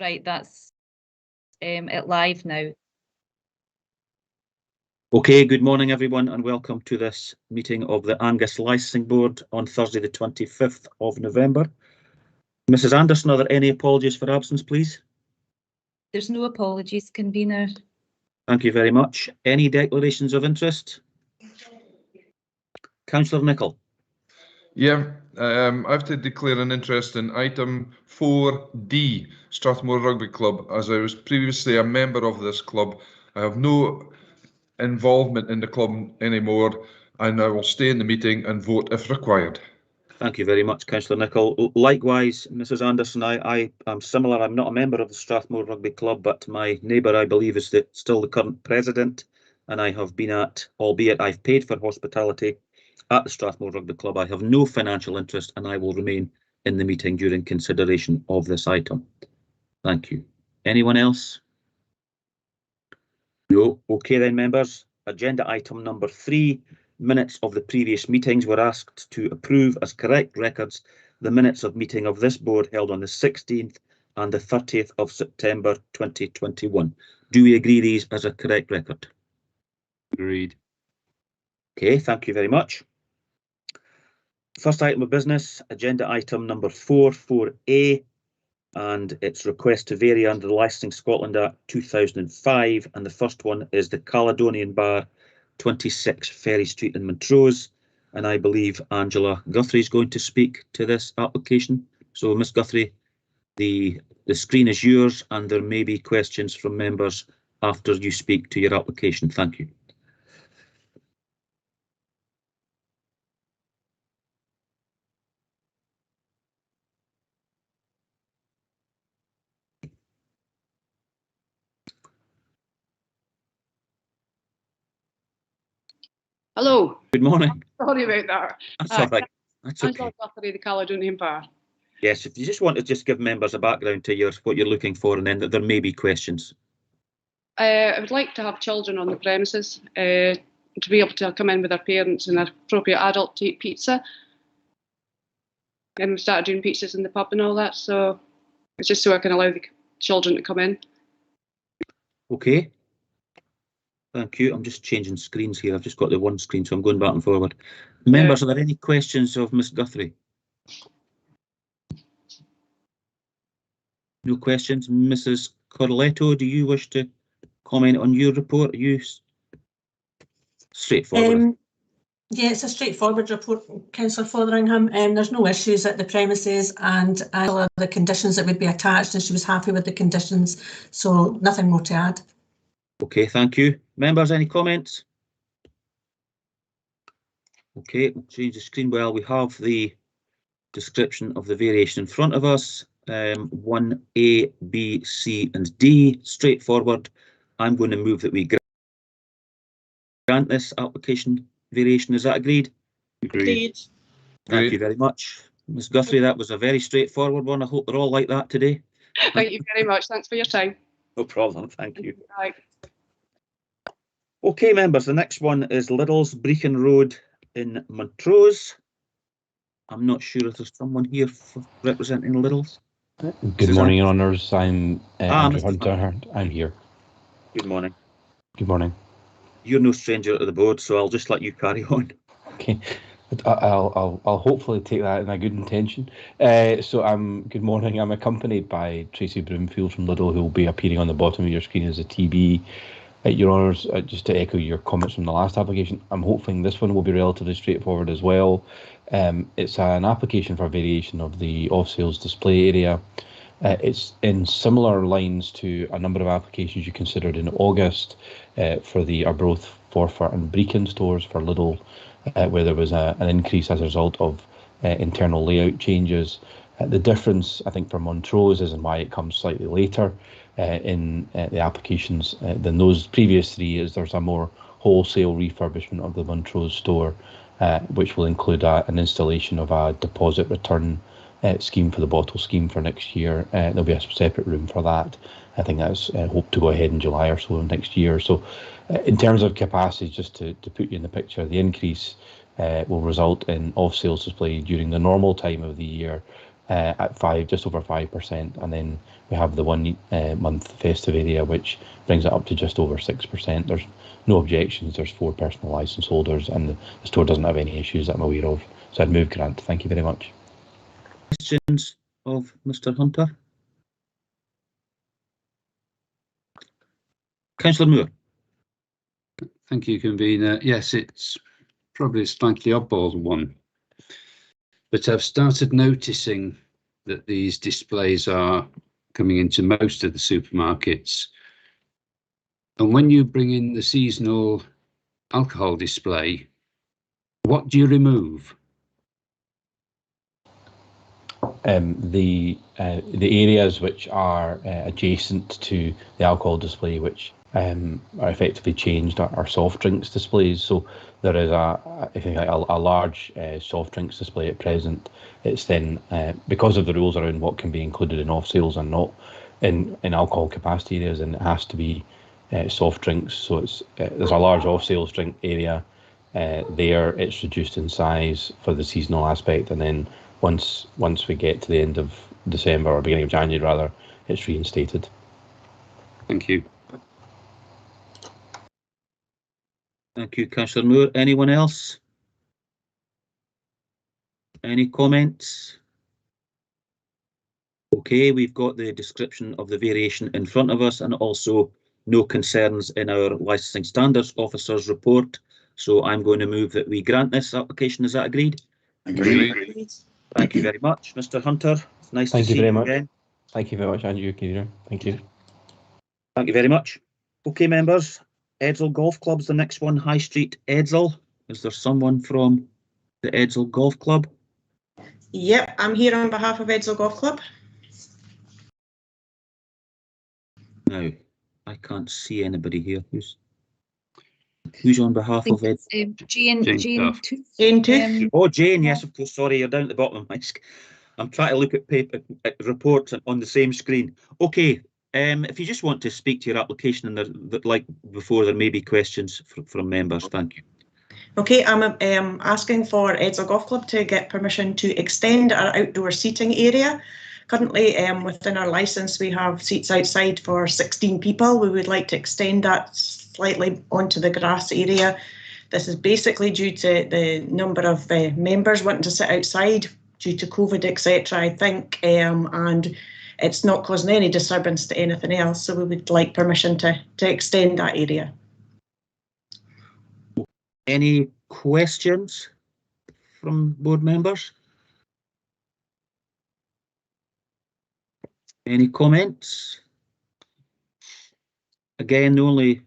Right, that's it live now. Okay, good morning everyone and welcome to this meeting of the Angus Licensing Board on Thursday the 25th of November. Mrs Anderson, are there any apologies for absence, please? There's no apologies, convener. Thank you very much. Any declarations of interest? Councillor Nicholl. Yeah, I have to declare an interest in item 4D, Strathmore Rug Big Club. As I was previously a member of this club, I have no involvement in the club anymore, and I will stay in the meeting and vote if required. Thank you very much, Councillor Nicholl. Likewise, Mrs Anderson, I am similar. I'm not a member of the Strathmore Rugby Club, but my neighbour, I believe, is still the current president, and I have been at, albeit I've paid for hospitality at the Strathmore Rugby Club. I have no financial interest and I will remain in the meeting during consideration of this item. Thank you. Anyone else? No. Okay then, members. Agenda item number 3. Minutes of the previous meetings were asked to approve as correct records the minutes of meeting of this board held on the 16th and the 30th of September 2021. Do we agree these as a correct record? Agreed. Okay, thank you very much. First item of business, agenda item number 4A, and it's request to vary under the Licensing Scotland Act 2005, and the first one is the Caledonian Bar, 26 Ferry Street in Montrose, and I believe Angela Guthrie is going to speak to this application. So Miss Guthrie, the screen is yours and there may be questions from members after you speak to your application. Thank you. Hello. Good morning. Sorry about that. That's all right. That's okay. Angela Guthrie, the Caledonian Bar. Yes, if you just want to just give members a background to what you're looking for, and then there may be questions. I would like to have children on the premises to be able to come in with their parents and appropriate adult to eat pizza. And we started doing pizzas in the pub and all that, so it's just so I can allow the children to come in. Okay. Thank you. I'm just changing screens here. I've just got the one screen, so I'm going back and forward. Members, are there any questions of Miss Guthrie? No questions. Mrs Corletto, do you wish to comment on your report? Are you straightforward? Yeah, it's a straightforward report, Councillor Fotheringham. There's no issues at the premises and the conditions that would be attached, and she was happy with the conditions, so nothing more to add. Okay, thank you. Members, any comments? Okay, we'll change the screen. Well, we have the description of the variation in front of us. 1A, B, C and D, straightforward. I'm going to move that we grant this application variation. Is that agreed? Agreed. Thank you very much. Ms Guthrie, that was a very straightforward one. I hope they're all like that today. Thank you very much. Thanks for your time. No problem, thank you. Bye. Okay, members, the next one is Liddell's, Brecon Road in Montrose. I'm not sure if there's someone here representing Liddell's. Good morning, Your Honours. I'm Andrew Hunter. I'm here. Good morning. Good morning. You're no stranger to the board, so I'll just let you carry on. Okay, I'll hopefully take that in a good intention. Good morning. I'm accompanied by Tracy Broomfield from Liddell, who will be appearing on the bottom of your screen as a TB. Your Honours, just to echo your comments from the last application, I'm hoping this one will be relatively straightforward as well. It's an application for variation of the off-sales display area. It's in similar lines to a number of applications you considered in August for the Arbroath, Forfar and Brecon stores for Liddell, where there was an increase as a result of internal layout changes. The difference, I think, for Montrose is, and why it comes slightly later in the applications than those previous three, is there's a more wholesale refurbishment of the Montrose store, which will include an installation of a deposit return scheme for the bottle scheme for next year. There'll be a separate room for that. I think that's hoped to go ahead in July or so next year. So in terms of capacity, just to put you in the picture, the increase will result in off-sales display during the normal time of the year at just over 5%, and then we have the 1 month festive area, which brings it up to just over 6%. There's no objections. There's 4 personal licence holders, and the store doesn't have any issues that I'm aware of. So I'd move grant. Thank you very much. Questions of Mr. Hunter? Councillor Moore. Thank you, convener. Yes, it's probably a slightly oddball one, but I've started noticing that these displays are coming into most of the supermarkets. And when you bring in the seasonal alcohol display, what do you remove? The areas which are adjacent to the alcohol display, which are effectively changed, are soft drinks displays. So there is a large soft drinks display at present. It's then because of the rules around what can be included in off sales and not in alcohol capacity areas, and it has to be soft drinks. So it's there's a large off sales drink area there. It's reduced in size for the seasonal aspect, and then once we get to the end of December or beginning of January rather, it's reinstated. Thank you. Thank you, Councillor Moore. Anyone else? Any comments? Okay, we've got the description of the variation in front of us, and also no concerns in our licensing standards officer's report. So I'm going to move that we grant this application. Is that agreed? Agreed. Thank you very much, Mr. Hunter. It's nice Thank to you see very you much. again. Thank you very much, Andrew. Thank you. Thank you very much. Okay, members. Edsall Golf Club's the next one. High Street, Edsall. Is there someone from the Edsall Golf Club? Yep, I'm here on behalf of Edsall Golf Club. No, I can't see anybody here. Who's on behalf of Ed? Jane Duff. Jane too. Oh, Jane, yes, of course. Sorry, you're down at the bottom of my screen. I'm trying to look at at reports on the same screen. Okay, if you just want to speak to your application, and like before, there may be questions from members. Thank you. Okay, I'm asking for Edsall Golf Club to get permission to extend our outdoor seating area. Currently, within our licence, we have seats outside for 16 people. We would like to extend that slightly onto the grass area. This is basically due to the number of members wanting to sit outside due to COVID, etc., I think, and it's not causing any disturbance to anything else. So we would like permission to extend that area. Any questions from board members? Any comments? Again, the only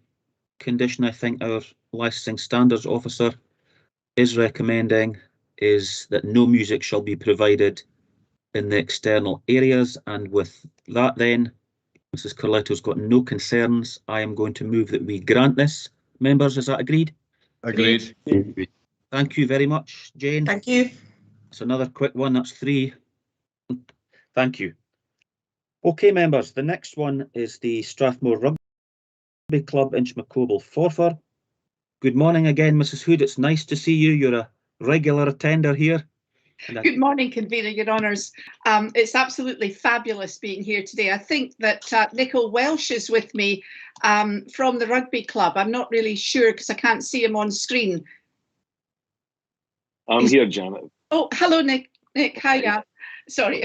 condition I think our licensing standards officer is recommending is that no music shall be provided in the external areas, and with that then, Mrs. Carletto's got no concerns. I am going to move that we grant this. Members, is that agreed? Agreed. Thank you very much, Jane. Thank you. It's another quick one, that's 3. Thank you. Okay, members, the next one is the Strathmore Rug Big Club, Inchmacobel, Forfar. Good morning again, Mrs. Hood. It's nice to see you. You're a regular attender here. Good morning, convener, your honours. It's absolutely fabulous being here today. I think that Nicol Welsh is with me from the Rugby Club. I'm not really sure because I can't see him on screen. I'm here, Janet. Oh, hello, Nick. Hiya. Sorry.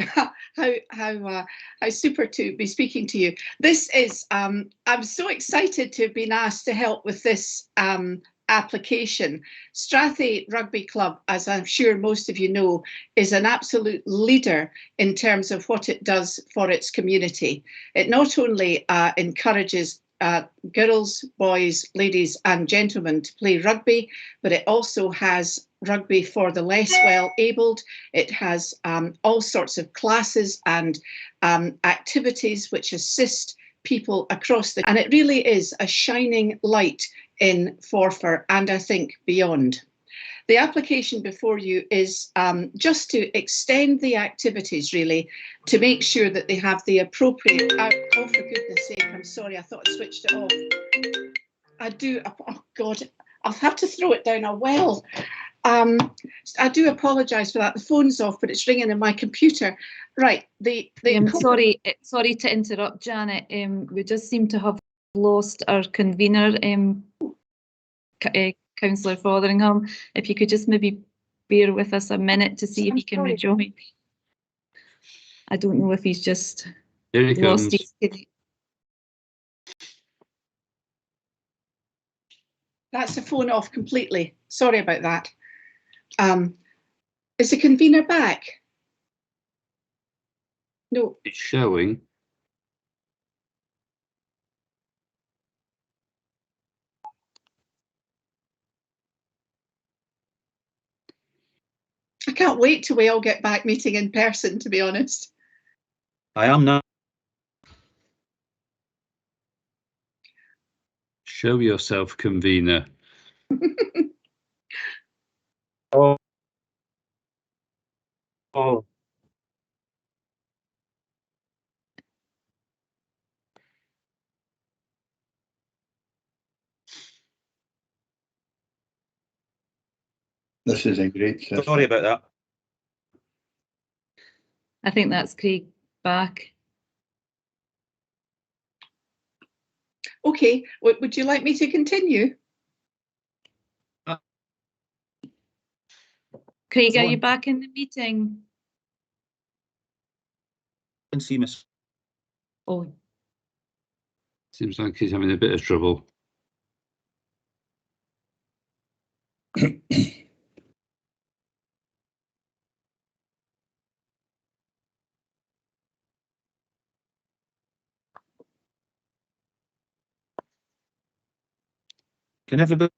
How super to be speaking to you. This is. I'm so excited to have been asked to help with this application. Strathay Rugby Club, as I'm sure most of you know, is an absolute leader in terms of what it does for its community. It not only encourages girls, boys, ladies and gentlemen to play rugby, but it also has rugby for the less well-abled. It has all sorts of classes and activities which assist people across and it really is a shining light in Forfar and I think beyond. The application before you is just to extend the activities really to make sure that they have the appropriate, oh for goodness sake, I'm sorry, I thought I switched it off. I do, oh God, I'll have to throw it down a well. I do apologise for that. The phone's off, but it's ringing in my computer. Right. Sorry to interrupt, Janet. We just seem to have lost our convener, Councillor Fotheringham. If you could just maybe bear with us a minute to see if he can rejoin. I don't know if he's just Here he lost comes. his. That's the phone off completely. Sorry about that. Is the convener back? No. It's showing. I can't wait till we all get back meeting in person, to be honest. I am now. Show yourself, convener. Oh. Oh. This is a great system. Sorry about that. I think that's Craig back. Okay, would you like me to continue? Craig, are you back in the meeting? Can see Miss. Oh, Seems like he's having a bit of trouble. Can everybody?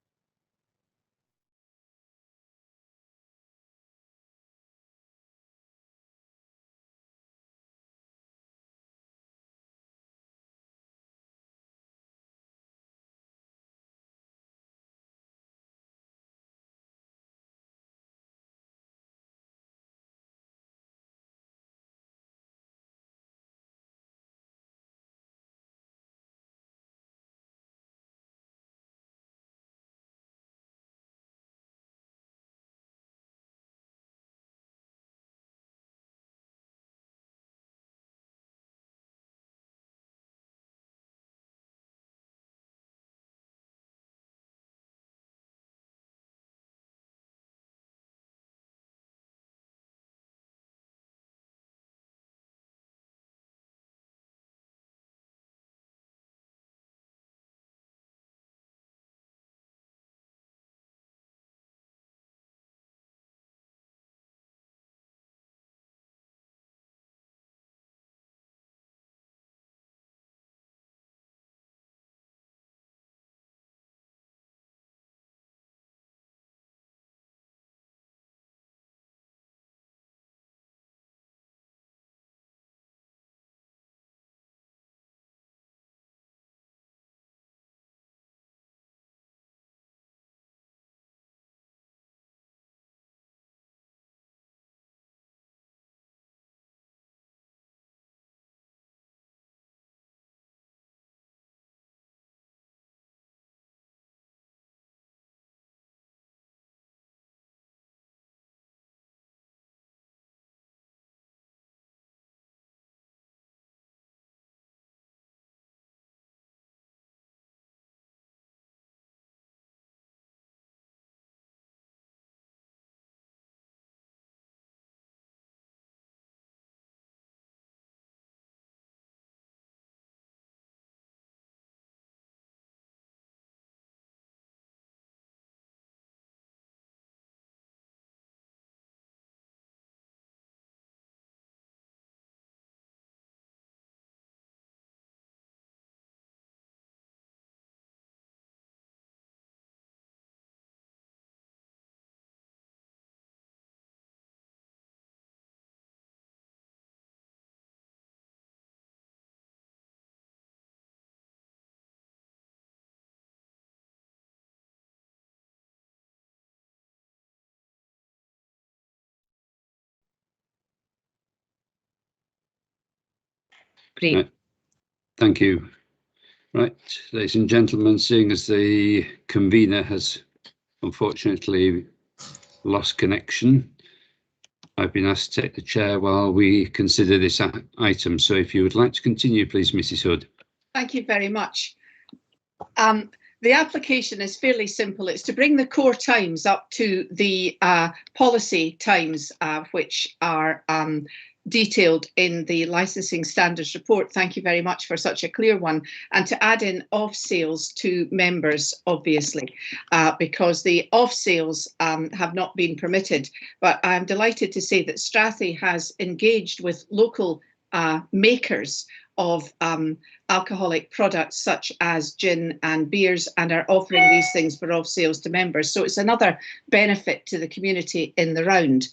great. Right. Thank you. Right, ladies and gentlemen, seeing as the convener has unfortunately lost connection. I've been asked to take the chair while we consider this item. So if you would like to continue, please, Mrs. Hood. Thank you very much. The application is fairly simple. It's to bring the core times up to the policy times, which are detailed in the licensing standards report. Thank you very much for such a clear one. And to add in off sales to members, obviously, because the off sales have not been permitted. But I'm delighted to say that Strathy has engaged with local makers of alcoholic products such as gin and beers, and are offering these things for off sales to members. So it's another benefit to the community in the round.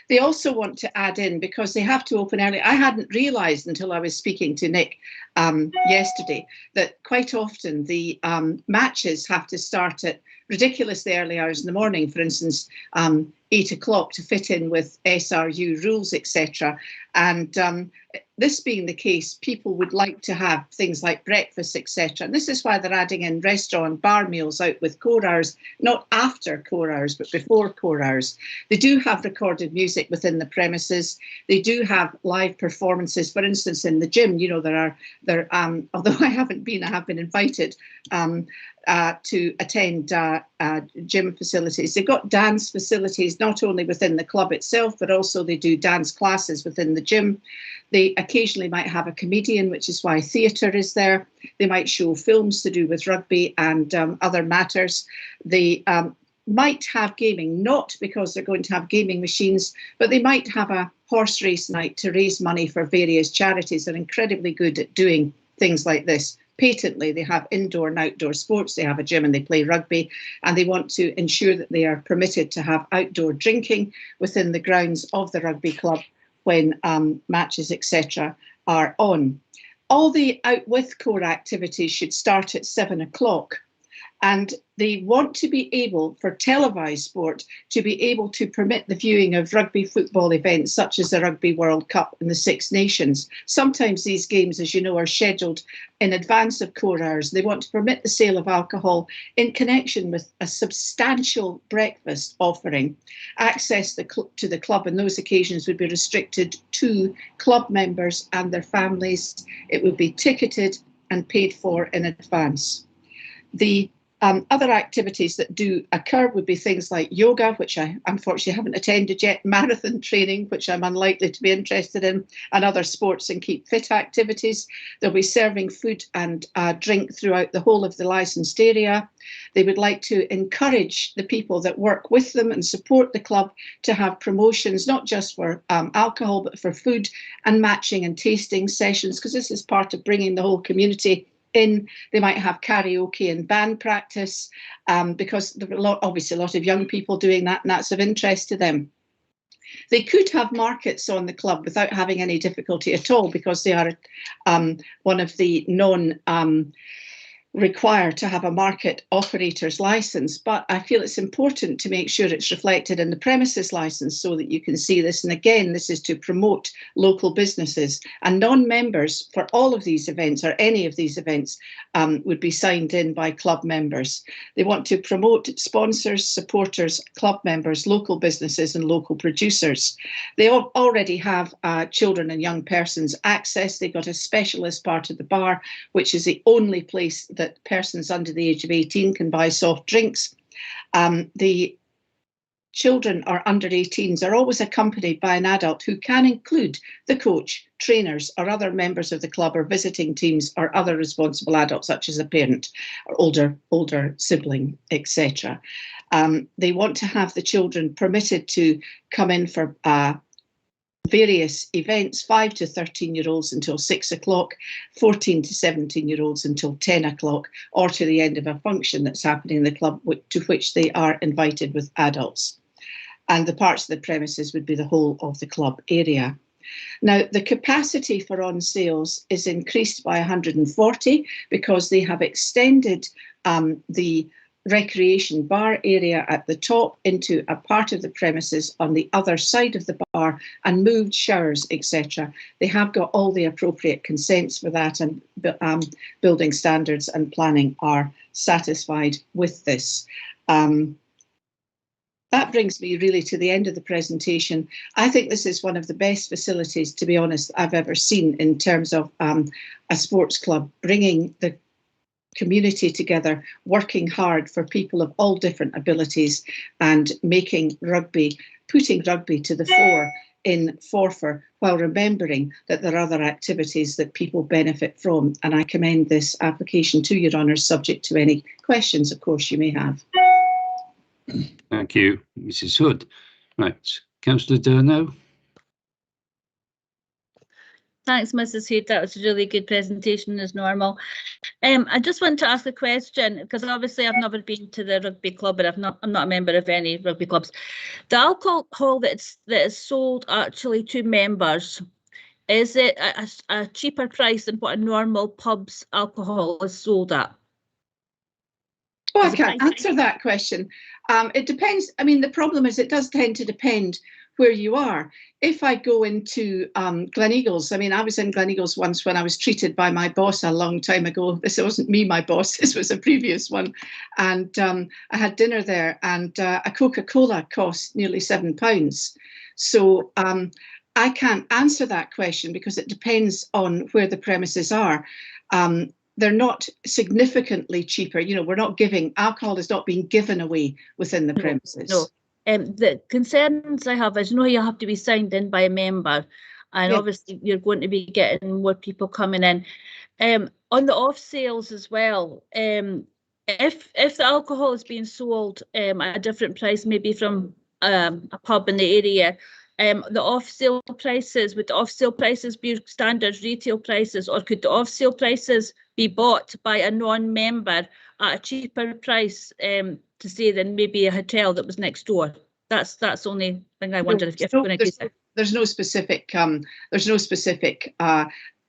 They also want to add in, because they have to open early. I hadn't realised until I was speaking to Nick yesterday that quite often the matches have to start at ridiculously early hours in the morning, for instance, 8 o'clock to fit in with SRU rules, etc. And this being the case, people would like to have things like breakfast, etc. And this is why they're adding in restaurant bar meals out with core hours, not after core hours, but before core hours. They do have recorded music within the premises. They do have live performances. For instance, in the gym, you know, although I have been invited to attend gym facilities. They've got dance facilities, not only within the club itself, but also they do dance classes within the gym. They occasionally might have a comedian, which is why theatre is there. They might show films to do with rugby and other matters. They might have gaming, not because they're going to have gaming machines, but they might have a horse race night to raise money for various charities. They're incredibly good at doing things like this. Patently, they have indoor and outdoor sports. They have a gym and they play rugby, and they want to ensure that they are permitted to have outdoor drinking within the grounds of the rugby club when matches, etc. are on. All the out with core activities should start at 7 o'clock. And they want to be able, for televised sport, to be able to permit the viewing of rugby football events such as the Rugby World Cup and the Six Nations. Sometimes these games, as you know, are scheduled in advance of core hours. They want to permit the sale of alcohol in connection with a substantial breakfast offering. Access to the club on those occasions would be restricted to club members and their families. It would be ticketed and paid for in advance. The other activities that do occur would be things like yoga, which I unfortunately haven't attended yet, marathon training, which I'm unlikely to be interested in, and other sports and keep fit activities. They'll be serving food and drink throughout the whole of the licensed area. They would like to encourage the people that work with them and support the club to have promotions, not just for alcohol, but for food and matching and tasting sessions, because this is part of bringing the whole community in. They might have karaoke and band practice, because there are obviously a lot of young people doing that, and that's of interest to them. They could have markets on the club without having any difficulty at all, because they are one of the required to have a market operator's license. But I feel it's important to make sure it's reflected in the premises license so that you can see this. And again, this is to promote local businesses, and non-members for all of these events, or any of these events, would be signed in by club members. They want to promote sponsors, supporters, club members, local businesses and local producers. They already have children and young persons access. They've got a specialist part of the bar, which is the only place that persons under the age of 18 can buy soft drinks. The children or under 18s are always accompanied by an adult who can include the coach, trainers or other members of the club, or visiting teams or other responsible adults such as a parent or older sibling, etc. They want to have the children permitted to come in for various events, 5 to 13-year-olds until 6 o'clock, 14 to 17-year-olds until 10 o'clock, or to the end of a function that's happening in the club to which they are invited with adults. And the parts of the premises would be the whole of the club area. Now, the capacity for on sales is increased by 140 because they have extended the recreation bar area at the top into a part of the premises on the other side of the bar and moved showers, etc. They have got all the appropriate consents for that, and building standards and planning are satisfied with this. that brings me really to the end of the presentation. I think this is one of the best facilities, to be honest, I've ever seen in terms of a sports club, bringing the community together, working hard for people of all different abilities and making rugby, putting rugby to the fore in Forfar, while remembering that there are other activities that people benefit from. And I commend this application to your honours, subject to any questions, of course, you may have. Thank you, Mrs. Hood. Right, Councillor Durno. Thanks, Mrs. Hood. That was a really good presentation as normal. I just want to ask a question, because obviously I've never been to the rugby club, but I'm not a member of any rugby clubs. The alcohol that is sold actually to members, is it a cheaper price than what a normal pub's alcohol is sold at? Oh, I can't answer that question. It depends. I mean, the problem is it does tend to depend where you are. If I go into Gleneagles, I mean, I was in Gleneagles once when I was treated by my boss a long time ago. This wasn't me, my boss, this was a previous one. And I had dinner there, and a Coca-Cola cost nearly £7. So I can't answer that question because it depends on where the premises are. They're not significantly cheaper. You know, we're not giving, alcohol is not being given away within the premises. No. The concerns I have is, you know, you have to be signed in by a member, and obviously you're going to be getting more people coming in. On the off sales as well, if the alcohol is being sold at a different price, maybe from a pub in the area, the off-sale prices, would the off-sale prices be standard retail prices, or could the off-sale prices be bought by a non-member at a cheaper price, to say, than maybe a hotel that was next door? That's the only thing I wonder if you're going to do that. There's no specific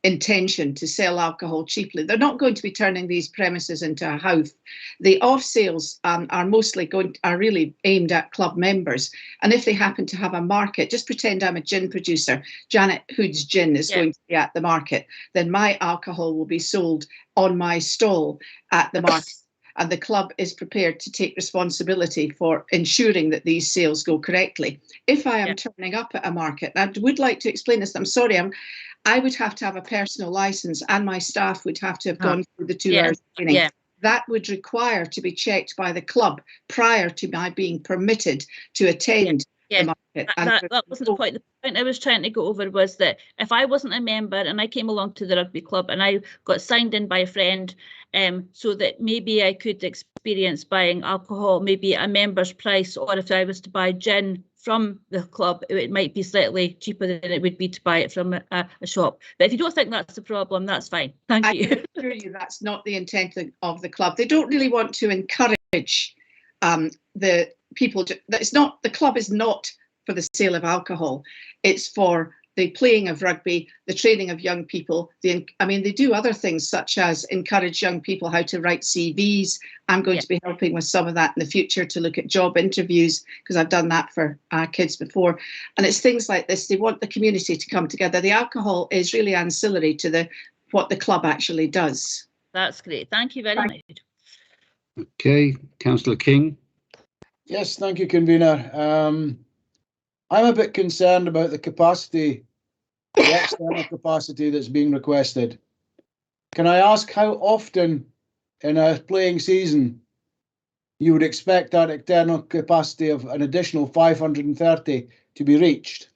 intention to sell alcohol cheaply. They're not going to be turning these premises into a house. The off sales are really aimed at club members, and if they happen to have a market, just pretend I'm a gin producer, Janet Hood's gin is going to be at the market, then my alcohol will be sold on my stall at the market. And the club is prepared to take responsibility for ensuring that these sales go correctly. If I am turning up at a market, and I would like to explain this, I'm sorry, I would have to have a personal license, and my staff would have to have gone through the 2 hours training. Yeah. That would require to be checked by the club prior to my being permitted to attend the market. That wasn't the point. The point I was trying to go over was that if I wasn't a member and I came along to the rugby club and I got signed in by a friend, so that maybe I could experience buying alcohol maybe at a member's price, or if I was to buy gin from the club, it might be slightly cheaper than it would be to buy it from a shop. But if you don't think that's the problem, that's fine. Thank you. I can assure you that's not the intent of the club. They don't really want to encourage the people to, the club is not for the sale of alcohol. It's for the playing of rugby, the training of young people. They do other things such as encourage young people how to write CVs. I'm going to be helping with some of that in the future to look at job interviews, because I've done that for kids before. And it's things like this. They want the community to come together. The alcohol is really ancillary to what the club actually does. That's great. Thank you very much. Okay, Councillor King. Yes, thank you, convener. I'm a bit concerned about the capacity, the external capacity that's being requested. Can I ask how often in a playing season you would expect that external capacity of an additional 530 to be reached?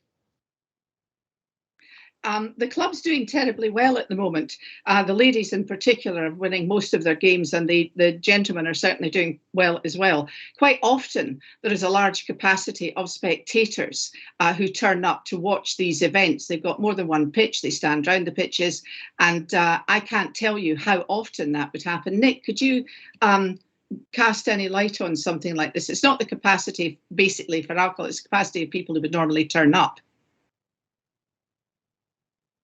The club's doing terribly well at the moment. The ladies in particular are winning most of their games, and the gentlemen are certainly doing well as well. Quite often there is a large capacity of spectators who turn up to watch these events. They've got more than one pitch, they stand round the pitches, and I can't tell you how often that would happen. Nick, could you cast any light on something like this? It's not the capacity basically for alcohol, it's the capacity of people who would normally turn up.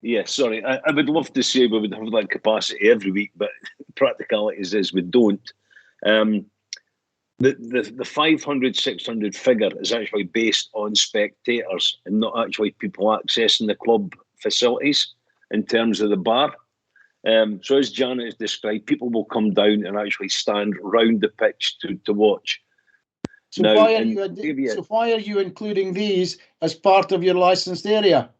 Yeah, sorry. I would love to say we would have that capacity every week, but practicalities is we don't. The 500, 600 figure is actually based on spectators and not actually people accessing the club facilities in terms of the bar. So as Janet has described, people will come down and actually stand round the pitch to watch. So Now, why are and you give you- so why are you including these as part of your licensed area?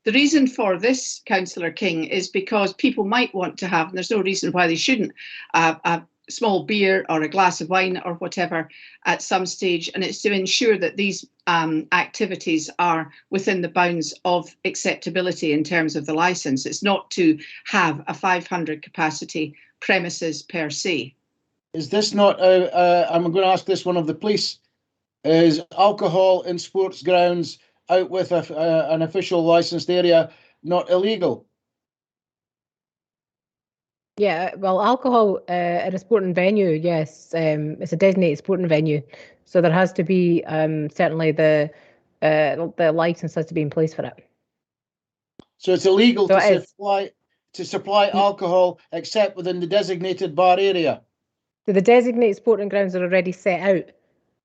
The reason for this, Councillor King, is because people might want to have, and there's no reason why they shouldn't, a small beer or a glass of wine or whatever at some stage, and it's to ensure that these activities are within the bounds of acceptability in terms of the licence. It's not to have a 500 capacity premises per se. Is this not, I'm going to ask this one of the police, is alcohol in sports grounds out with an official licensed area not illegal? Yeah, well, alcohol at a sporting venue, yes, it's a designated sporting venue, so there has to be certainly the license has to be in place for it. So it's illegal So to it is. supply alcohol except within the designated bar area. So the designated sporting grounds are already set out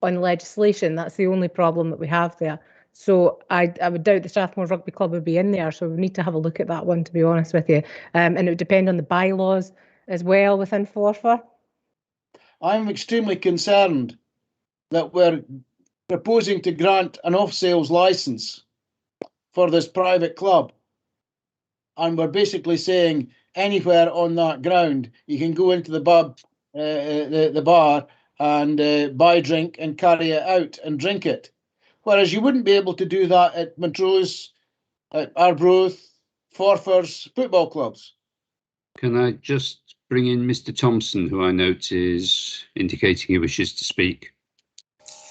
on legislation. That's the only problem that we have there. So I would doubt the Strathmore Rugby Club would be in there. So we need to have a look at that one, to be honest with you. And it would depend on the bylaws as well within Forfar. I'm extremely concerned that we're proposing to grant an off-sales license for this private club. And we're basically saying anywhere on that ground, you can go into the pub, the bar and buy drink and carry it out and drink it. Whereas you wouldn't be able to do that at Montrose, at Arbroath, Forfar's football clubs. Can I just bring in Mr. Thompson, who I note is indicating he wishes to speak?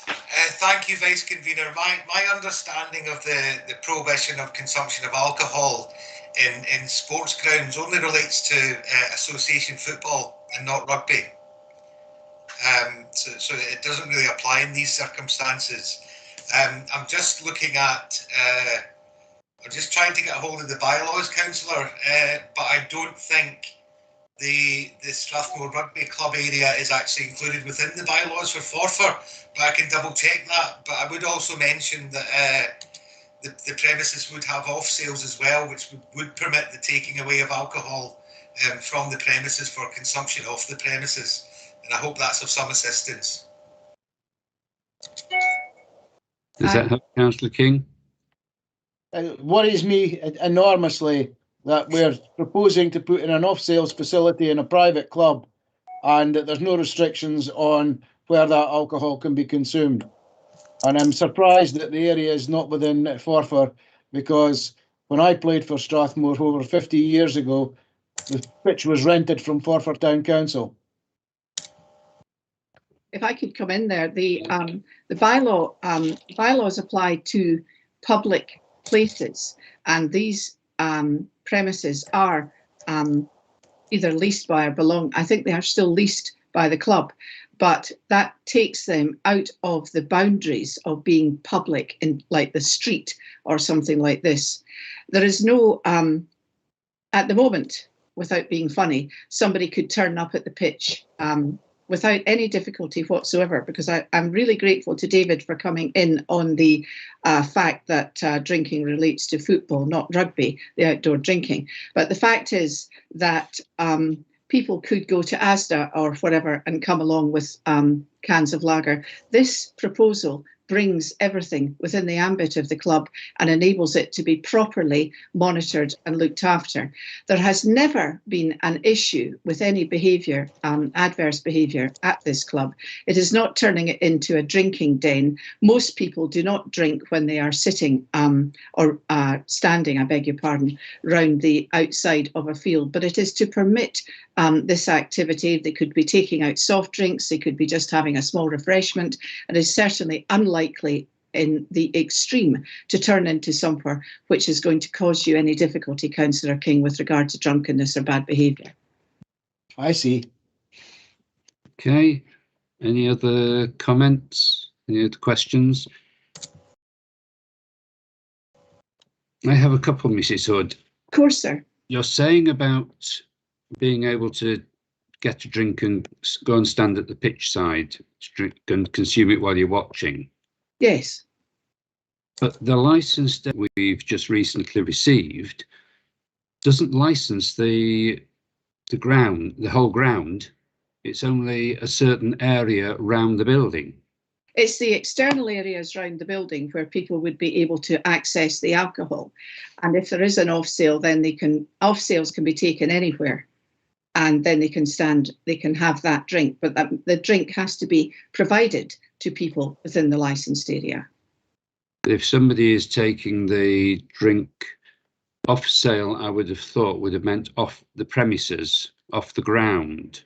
Thank you, Vice Convener. My understanding of the prohibition of consumption of alcohol in sports grounds only relates to association football and not rugby. So it doesn't really apply in these circumstances. I'm just looking at, I'm just trying to get a hold of the bylaws, Councillor, but I don't think the Strathmore Rugby Club area is actually included within the bylaws for Forfar, but I can double check that. But I would also mention that the premises would have off sales as well, which would permit the taking away of alcohol from the premises for consumption off the premises. And I hope that's of some assistance. Does that help, Councillor King? It worries me enormously that we're proposing to put in an off-sales facility in a private club and that there's no restrictions on where that alcohol can be consumed. And I'm surprised that the area is not within Forfar, because when I played for Strathmore over 50 years ago, the pitch was rented from Forfar Town Council. If I could come in there, the bylaws apply to public places, and these premises are either leased by or belong. I think they are still leased by the club, but that takes them out of the boundaries of being public in like the street or something like this. There is no, at the moment, without being funny, somebody could turn up at the pitch without any difficulty whatsoever, because I'm really grateful to David for coming in on the fact that drinking relates to football, not rugby, the outdoor drinking. But the fact is that people could go to Asda or whatever and come along with cans of lager. This proposal brings everything within the ambit of the club and enables it to be properly monitored and looked after. There has never been an issue with any behaviour, adverse behaviour at this club. It is not turning it into a drinking den. Most people do not drink when they are sitting or standing, I beg your pardon, round the outside of a field, but it is to permit this activity. They could be taking out soft drinks, they could be just having a small refreshment, and is certainly unlikely in the extreme to turn into somewhere which is going to cause you any difficulty, Councillor King, with regard to drunkenness or bad behaviour. I see. Okay. Any other comments? Any other questions? I have a couple, Mrs. Hood. Of course, sir. You're saying about being able to get a drink and go and stand at the pitch side to drink and consume it while you're watching. Yes. But the license that we've just recently received doesn't license the ground, the whole ground. It's only a certain area around the building. It's the external areas around the building where people would be able to access the alcohol. And if there is an off sale, then off sales can be taken anywhere. And then they can have that drink, but the drink has to be provided to people within the licensed area. If somebody is taking the drink off sale, I would have thought would have meant off the premises, off the ground,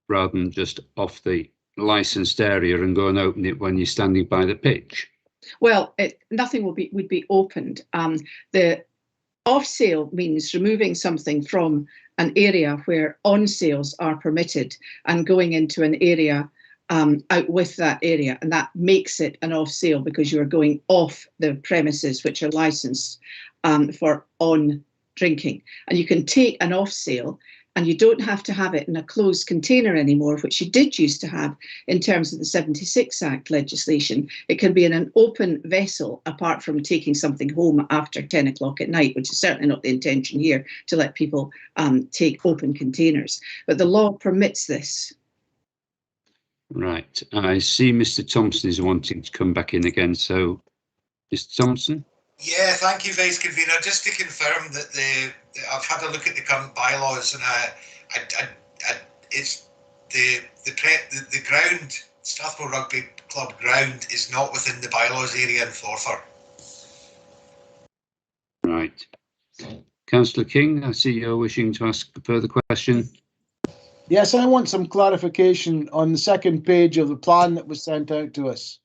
rather than just off the licensed area and go and open it when you're standing by the pitch. Well, nothing would be opened. The off sale means removing something from an area where on sales are permitted and going into an area out with that area, and that makes it an off sale because you are going off the premises which are licensed for on drinking. And you can take an off sale and you don't have to have it in a closed container anymore, which you did used to have in terms of the 76 Act legislation. It can be in an open vessel, apart from taking something home after 10 o'clock at night, which is certainly not the intention here, to let people take open containers. But the law permits this. Right. I see Mr. Thompson is wanting to come back in again. So, Mr. Thompson? Yeah, thank you, Vice Convener. Just to confirm that I've had a look at the current bylaws, and it's the ground, Strathmore Rug Big Club ground, is not within the bylaws area in Forfar. Right. Councillor King, I see you're wishing to ask a further question. Yes, I want some clarification on the second page of the plan that was sent out to us.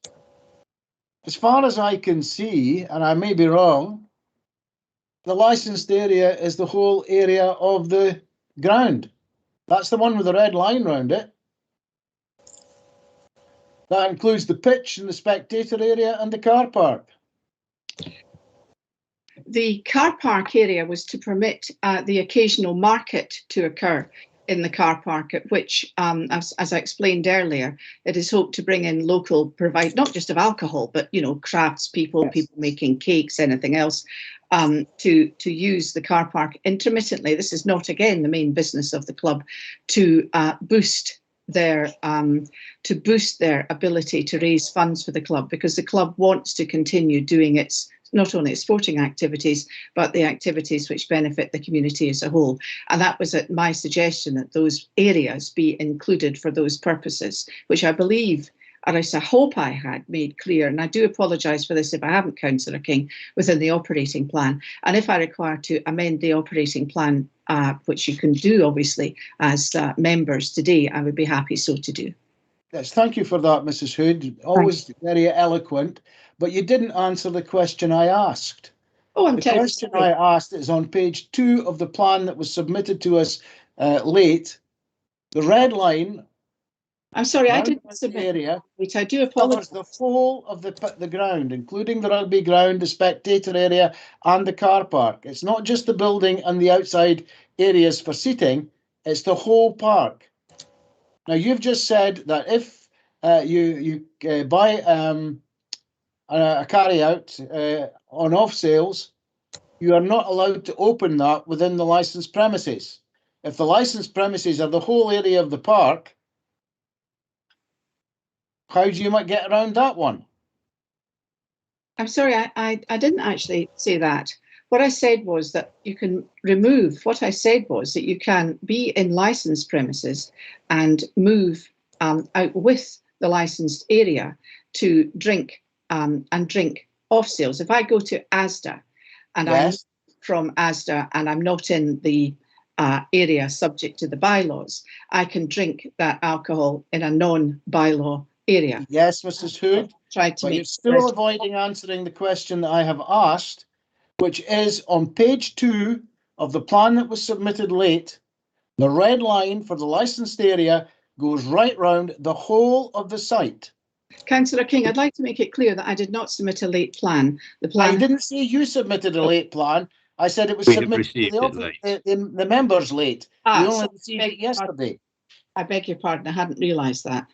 As far as I can see, and I may be wrong, the licensed area is the whole area of the ground. That's the one with the red line round it. That includes the pitch and the spectator area and the car park. The car park area was to permit the occasional market to occur in the car park, at which, as I explained earlier, it is hoped to bring in local not just of alcohol, but crafts people, yes, people making cakes, anything else, to use the car park intermittently. This is not, again, the main business of the club, to boost their ability to raise funds for the club, because the club wants to continue doing not only its sporting activities, but the activities which benefit the community as a whole. And that was at my suggestion that those areas be included for those purposes, which I believe, or at least I hope I had made clear, and I do apologise for this if I haven't, Councillor King, within the operating plan. And if I require to amend the operating plan, which you can do obviously as members today, I would be happy so to do. Yes, thank you for that, Mrs. Hood. Always very eloquent, but you didn't answer the question I asked. Oh, I'm The question I asked is on page 2 of the plan that was submitted to us late. The red line. I'm sorry, I didn't submit area, which I do apologise. The whole of the ground, including the rugby ground, the spectator area, and the car park. It's not just the building and the outside areas for seating; it's the whole park. Now, you've just said that if you buy a carry-out on off sales, you are not allowed to open that within the licensed premises. If the licensed premises are the whole area of the park, how do you might get around that one? I'm sorry, I didn't actually say that. What I said was that you can remove, what I said was that you can be in licensed premises and move out with the licensed area to drink and drink off sales. If I go to Asda and yes, I'm from Asda and I'm not in the area subject to the bylaws, I can drink that alcohol in a non-bylaw area. Yes, Mrs. Hood, but you're still avoiding answering the question that I have asked, which is on page 2 of the plan that was submitted late. The red line for the licensed area goes right round the whole of the site. Councillor King, I'd like to make it clear that I did not submit a late plan. The plan. I didn't say you submitted a late plan. I said it was submitted to the members late. We only received it yesterday. I beg your pardon, I hadn't realised that.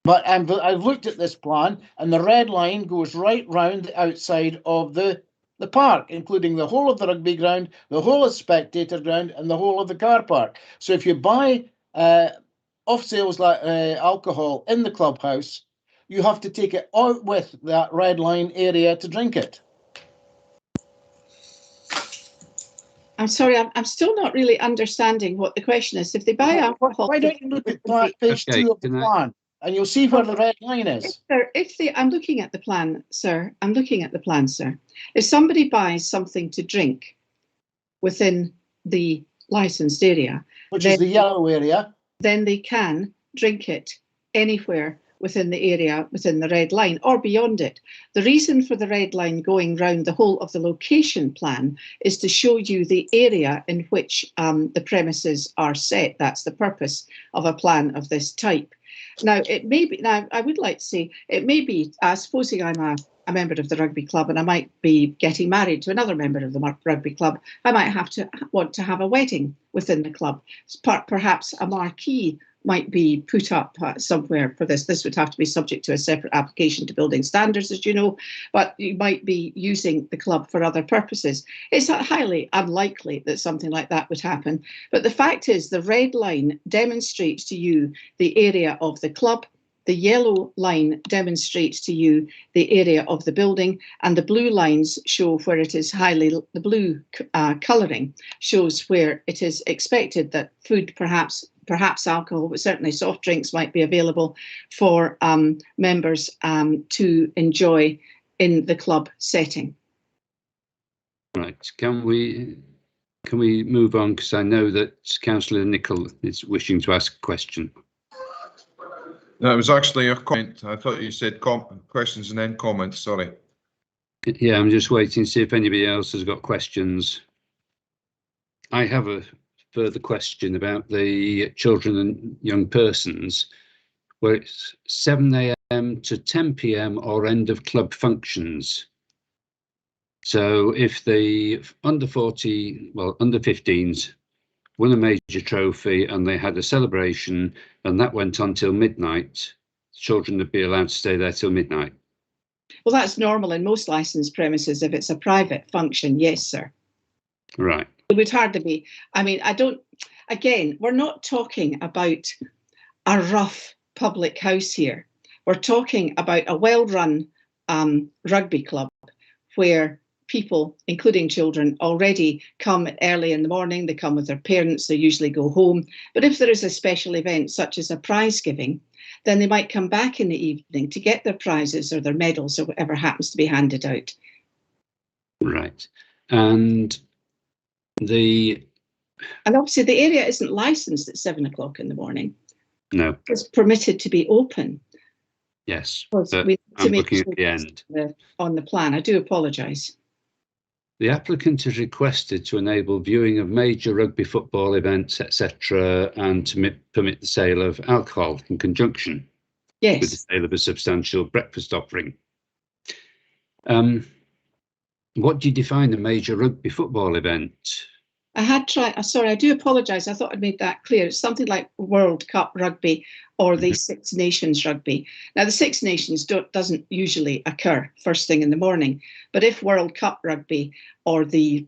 But I've looked at this plan, and the red line goes right round the outside of the park, including the whole of the rugby ground, the whole of the spectator ground, and the whole of the car park. So if you buy off sales alcohol in the clubhouse, you have to take it out with that red line area to drink it. I'm sorry, I'm still not really understanding what the question is. If they buy alcohol, why don't you look at page 2 of the plan, and you'll see where the red line is. I'm looking at the plan, sir. I'm looking at the plan, sir. If somebody buys something to drink within the licensed area, which is the yellow area, then they can drink it anywhere within the area, within the red line or beyond it. The reason for the red line going round the whole of the location plan is to show you the area in which the premises are set. That's the purpose of a plan of this type. Now, it may be, now I would like to say, it may be, supposing I'm a member of the rugby club and I might be getting married to another member of the rugby club, I might want to have a wedding within the club. Perhaps a marquee might be put up somewhere for this. This would have to be subject to a separate application to building standards, as you know, but you might be using the club for other purposes. It's highly unlikely that something like that would happen. But the fact is, the red line demonstrates to you the area of the club, the yellow line demonstrates to you the area of the building, and the blue lines show where it is the blue colouring shows where it is expected that food, perhaps alcohol, but certainly soft drinks might be available for members to enjoy in the club setting. Right, can we move on, because I know that Councillor Nicholl is wishing to ask a question. No, it was actually a comment. I thought you said questions and then comments, sorry. Yeah, I'm just waiting to see if anybody else has got questions. I have a further question about the children and young persons, where it's 7 AM to 10 PM or end of club functions. So if the under 15s won a major trophy and they had a celebration and that went on till midnight, children would be allowed to stay there till midnight. Well, that's normal in most licensed premises. If it's a private function, yes, sir. Right. It would hardly be. I mean, again, we're not talking about a rough public house here. We're talking about a well-run rugby club where people, including children, already come early in the morning. They come with their parents. They usually go home. But if there is a special event, such as a prize giving, then they might come back in the evening to get their prizes or their medals or whatever happens to be handed out. Right. And obviously the area isn't licensed at 7 o'clock in the morning. No. It's permitted to be open. Yes, but I'm looking at the end. On the plan. I do apologise. The applicant has requested to enable viewing of major rugby football events, etc., and to permit the sale of alcohol in conjunction with the sale of a substantial breakfast offering. What do you define a major rugby football event? I had tried, sorry, I do apologise. I thought I'd made that clear. It's something like World Cup rugby or the Six Nations rugby. Now, the Six Nations doesn't usually occur first thing in the morning, but if World Cup rugby or the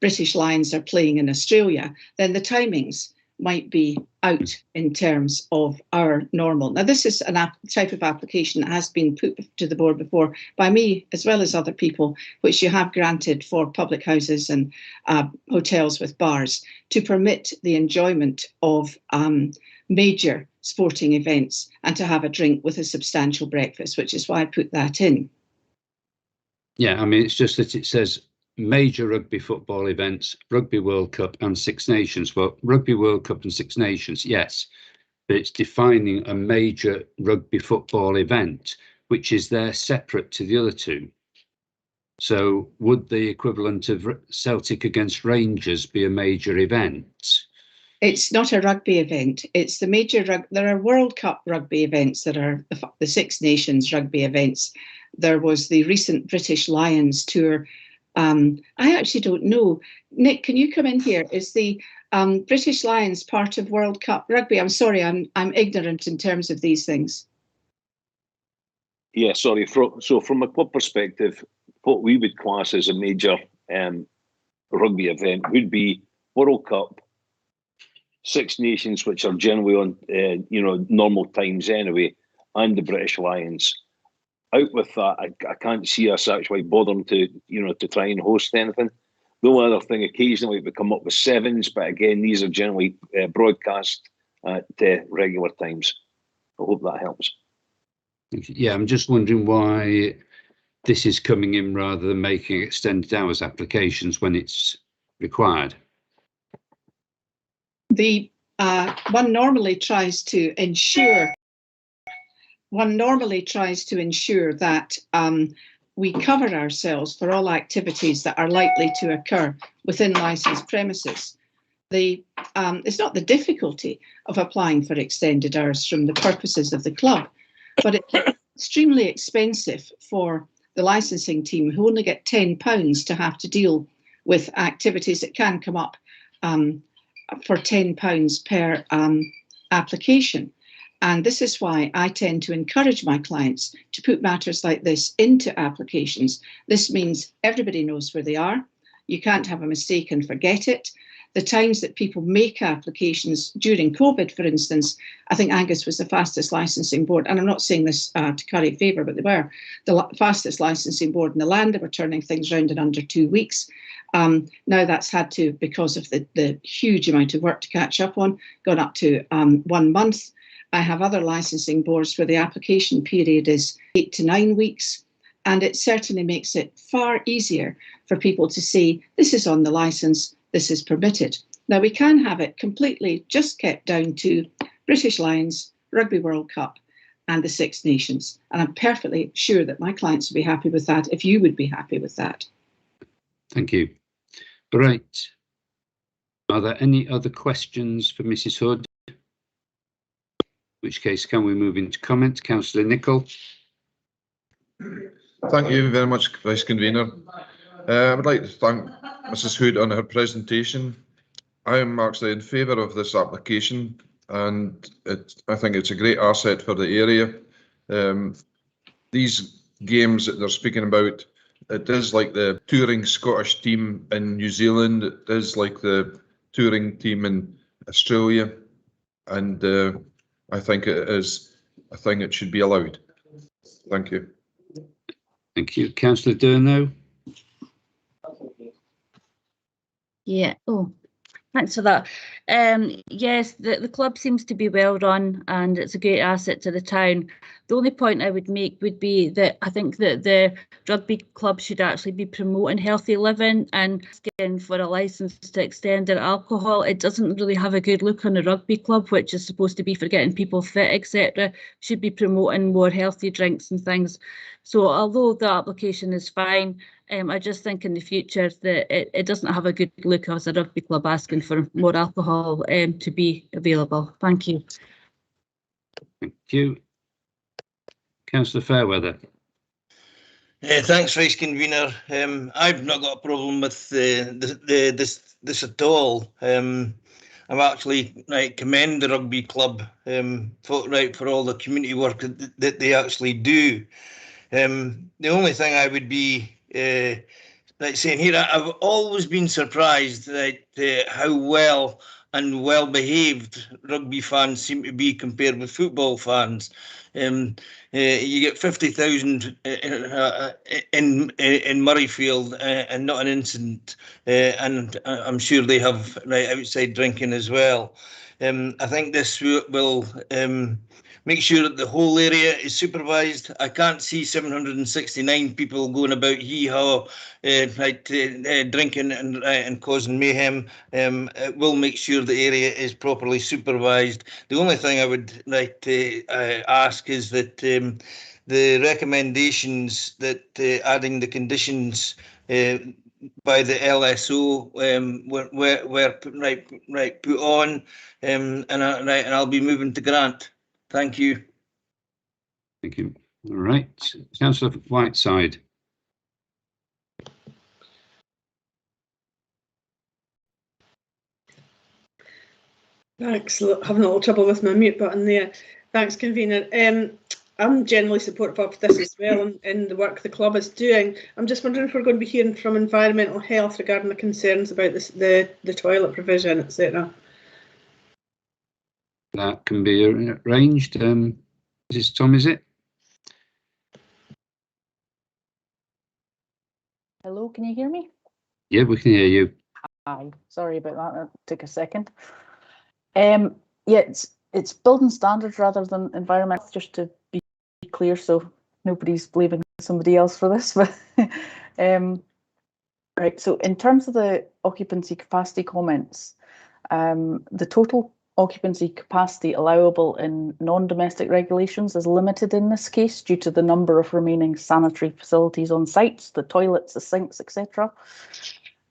British Lions are playing in Australia, then the timings might be out in terms of our normal. Now, this is a type of application that has been put to the board before by me, as well as other people, which you have granted for public houses and hotels with bars to permit the enjoyment of major sporting events and to have a drink with a substantial breakfast, which is why I put that in. Yeah, I mean, it's just that it says major rugby football events, Rugby World Cup and Six Nations. Well, Rugby World Cup and Six Nations, yes, but it's defining a major rugby football event, which is there separate to the other two. So would the equivalent of Celtic against Rangers be a major event? It's not a rugby event. It's the major there are World Cup rugby events that are the Six Nations rugby events. There was the recent British Lions tour. I actually don't know. Nick, can you come in here? Is the British Lions part of World Cup rugby? I'm sorry, I'm ignorant in terms of these things. Yeah, sorry. So from a club perspective, what we would class as a major rugby event would be World Cup, Six Nations, which are generally on normal times anyway, and the British Lions. Out with that, I can't see us actually bothering to, to try and host anything. The only other thing, occasionally we come up with sevens, but again, these are generally broadcast at regular times. I hope that helps. Yeah, I'm just wondering why this is coming in rather than making extended hours applications when it's required. The one normally tries to ensure that we cover ourselves for all activities that are likely to occur within licensed premises. It's not the difficulty of applying for extended hours from the purposes of the club, but it's extremely expensive for the licensing team, who only get £10 to have to deal with activities that can come up for £10 per application. And this is why I tend to encourage my clients to put matters like this into applications. This means everybody knows where they are. You can't have a mistake and forget it. The times that people make applications during COVID, for instance, I think Angus was the fastest licensing board, and I'm not saying this to curry favour, but they were the fastest licensing board in the land. They were turning things around in under 2 weeks. Now that's had to, because of the huge amount of work to catch up on, gone up to 1 month. I have other licensing boards where the application period is 8 to 9 weeks, and it certainly makes it far easier for people to see this is on the licence, this is permitted. Now we can have it completely just kept down to British Lions, Rugby World Cup and the Six Nations, and I'm perfectly sure that my clients would be happy with that if you would be happy with that. Thank you. Right. Are there any other questions for Mrs. Hood? In which case, can we move into comment? Councillor Nicholl. Thank you very much, Vice Convener. I would like to thank Mrs. Hood on her presentation. I am actually in favour of this application, and I think it's a great asset for the area. These games that they're speaking about, it is like the touring Scottish team in New Zealand, it is like the touring team in Australia, and I think it is a thing that should be allowed. Thank you. Thank you. Councillor Durno. Yeah. Oh, thanks for that. Yes, the club seems to be well run and it's a great asset to the town. The only point I would make would be that I think that the rugby club should actually be promoting healthy living, and asking for a licence to extend their alcohol. It doesn't really have a good look on the rugby club, which is supposed to be for getting people fit, etc. Should be promoting more healthy drinks and things. So although the application is fine, I just think in the future that it doesn't have a good look as a rugby club asking for more alcohol to be available. Thank you. Thank you. Councillor Fairweather. Thanks, Vice Convener. I've not got a problem with this at all. I'm actually commend the rugby club for all the community work that they actually do. The only thing I would be saying here, I've always been surprised at how well and well behaved rugby fans seem to be compared with football fans. You get 50,000 in Murrayfield and not an incident, and I'm sure they have outside drinking as well. I think this will make sure that the whole area is supervised. I can't see 769 people going about hee-haw, drinking and causing mayhem. It will make sure the area is properly supervised. The only thing I would like to ask is that the recommendations that adding the conditions by the LSO were put on, and I'll be moving to grant. Thank you. Thank you. All right. Councillor Whiteside. Thanks. Having a little trouble with my mute button there. Thanks, Convener. I'm generally supportive of this as well in the work the club is doing. I'm just wondering if we're going to be hearing from environmental health regarding the concerns about this, the toilet provision, etc. That can be arranged. Mrs. Tom, is it? Hello, can you hear me? Yeah, we can hear you. Hi, sorry about that. That took a second. Yeah, it's building standards rather than environment, just to be clear, so nobody's blaming somebody else for this. But right, so in terms of the occupancy capacity comments, the total occupancy capacity allowable in non-domestic regulations is limited in this case due to the number of remaining sanitary facilities on sites, the toilets, the sinks, etc.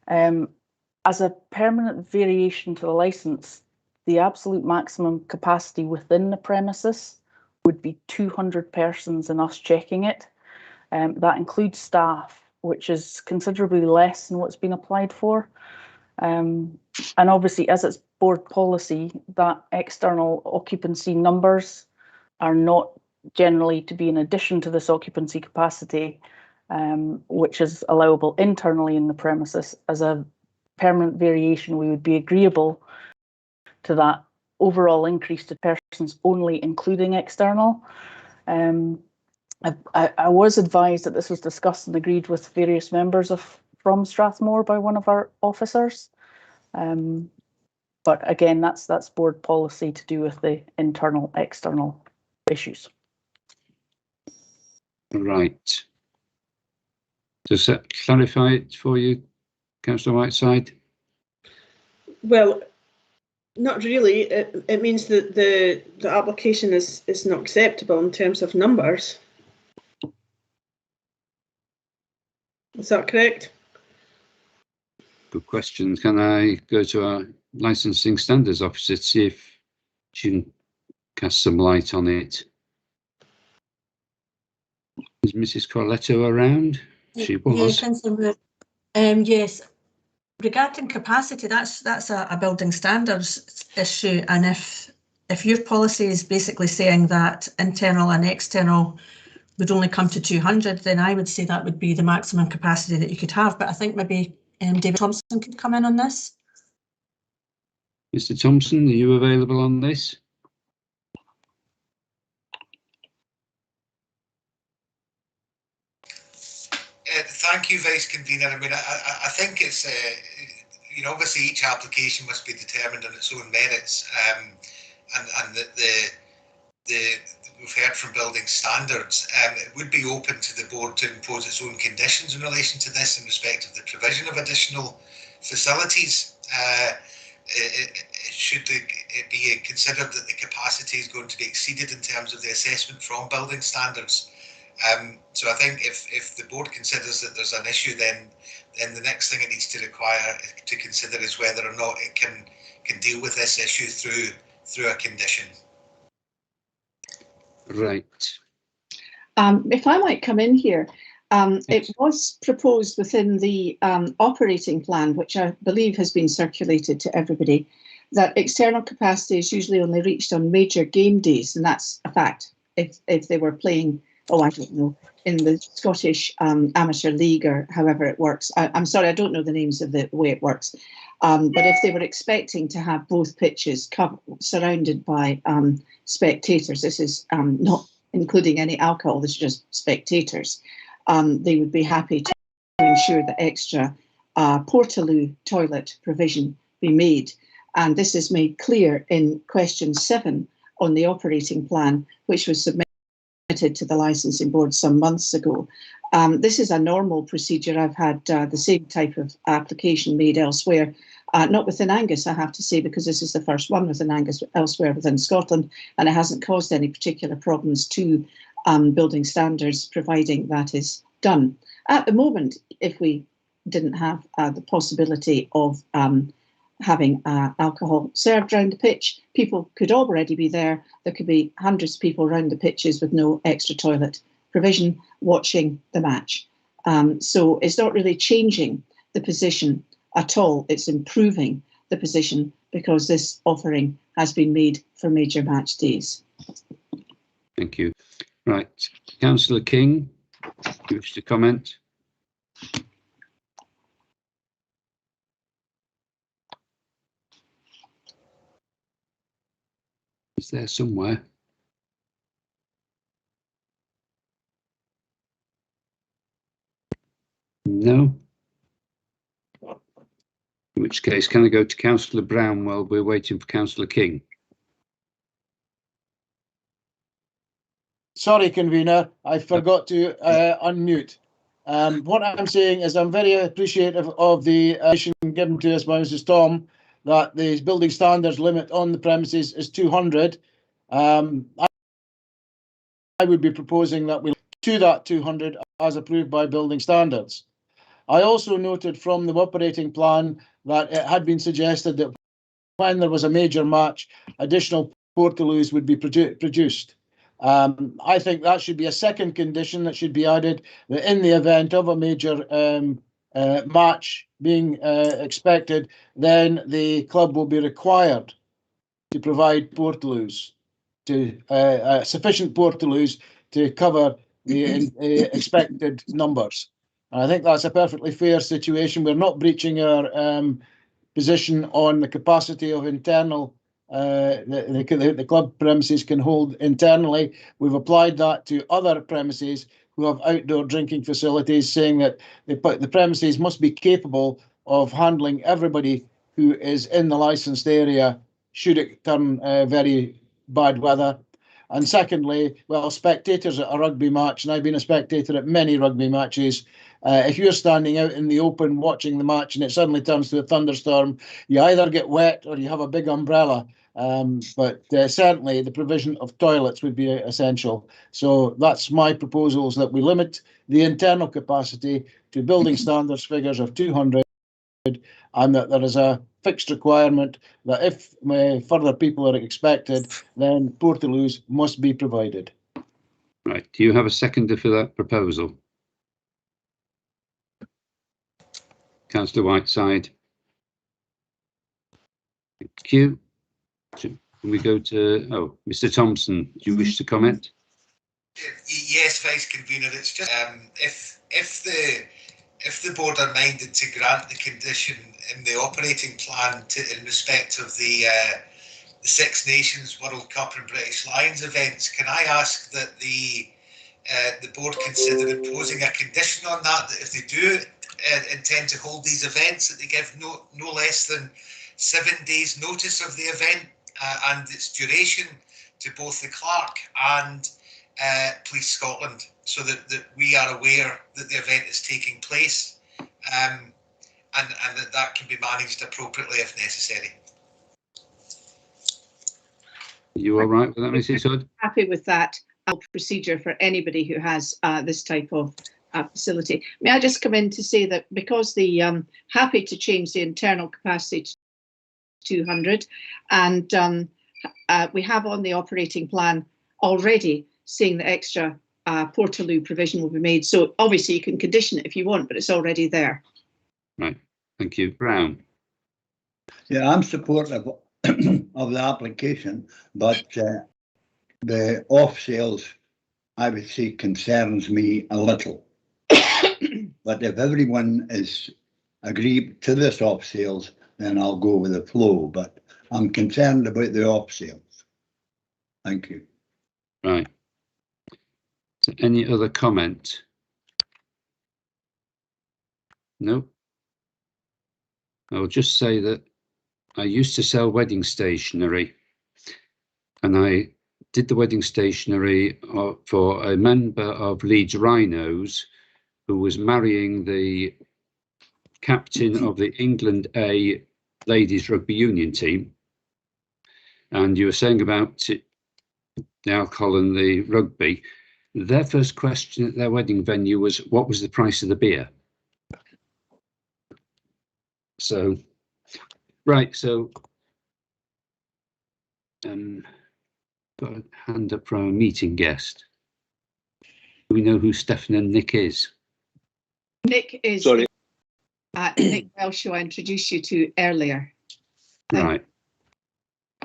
As a permanent variation to the licence, the absolute maximum capacity within the premises would be 200 persons and us checking it. That includes staff, which is considerably less than what's been applied for. And obviously, as it's board policy, that external occupancy numbers are not generally to be in addition to this occupancy capacity, which is allowable internally in the premises. As a permanent variation, we would be agreeable to that overall increase to persons only, including external. I was advised that this was discussed and agreed with various members from Strathmore by one of our officers. But again, that's board policy to do with the internal, external issues. Right. Does that clarify it for you, Councillor Whiteside? Well, not really. It means that the application is not acceptable in terms of numbers. Is that correct? Good question. Can I go to our licensing standards officer to see if she can cast some light on it? Is Mrs. Corletto around? She was. Yeah, Councillor, yes. Regarding capacity, that's a building standards issue, and if your policy is basically saying that internal and external would only come to 200, then I would say that would be the maximum capacity that you could have. But I think maybe David Thompson could come in on this. Mr. Thompson, are you available on this? Thank you, Vice Convener. I mean, I think it's, you know, obviously each application must be determined on its own merits, and we've heard from building standards. It would be open to the board to impose its own conditions in relation to this in respect of the provision of additional facilities. Should it be considered that the capacity is going to be exceeded in terms of the assessment from building standards? So I think if the board considers that there's an issue, then the next thing it needs to require to consider is whether or not it can deal with this issue through a condition. Right. If I might come in here, it was proposed within the operating plan, which I believe has been circulated to everybody, that external capacity is usually only reached on major game days, and that's a fact. If they were playing, I don't know, in the Scottish Amateur League or however it works. I'm sorry, I don't know the names of the way it works. But if they were expecting to have both pitches surrounded by spectators, this is not including any alcohol, this is just spectators, they would be happy to ensure that extra portaloo toilet provision be made. And this is made clear in question 7 on the operating plan, which was submitted to the licensing board some months ago. This is a normal procedure. I've had the same type of application made elsewhere, not within Angus, I have to say, because this is the first one within Angus, elsewhere within Scotland, and it hasn't caused any particular problems to building standards, providing that is done. At the moment, if we didn't have the possibility of having alcohol served around the pitch, people could already be there. There could be hundreds of people around the pitches with no extra toilet provision watching the match. So it's not really changing the position at all. It's improving the position because this offering has been made for major match days. Thank you. Right. Councillor King, do you wish to comment? Is there somewhere? No? In which case, can I go to Councillor Brown while we're waiting for Councillor King? Sorry, convener, I forgot to unmute. What I'm saying is I'm very appreciative of the information given to us by Mrs. Tom that the building standards limit on the premises is 200. I would be proposing that we to that 200 as approved by building standards. I also noted from the operating plan that it had been suggested that when there was a major match, additional portaloos would be produced. I think that should be a second condition that should be added, that in the event of a major match being expected, then the club will be required to provide portaloos, to sufficient portaloos to cover the expected numbers. And I think that's a perfectly fair situation. We're not breaching our position on the capacity of internal the club premises can hold internally. We've applied that to other premises who have outdoor drinking facilities, saying that the premises must be capable of handling everybody who is in the licensed area should it turn very bad weather. And secondly, well, spectators at a rugby match, and I've been a spectator at many rugby matches, if you're standing out in the open watching the match and it suddenly turns to a thunderstorm, you either get wet or you have a big umbrella. But certainly the provision of toilets would be essential. So that's my proposal, is that we limit the internal capacity to building standards figures of 200, and that there is a fixed requirement that if further people are expected, then portaloos must be provided. Right. Do you have a seconder for that proposal? Councillor Whiteside. Thank you. Can we go to, Mr. Thompson, do you wish to comment? Yes, Vice Convener. It's just if the board are minded to grant the condition in the operating plan in respect of the Six Nations World Cup and British Lions events, can I ask that the board consider imposing a condition on that if they do intend to hold these events, that they give no less than 7 days notice of the event and its duration to both the clerk and Police Scotland, so that we are aware that the event is taking place, and that can be managed appropriately if necessary. You all right with that, Mrs. Hood? Happy with that procedure for anybody who has this type of facility. May I just come in to say that because the happy to change the internal capacity to 200, and we have on the operating plan already saying that extra portaloo provision will be made. So obviously you can condition it if you want, but it's already there. Right. Thank you. Brown. Yeah, I'm supportive of the application, but the off sales, I would say, concerns me a little. But if everyone is agreed to this off sales, then I'll go with the flow. But I'm concerned about the off sales. Thank you. Right. So any other comment? No. I'll just say that I used to sell wedding stationery, and I did the wedding stationery for a member of Leeds Rhinos who was marrying the captain of the England A ladies rugby union team. And you were saying about the alcohol and the rugby. Their first question at their wedding venue was, what was the price of the beer? So, right, so got a hand up from a meeting guest. Do we know who Stefan and Nick is? Nick is Sorry. Nick Welsh, who I introduced you to earlier. Right.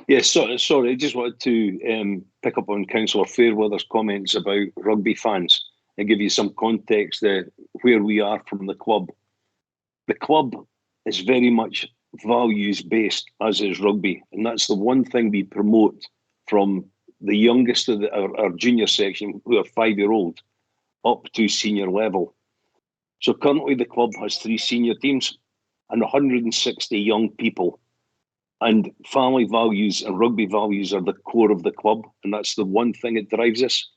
Yes, sorry. I just wanted to pick up on Councillor Fairweather's comments about rugby fans and give you some context where we are from the club. The club is very much values based, as is rugby, and that's the one thing we promote from the youngest of our junior section, who are 5-year-old, up to senior level. So currently the club has 3 senior teams and 160 young people. And family values and rugby values are the core of the club, and that's the one thing that drives us.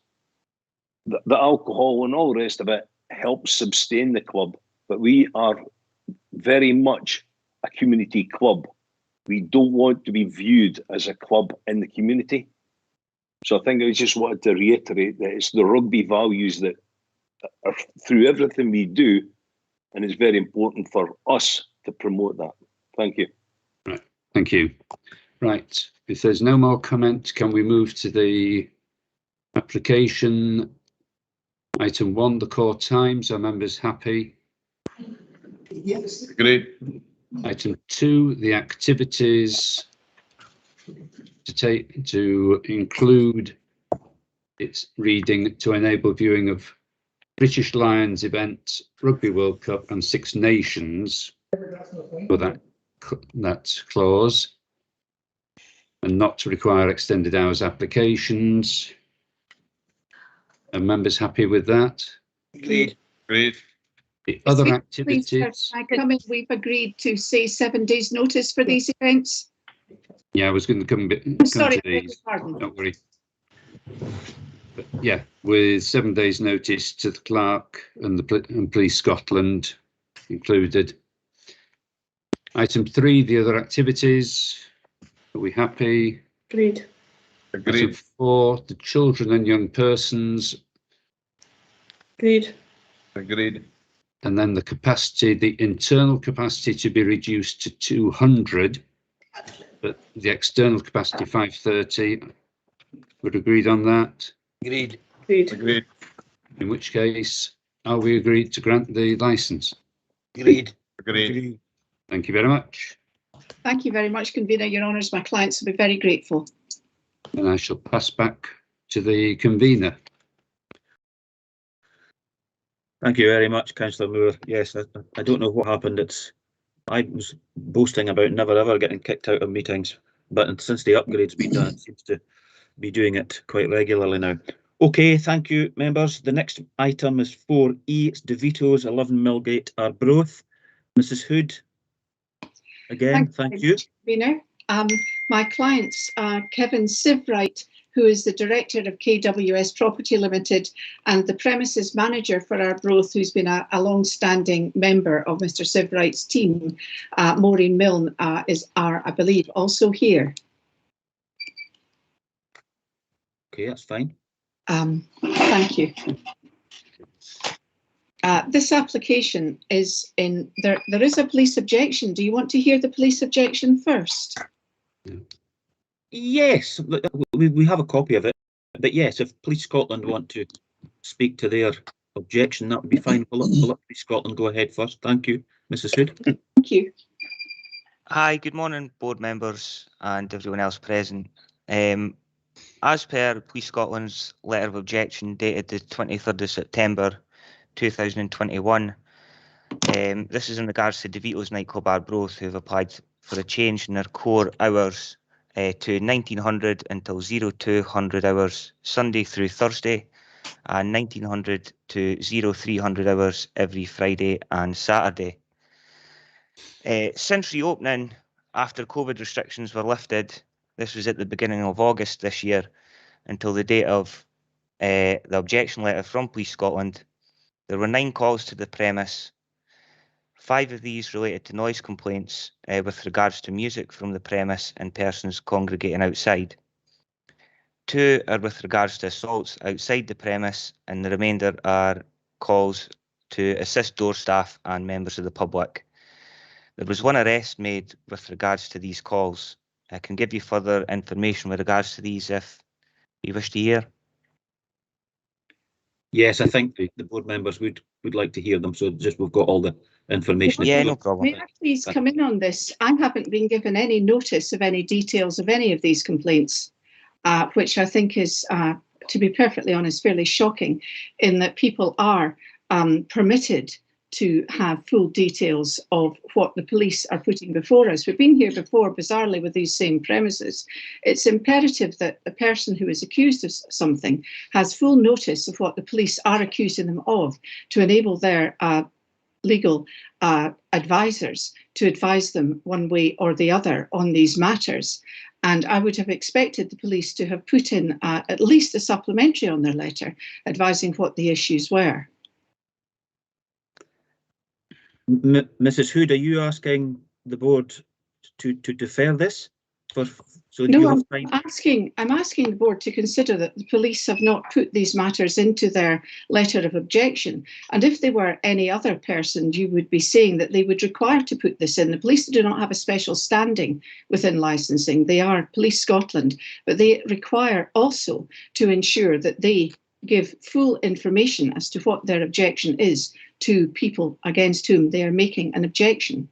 The alcohol and all the rest of it helps sustain the club, but we are very much a community club. We don't want to be viewed as a club in the community. So I think I just wanted to reiterate that it's the rugby values that are through everything we do, and it's very important for us to promote that. Thank you. Right, thank you. Right, if there's no more comment, can we move to the application? Item 1, the core times. Are members happy? Yes. Agreed. Item 2, the activities to include its reading to enable viewing of British Lions event, Rugby World Cup and Six Nations for that clause, and not to require extended hours applications. Are members happy with that? Agreed. Agreed. The other Please, activities. I come in, we've agreed to say 7 days notice for these events. Yeah, I was going to come Sorry, to these. pardon. Don't worry. But yeah, with 7 days notice to the clerk and the Police Scotland included. Item 3, the other activities. Are we happy? Agreed. Agreed. Item 4, the children and young persons. Agreed. Agreed. And then the capacity, the internal capacity to be reduced to 200, but the external capacity 530. We're agreed on that. Agreed. Agreed. Agreed. In which case, are we agreed to grant the licence? Agreed. Agreed. Thank you very much. Thank you very much, Convener. Your Honours, my clients will be very grateful. And I shall pass back to the convener. Thank you very much, Councillor Moore. Yes, I don't know what happened. I was boasting about never ever getting kicked out of meetings, but since the upgrade's been done, it seems to be doing it quite regularly now. Okay, thank you, members. The next item is 4E. It's DeVito's 11 Millgate, Arbroath. Mrs. Hood, again, thank you. Convener. My clients are Kevin Sivright, who is the Director of KWS Property Limited, and the premises manager for Arbroath, who's been a long-standing member of Mr. Sivright's team. Maureen Milne are, I believe, also here. Okay, that's fine. Thank you. This application is in there. There is a police objection. Do you want to hear the police objection first? Yes, we have a copy of it, but yes, if Police Scotland want to speak to their objection, that would be fine. We'll let Police Scotland go ahead first. Thank you, Mrs. Hood. Thank you. Hi, good morning, board members and everyone else present. As per Police Scotland's letter of objection dated the 23rd of September 2021, this is in regards to DeVito's nightclub Arbroath, who have applied for a change in their core hours to 1900 until 0200 hours Sunday through Thursday, and 1900 to 0300 hours every Friday and Saturday. Since reopening after COVID restrictions were lifted, this was at the beginning of August this year, until the date of the objection letter from Police Scotland, there were 9 calls to the premise. 5 of these related to noise complaints with regards to music from the premise and persons congregating outside. 2 are with regards to assaults outside the premise, and the remainder are calls to assist door staff and members of the public. There was 1 arrest made with regards to these calls. I can give you further information with regards to these if you wish to hear. Yes, I think the board members would like to hear them, so just we've got all the information. Yeah, no problem. May I please come in on this? I haven't been given any notice of any details of any of these complaints, which I think is, to be perfectly honest, fairly shocking, in that people are permitted to have full details of what the police are putting before us. We've been here before, bizarrely, with these same premises. It's imperative that the person who is accused of something has full notice of what the police are accusing them of, to enable their legal advisors to advise them one way or the other on these matters. And I would have expected the police to have put in at least a supplementary on their letter advising what the issues were. Mrs. Hood, are you asking the board to defer this? No, I'm asking the board to consider that the police have not put these matters into their letter of objection. And if they were any other person, you would be saying that they would require to put this in. The police do not have a special standing within licensing. They are Police Scotland, but they require also to ensure that they give full information as to what their objection is to people against whom they are making an objection.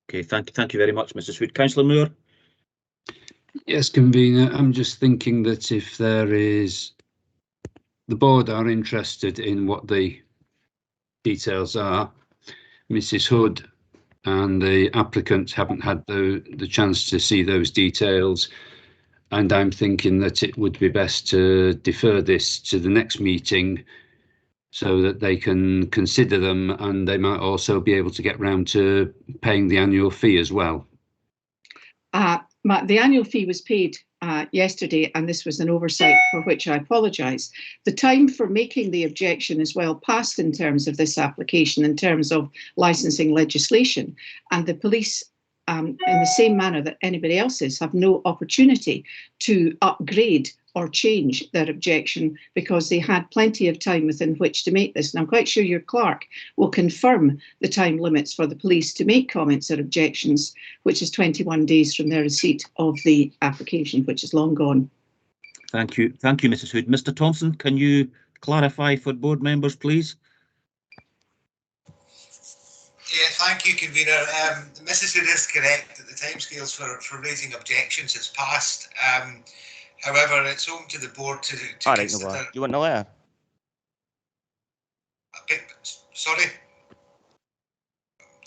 Okay, thank you very much, Mrs. Hood. Councillor Moore. Yes, convener. I'm just thinking that if there is, the board are interested in what the details are, Mrs. Hood and the applicant haven't had the chance to see those details, and I'm thinking that it would be best to defer this to the next meeting so that they can consider them, and they might also be able to get round to paying the annual fee as well. The annual fee was paid yesterday, and this was an oversight for which I apologise. The time for making the objection is well past in terms of this application, in terms of licensing legislation, and the police, in the same manner that anybody else is, have no opportunity to upgrade or change their objection because they had plenty of time within which to make this. And I'm quite sure your clerk will confirm the time limits for the police to make comments or objections, which is 21 days from their receipt of the application, which is long gone. Thank you, Mrs. Hood. Mr. Thompson, can you clarify for board members, please? Yeah, thank you, convener. Mrs. Hood is correct that the timescales for raising objections has passed. However, it's open to the board to consider. No, you want the letter? Sorry.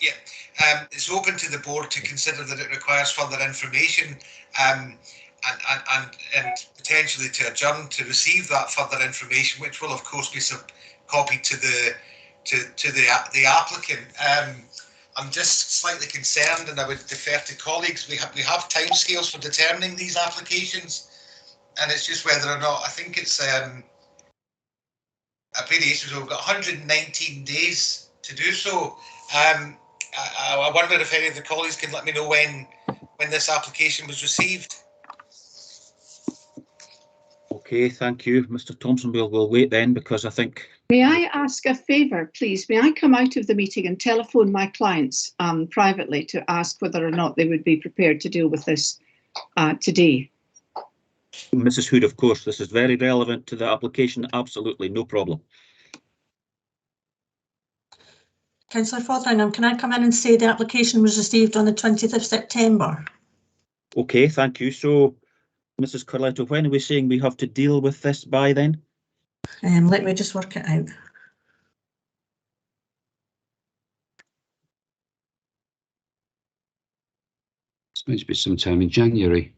Yeah, it's open to the board to consider that it requires further information, and potentially to adjourn to receive that further information, which will of course be copied to the applicant. I'm just slightly concerned, and I would defer to colleagues. We have timescales for determining these applications, and it's just whether or not, I think it's abbreviations. We've got 119 days to do so. I wonder if any of the colleagues can let me know when this application was received. Okay, thank you, Mr. Thompson. We'll wait then, because I think. May I ask a favour, please? May I come out of the meeting and telephone my clients privately to ask whether or not they would be prepared to deal with this today? Mrs. Hood, of course, this is very relevant to the application. Absolutely, no problem. Councillor Fotheringham, can I come in and say the application was received on the 20th of September? Okay, thank you. So, Mrs. Corletto, when are we saying we have to deal with this by then? Let me just work it out. It's supposed to be sometime in January.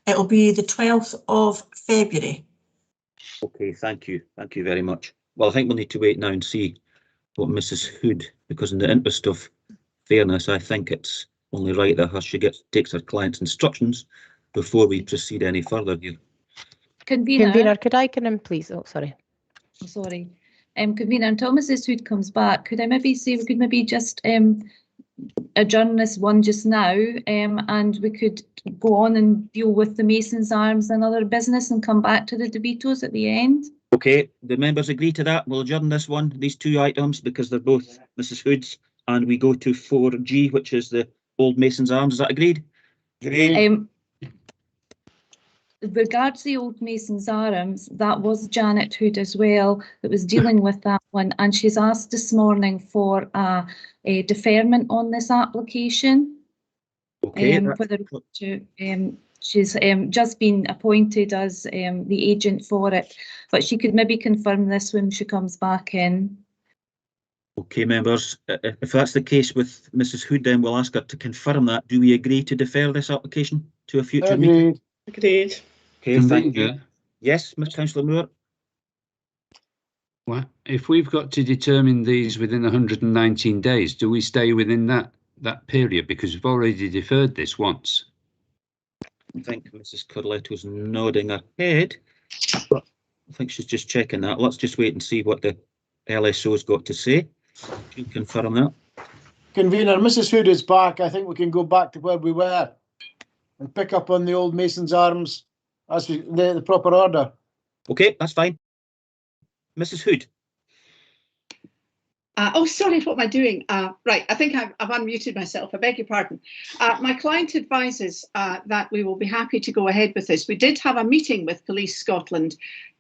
It'll be the 12th of February. Okay, thank you. Thank you very much. Well, I think we'll need to wait now and see what Mrs. Hood, because in the interest of fairness, I think it's only right that she takes her client's instructions before we proceed any further here. Convener, could I come in, please? Oh, sorry. Oh, sorry. Convener, until Mrs. Hood comes back, could I maybe say we could maybe just adjourn this one just now, and we could go on and deal with the Mason's Arms and other business and come back to the DeVitos at the end? Okay, the members agree to that. We'll adjourn this one, these two items, because they're both Mrs. Hood's, and we go to 4G, which is the Old Mason's Arms. Is that agreed? The regards the Old Mason's Arms, that was Janet Hood as well that was dealing with that one, and she's asked this morning for a deferment on this application. Okay. Whether to, she's just been appointed as the agent for it, but she could maybe confirm this when she comes back in. Okay, members, if that's the case with Mrs. Hood, then we'll ask her to confirm that. Do we agree to defer this application to a future meeting? Agreed. Okay, thank you. Yes, Councillor Moore. Well, if we've got to determine these within 119 days, do we stay within that period? Because we've already deferred this once. I think Mrs. Corletto's nodding her head, but I think she's just checking that. Let's just wait and see what the LSO's got to say. She'll confirm that. Convener, Mrs. Hood is back. I think we can go back to where we were and pick up on the Old Mason's Arms as the proper order. Okay, that's fine. Mrs. Hood. Oh, sorry, what am I doing? Right, I think I've unmuted myself. I beg your pardon. My client advises that we will be happy to go ahead with this. We did have a meeting with Police Scotland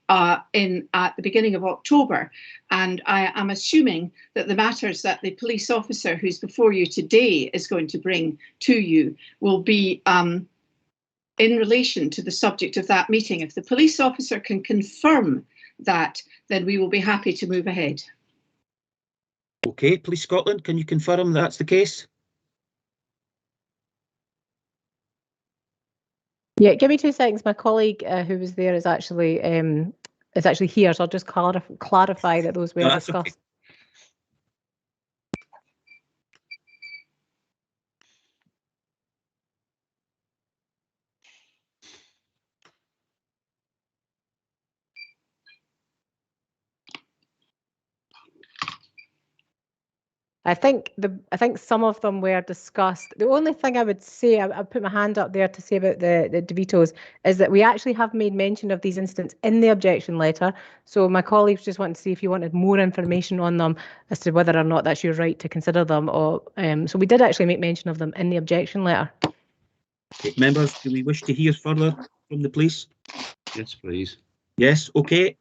at the beginning of October, and I am assuming that the matters that the police officer who's before you today is going to bring to you will be in relation to the subject of that meeting. If the police officer can confirm that, then we will be happy to move ahead. Okay, Police Scotland, can you confirm that's the case? Yeah, give me 2 seconds. My colleague who was there is actually here, so I'll just clarify that those were discussed. Okay. I think some of them were discussed. The only thing I would say, I put my hand up there to say about the DeVitos, is that we actually have made mention of these incidents in the objection letter. So my colleagues just wanted to see if you wanted more information on them as to whether or not that's your right to consider them. Or so we did actually make mention of them in the objection letter. Okay, members, do we wish to hear further from the police? Yes, please. Yes, okay.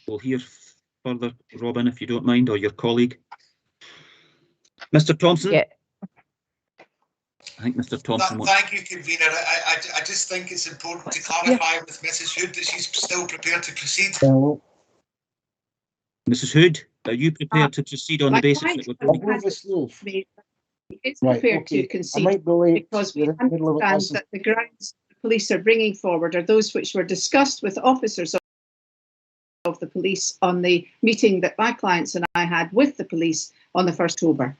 We'll hear further, Robin, if you don't mind, or your colleague. Mr. Thompson? Yeah. I think Mr. Thompson wants... Thank you, Convener. I just think it's important to clarify with Mrs. Hood that she's still prepared to proceed. Mrs. Hood, are you prepared to proceed on the basis that we're going It's prepared to concede because we understand that the grounds the police are bringing forward are those which were discussed with officers of the police on the meeting that my clients and I had with the police on the 1st October.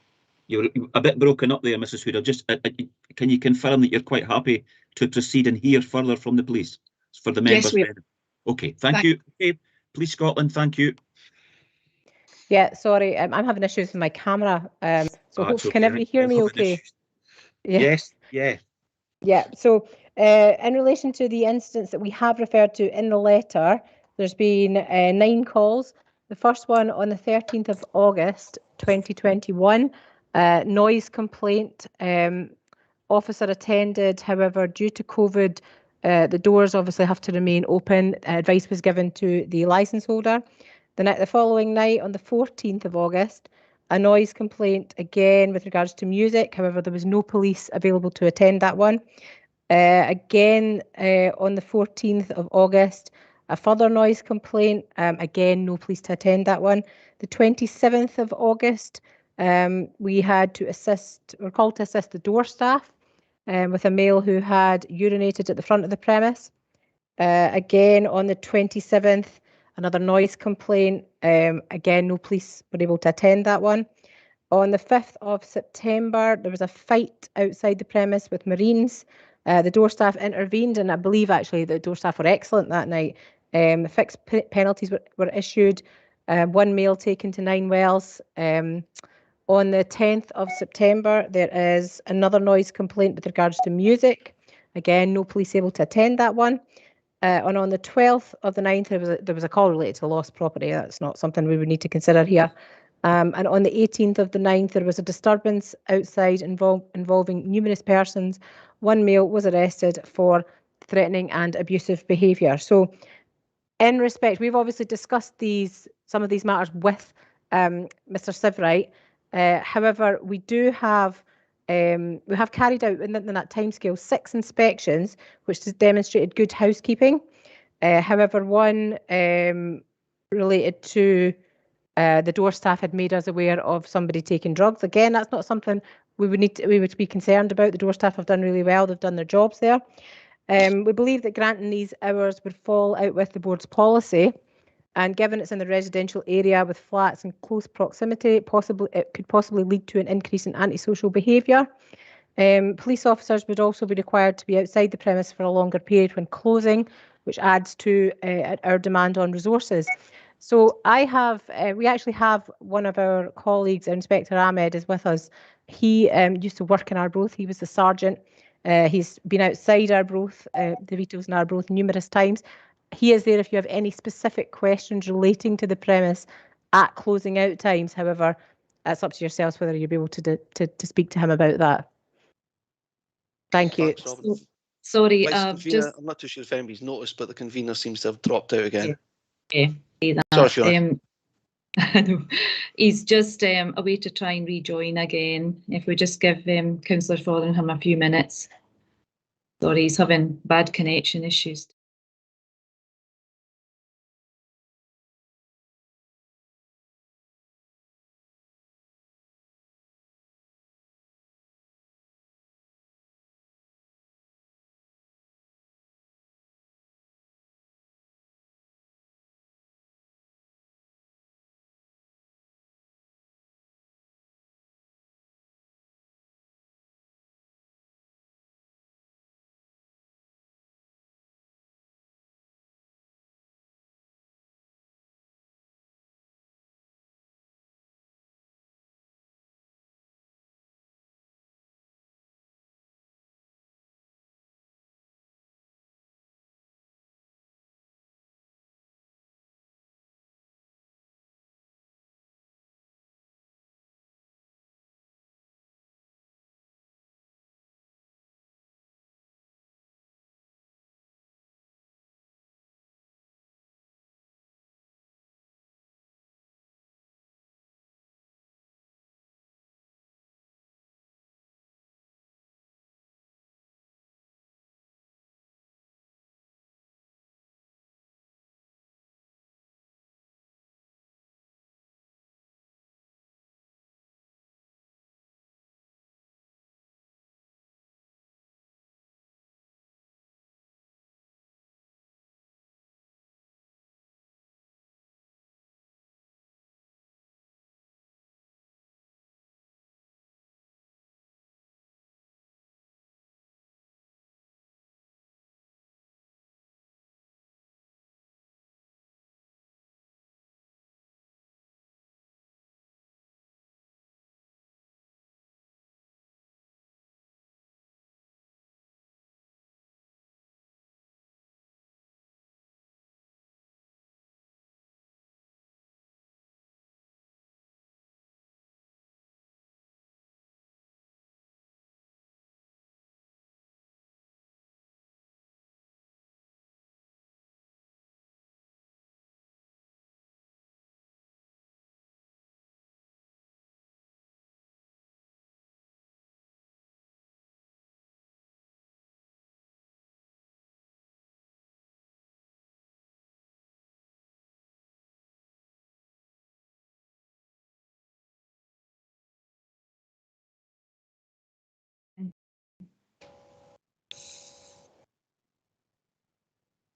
You're a bit broken up there, Mrs. Hood. Just can you confirm that you're quite happy to proceed and hear further from the police for the members? Yes, we are. Okay, thank you. Okay, Police Scotland, thank you. Yeah, sorry, I'm having issues with my camera. So Okay. can everybody hear me okay? Yeah. Yes, yeah. Yeah, so in relation to the incidents that we have referred to in the letter, there's been 9 calls. The first one on the 13th of August 2021, noise complaint. Officer attended, however, due to COVID, the doors obviously have to remain open. Advice was given to the licence holder. The following night, on the 14th of August, a noise complaint again with regards to music. However, there was no police available to attend that one. Again, on the 14th of August, a further noise complaint. Again, no police to attend that one. The 27th of August, we had to were called to assist the door staff with a male who had urinated at the front of the premise. Again, on the 27th, another noise complaint. Again, no police were able to attend that one. On the 5th of September, there was a fight outside the premise with Marines. The door staff intervened, and I believe actually the door staff were excellent that night. Fixed penalties were issued. 1 male taken to 9 wells. On the 10th of September, there is another noise complaint with regards to music. Again, no police able to attend that one. And on the 12th of the 9th, there was a call related to lost property. That's not something we would need to consider here. And on the 18th of the 9th, there was a disturbance outside involving numerous persons. One male was arrested for threatening and abusive behaviour. So in respect, we've obviously discussed some of these matters with Mr. Sivright. However, we have carried out in that timescale 6 inspections, which has demonstrated good housekeeping. However, one related to the door staff had made us aware of somebody taking drugs. Again, that's not something we would be concerned about. The door staff have done really well. They've done their jobs there. We believe that granting these hours would fall out with the board's policy, and given it's in the residential area with flats in close proximity, it could possibly lead to an increase in antisocial behaviour. Police officers would also be required to be outside the premise for a longer period when closing, which adds to our demand on resources. So we actually have one of our colleagues, Inspector Ahmed, is with us. He used to work in Arbroath. He was the sergeant. He's been outside Arbroath, the Vetoes in Arbroath, numerous times. He is there if you have any specific questions relating to the premise at closing out times. However, it's up to yourselves whether you'll be able to speak to him about that. Thank you. Sorry, I'm not too sure if anybody's noticed, but the convener seems to have dropped out again. That. Sorry, Fiona. He's just away to try and rejoin again. If we just give Councillor Fotheringham a few minutes. Sorry, he's having bad connection issues.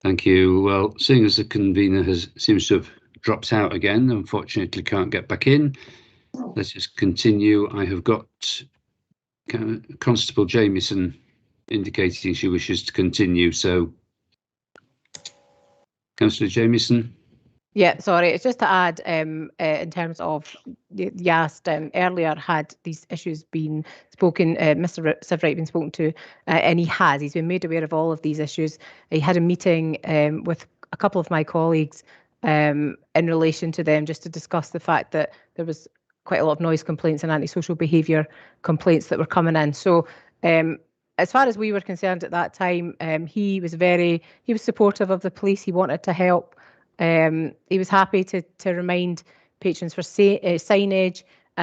Thank you. Well, seeing as the convener seems to have dropped out again, unfortunately can't get back in. Let's just continue. I have got Constable Jamieson indicating she wishes to continue. So, Councillor Jamieson. Yeah, sorry, it's just to add in terms of, you asked earlier, had these issues been spoken, Mr. Sivright been spoken to, and he's been made aware of all of these issues. He had a meeting with a couple of my colleagues in relation to them, just to discuss the fact that there was quite a lot of noise complaints and antisocial behaviour complaints that were coming in. So as far as we were concerned at that time, he was supportive of the police. He wanted to help. He was happy to remind patrons for signage.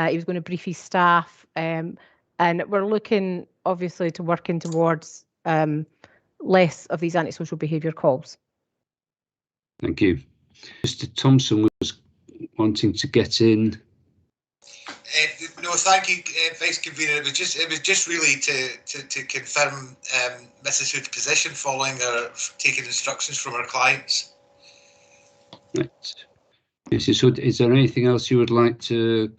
He was going to brief his staff, and we're looking obviously to working towards less of these antisocial behaviour calls. Thank you. Mr. Thompson was wanting to get in. No, thank you, Vice Convener. It was just really to confirm Mrs. Hood's position following her taking instructions from her clients. Right. Mrs. Hood, is there anything else you would like to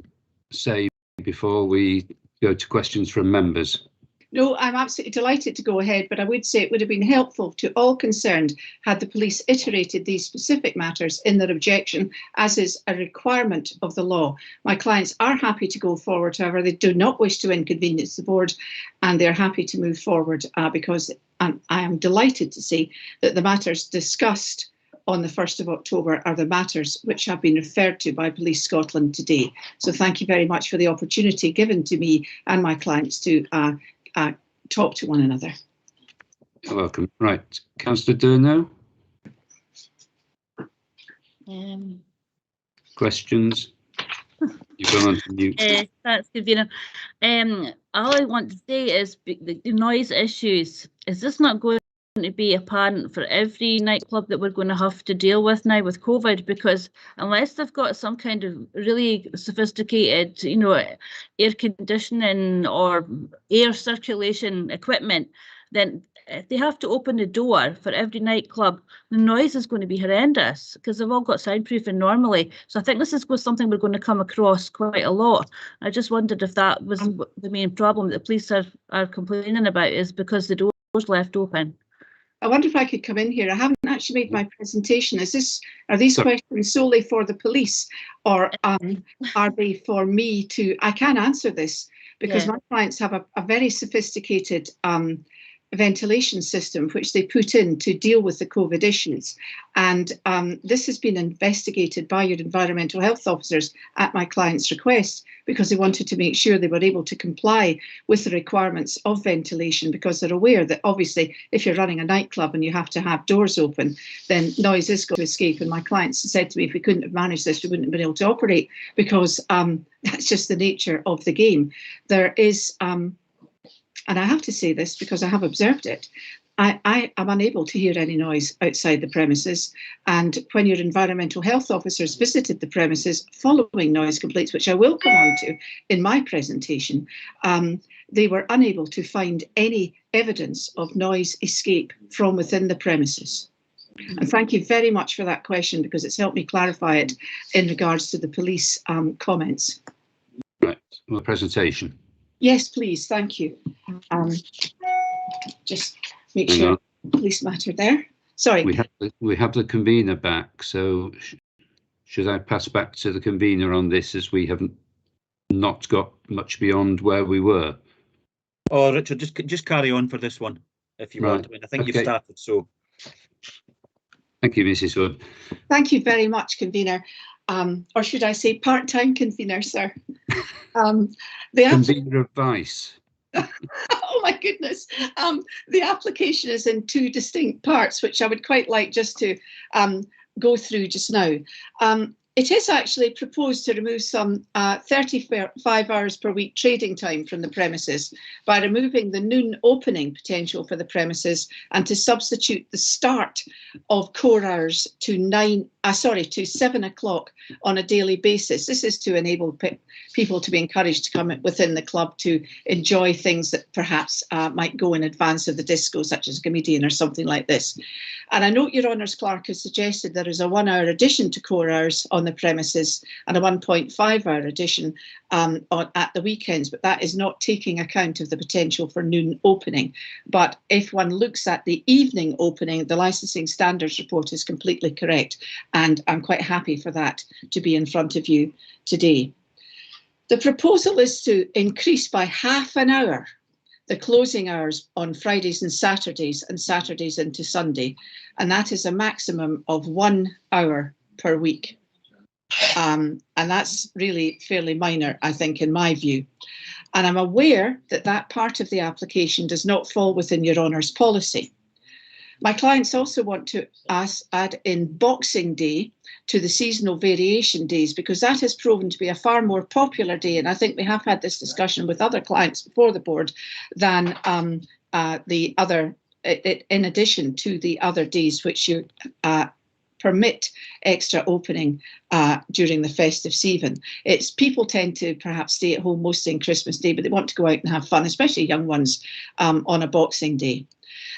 say before we go to questions from members? No, I'm absolutely delighted to go ahead, but I would say it would have been helpful to all concerned had the police iterated these specific matters in their objection, as is a requirement of the law. My clients are happy to go forward, however, they do not wish to inconvenience the board, and they're happy to move forward because I am delighted to see that the matters discussed on the 1st of October are the matters which have been referred to by Police Scotland today. So thank you very much for the opportunity given to me and my clients to talk to one another. You're welcome. Right, Councillor Durno. Questions? You've gone on to mute. Thanks, Convener. All I want to say is the noise issues. Is this not going to be apparent for every nightclub that we're going to have to deal with now with COVID? Because unless they've got some kind of really sophisticated, air conditioning or air circulation equipment, then if they have to open the door for every nightclub, the noise is going to be horrendous because they've all got soundproofing normally. So I think this is something we're going to come across quite a lot. I just wondered if that was the main problem that the police are complaining about, is because the door's left open. I wonder if I could come in here. I haven't actually made my presentation. Are these questions solely for the police, or are they for me to? I can answer this because my clients have a very sophisticated ventilation system which they put in to deal with the COVID issues, and this has been investigated by your environmental health officers at my client's request, because they wanted to make sure they were able to comply with the requirements of ventilation, because they're aware that obviously if you're running a nightclub and you have to have doors open, then noise is going to escape. And my clients said to me, if we couldn't have managed this, we wouldn't have been able to operate, because that's just the nature of the game. There is and I have to say this because I have observed it, I am unable to hear any noise outside the premises. And when your environmental health officers visited the premises following noise complaints, which I will come on to in my presentation, they were unable to find any evidence of noise escape from within the premises. And thank you very much for that question, because it's helped me clarify it in regards to the police comments. Right, well, presentation. Yes, please, thank you. Just make sure police matter there. Sorry. We have the convener back, so should I pass back to the convener on this, as we haven't not got much beyond where we were? Oh, Richard, just carry on for this one if you want. I mean, I think you've started, so. Thank you, Mrs. Hood. Thank you very much, convener. Or should I say part-time convener, sir? Convener advice. Oh my goodness. The application is in two distinct parts, which I would quite like just to go through just now. It is actually proposed to remove some 35 hours per week trading time from the premises by removing the noon opening potential for the premises, and to substitute the start of core hours to 7 o'clock on a daily basis. This is to enable people to be encouraged to come within the club to enjoy things that perhaps might go in advance of the disco, such as a comedian or something like this. And I note Your Honours Clerk has suggested there is a 1 hour addition to core hours on the premises and a 1.5 hour addition at the weekends, but that is not taking account of the potential for noon opening. But if one looks at the evening opening, the licensing standards report is completely correct, and I'm quite happy for that to be in front of you today. The proposal is to increase by half an hour the closing hours on Fridays and Saturdays into Sunday, and that is a maximum of 1 hour per week. And that's really fairly minor, I think, in my view. And I'm aware that that part of the application does not fall within your honour's policy. My clients also want to add in Boxing Day to the seasonal variation days, because that has proven to be a far more popular day. And I think we have had this discussion with other clients before the board than the other, in addition to the other days which you permit extra opening during the festive season. It's people tend to perhaps stay at home mostly on Christmas Day, but they want to go out and have fun, especially young ones, on a Boxing Day.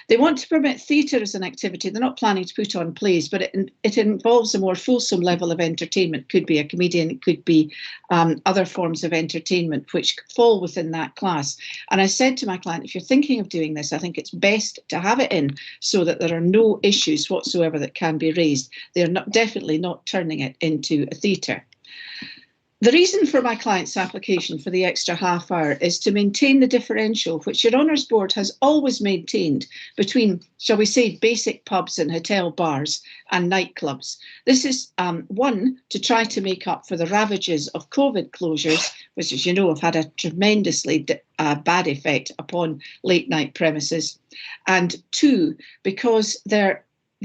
They want to permit theatre as an activity. They're not planning to put on plays, but it involves a more fulsome level of entertainment. It could be a comedian, it could be other forms of entertainment which fall within that class. And I said to my client, if you're thinking of doing this, I think it's best to have it in so that there are no issues whatsoever that can be raised. They're definitely not turning it into a theatre. The reason for my client's application for the extra half hour is to maintain the differential which your Honours Board has always maintained between, shall we say, basic pubs and hotel bars and nightclubs. This is one, to try to make up for the ravages of COVID closures, which, as you know, have had a tremendously bad effect upon late night premises, and two, because the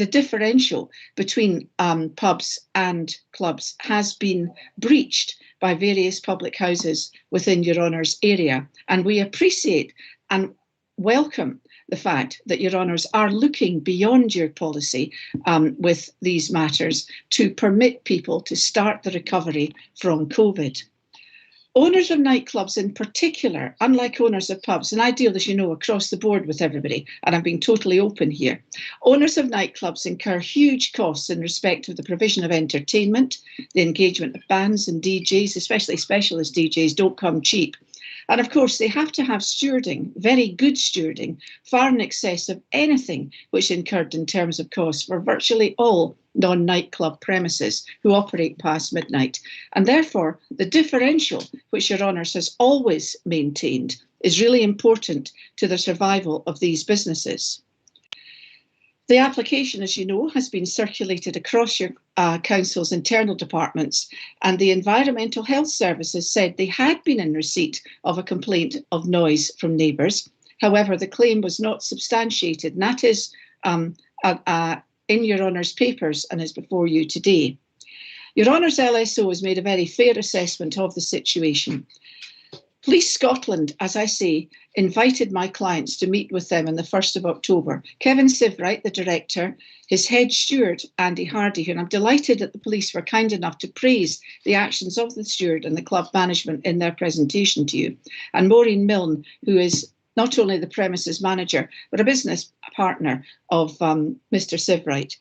differential between pubs and clubs has been breached by various public houses within your Honours area. And we appreciate and welcome the fact that your Honours are looking beyond your policy with these matters to permit people to start the recovery from COVID. Owners of nightclubs in particular, unlike owners of pubs, and I deal, as you know, across the board with everybody, and I'm being totally open here, owners of nightclubs incur huge costs in respect of the provision of entertainment, the engagement of bands and DJs, especially specialist DJs, don't come cheap. And of course, they have to have stewarding, very good stewarding, far in excess of anything which incurred in terms of costs for virtually all non-nightclub premises who operate past midnight. And therefore, the differential, which your Honours has always maintained, is really important to the survival of these businesses. The application, as you know, has been circulated across your council's internal departments, and the Environmental Health Services said they had been in receipt of a complaint of noise from neighbours. However, the claim was not substantiated, and that is in your Honours papers and is before you today. Your Honours LSO has made a very fair assessment of the situation. Police Scotland, as I say, invited my clients to meet with them on the 1st of October. Kevin Sivright, the director, his head steward, Andy Hardy, and I'm delighted that the police were kind enough to praise the actions of the steward and the club management in their presentation to you, and Maureen Milne, who is not only the premises manager, but a business partner of Mr. Sivright,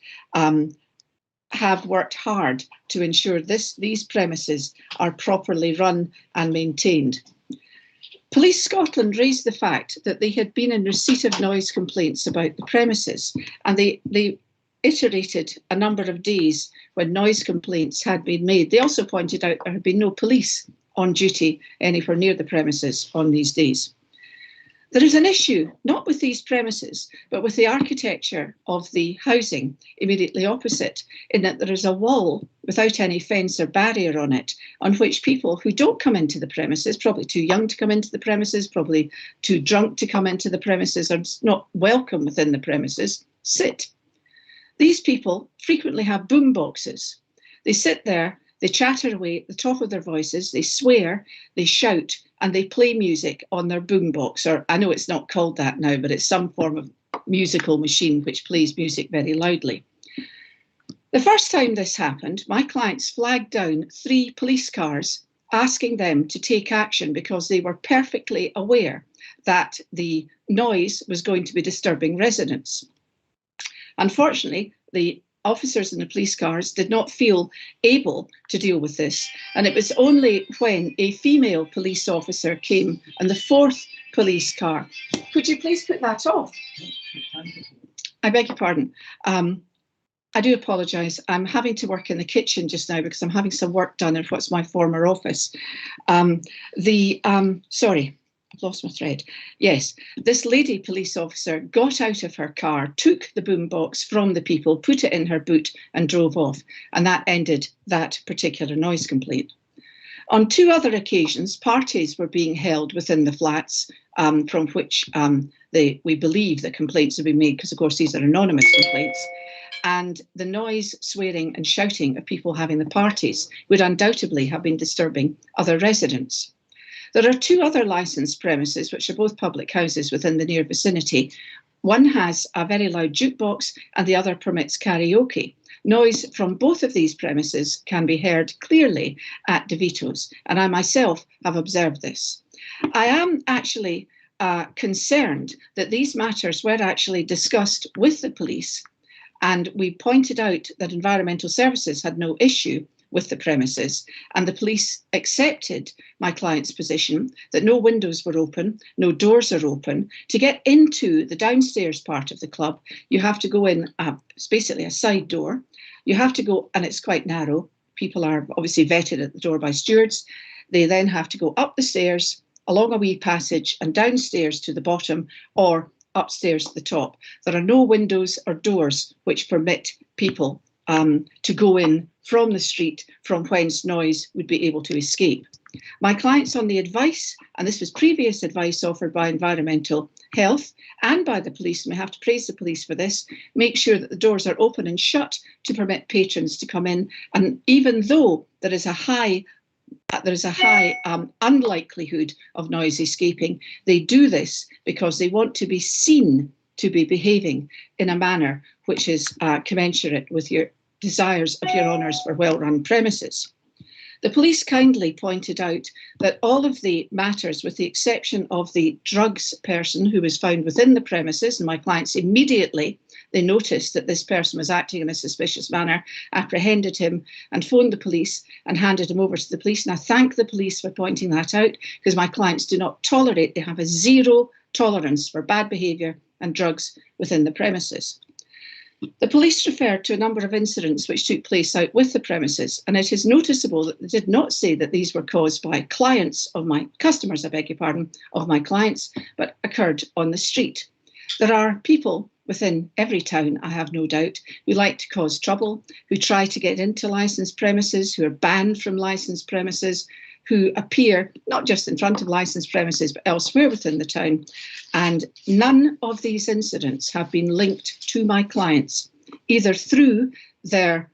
have worked hard to ensure these premises are properly run and maintained. Police Scotland raised the fact that they had been in receipt of noise complaints about the premises, and they iterated a number of days when noise complaints had been made. They also pointed out there had been no police on duty anywhere near the premises on these days. There is an issue, not with these premises, but with the architecture of the housing immediately opposite, in that there is a wall without any fence or barrier on it, on which people who don't come into the premises, probably too young to come into the premises, probably too drunk to come into the premises, or not welcome within the premises, sit. These people frequently have boom boxes. They sit there, they chatter away at the top of their voices, they swear, they shout, and they play music on their boombox, or I know it's not called that now, but it's some form of musical machine which plays music very loudly. The first time this happened, my clients flagged down 3 police cars asking them to take action because they were perfectly aware that the noise was going to be disturbing residents. Unfortunately, the officers in the police cars did not feel able to deal with this. And it was only when a female police officer came and the 4th police car. Could you please put that off? I beg your pardon. I do apologise. I'm having to work in the kitchen just now because I'm having some work done in what's my former office. Sorry. I've lost my thread. Yes, this lady police officer got out of her car, took the boombox from the people, put it in her boot and drove off. And that ended that particular noise complaint. On 2 other occasions, parties were being held within the flats from which we believe the complaints have been made, because of course these are anonymous complaints. And the noise, swearing and shouting of people having the parties would undoubtedly have been disturbing other residents. There are 2 other licensed premises, which are both public houses within the near vicinity. One has a very loud jukebox and the other permits karaoke. Noise from both of these premises can be heard clearly at DeVito's, and I myself have observed this. I am actually concerned that these matters were actually discussed with the police, and we pointed out that Environmental Services had no issue with the premises, and the police accepted my client's position that no windows were open, no doors are open. To get into the downstairs part of the club, you have to go in, it's basically a side door. You have to go, and it's quite narrow. People are obviously vetted at the door by stewards. They then have to go up the stairs, along a wee passage, and downstairs to the bottom, or upstairs to the top. There are no windows or doors which permit people to go in from the street from whence noise would be able to escape. My client's on the advice, and this was previous advice offered by Environmental Health and by the police, and we have to praise the police for this, make sure that the doors are open and shut to permit patrons to come in. And even though there is a high unlikelihood of noise escaping, they do this because they want to be seen to be behaving in a manner which is commensurate with your desires of your honours for well-run premises. The police kindly pointed out that all of the matters, with the exception of the drugs person who was found within the premises, and my clients immediately, they noticed that this person was acting in a suspicious manner, apprehended him and phoned the police and handed him over to the police. And I thank the police for pointing that out, because my clients do not tolerate, they have a zero tolerance for bad behaviour and drugs within the premises. The police referred to a number of incidents which took place out with the premises, and it is noticeable that they did not say that these were caused by clients of my customers, I beg your pardon, of my clients, but occurred on the street. There are people within every town, I have no doubt, who like to cause trouble, who try to get into licensed premises, who are banned from licensed premises, who appear not just in front of licensed premises but elsewhere within the town. And none of these incidents have been linked to my clients, either through their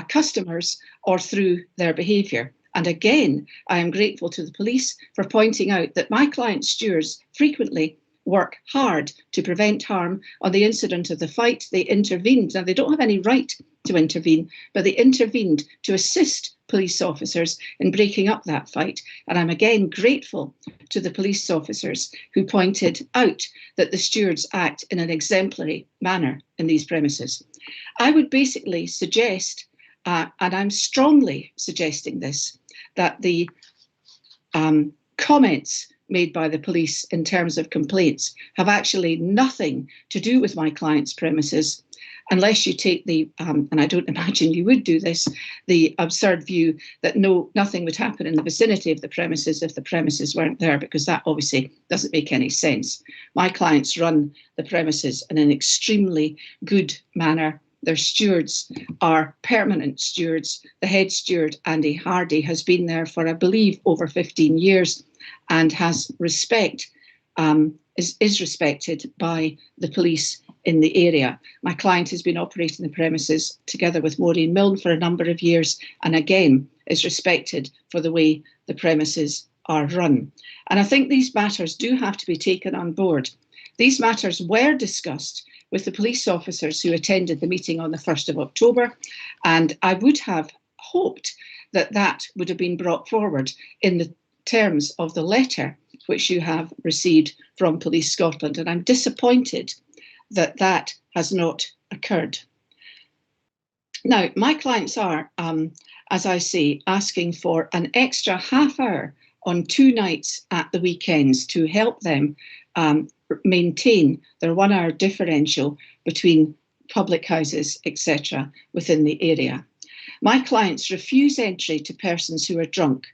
customers or through their behaviour. And again, I am grateful to the police for pointing out that my client stewards frequently work hard to prevent harm. On the incident of the fight, they intervened. Now, they don't have any right to intervene, but they intervened to assist police officers in breaking up that fight. And I'm again grateful to the police officers who pointed out that the stewards act in an exemplary manner in these premises. I would basically suggest, and I'm strongly suggesting this, that the comments made by the police in terms of complaints have actually nothing to do with my client's premises, unless you take the, and I don't imagine you would do this, the absurd view that nothing would happen in the vicinity of the premises if the premises weren't there, because that obviously doesn't make any sense. My clients run the premises in an extremely good manner. Their stewards are permanent stewards. The head steward, Andy Hardy, has been there for, I believe, over 15 years and has respect, is respected by the police in the area. My client has been operating the premises together with Maureen Milne for a number of years, and again is respected for the way the premises are run. And I think these matters do have to be taken on board. These matters were discussed with the police officers who attended the meeting on the 1st of October, and I would have hoped that that would have been brought forward in the terms of the letter which you have received from Police Scotland, and I'm disappointed that that has not occurred. Now, my clients are, as I say, asking for an extra half hour on 2 nights at the weekends to help them maintain their 1 hour differential between public houses, etc., within the area. My clients refuse entry to persons who are drunk.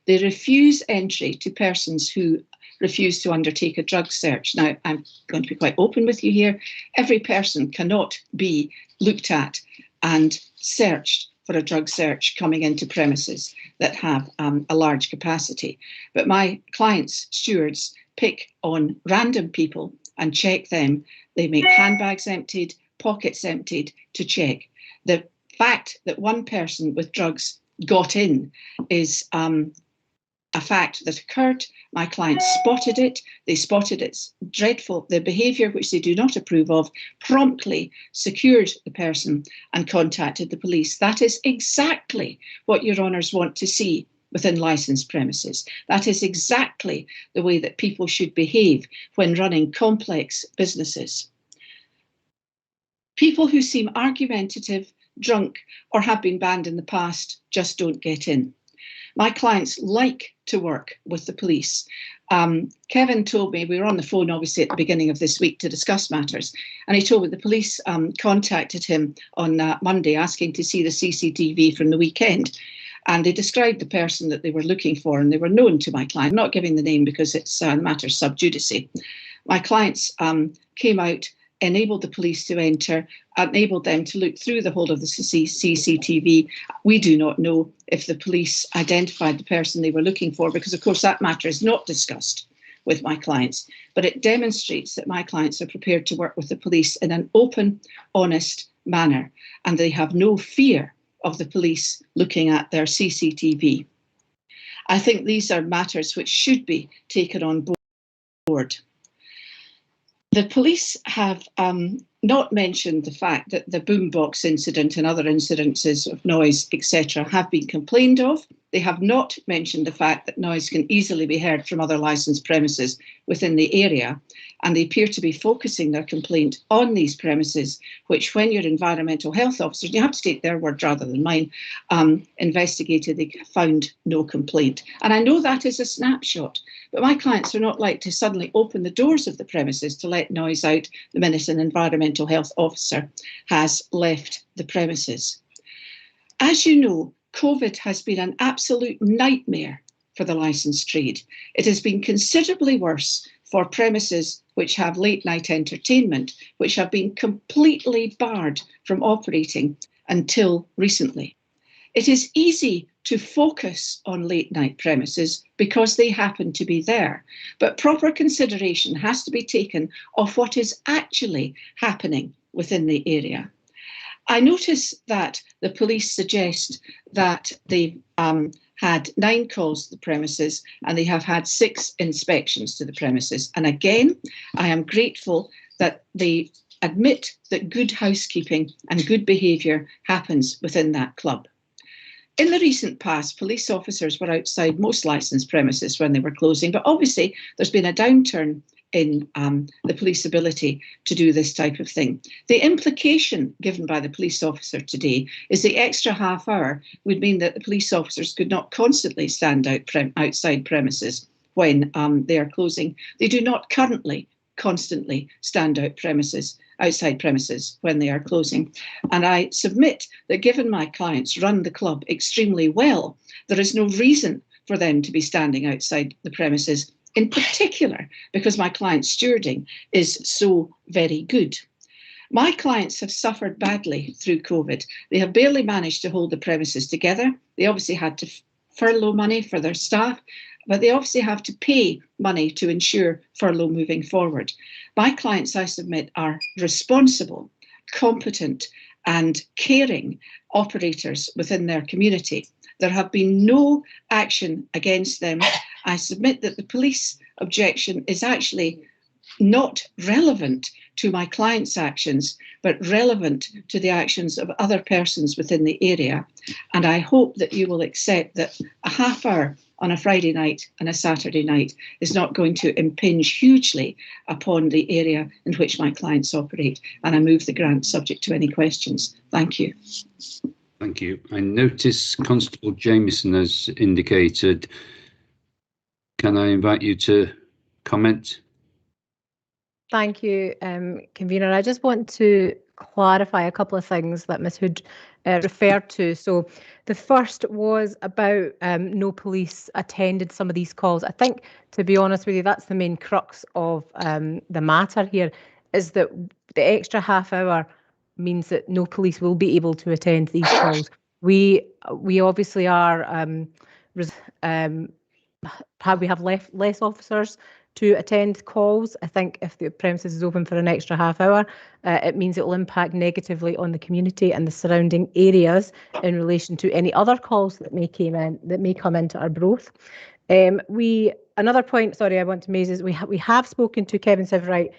They refuse entry to persons who refuse to undertake a drug search. Now, I'm going to be quite open with you here. Every person cannot be looked at and searched for a drug search coming into premises that have a large capacity. But my clients' stewards pick on random people and check them. They make handbags emptied, pockets emptied to check. The fact that one person with drugs got in is a fact that occurred. My clients spotted it. They spotted its dreadful, the behaviour which they do not approve of, promptly secured the person and contacted the police. That is exactly what Your Honours want to see within licensed premises. That is exactly the way that people should behave when running complex businesses. People who seem argumentative, drunk, or have been banned in the past just don't get in. My clients like to work with the police. Kevin told me, we were on the phone obviously at the beginning of this week to discuss matters, and he told me the police contacted him on Monday asking to see the CCTV from the weekend. And they described the person that they were looking for, and they were known to my client, not giving the name because it's a matter sub judice. My clients came out, enabled the police to enter, enabled them to look through the whole of the CCTV. We do not know if the police identified the person they were looking for, because of course that matter is not discussed with my clients, but it demonstrates that my clients are prepared to work with the police in an open, honest manner, and they have no fear of the police looking at their CCTV. I think these are matters which should be taken on board. The police have not mentioned the fact that the boombox incident and other incidences of noise, etc., have been complained of. They have not mentioned the fact that noise can easily be heard from other licensed premises within the area, and they appear to be focusing their complaint on these premises, which, when your environmental health officers, you have to take their word rather than mine, investigated, they found no complaint. And I know that is a snapshot, but my clients are not like to suddenly open the doors of the premises to let noise out the minute an environmental health officer has left the premises. As you know, COVID has been an absolute nightmare for the licensed trade. It has been considerably worse for premises which have late night entertainment, which have been completely barred from operating until recently. It is easy to focus on late night premises because they happen to be there, but proper consideration has to be taken of what is actually happening within the area. I notice that the police suggest that they had 9 calls to the premises and they have had 6 inspections to the premises. And again, I am grateful that they admit that good housekeeping and good behaviour happens within that club. In the recent past, police officers were outside most licensed premises when they were closing, but obviously there's been a downturn in the police ability to do this type of thing. The implication given by the police officer today is the extra half hour would mean that the police officers could not constantly stand outside premises when they are closing. They do not currently constantly stand outside premises when they are closing. And I submit that given my clients run the club extremely well, there is no reason for them to be standing outside the premises, in particular because my client's stewarding is so very good. My clients have suffered badly through COVID. They have barely managed to hold the premises together. They obviously had to furlough money for their staff, but they obviously have to pay money to ensure furlough moving forward. My clients, I submit, are responsible, competent and caring operators within their community. There have been no action against them. I submit that the police objection is actually not relevant to my client's actions, but relevant to the actions of other persons within the area. And I hope that you will accept that a half hour on a Friday night and a Saturday night is not going to impinge hugely upon the area in which my clients operate. And I move the grant subject to any questions. Thank you. Thank you. I notice Constable Jameson has indicated. Can I invite you to comment? Thank you, Convener. I just want to clarify a couple of things that Ms Hood referred to. So the first was about no police attended some of these calls. I think, to be honest with you, that's the main crux of the matter here, is that the extra half hour means that no police will be able to attend these calls. We obviously are we have less officers to attend calls. I think if the premises is open for an extra half hour, it means it will impact negatively on the community and the surrounding areas in relation to any other calls that may come into Arbroath. Another point, sorry, I want to raise is we have spoken to Kevin Severwright,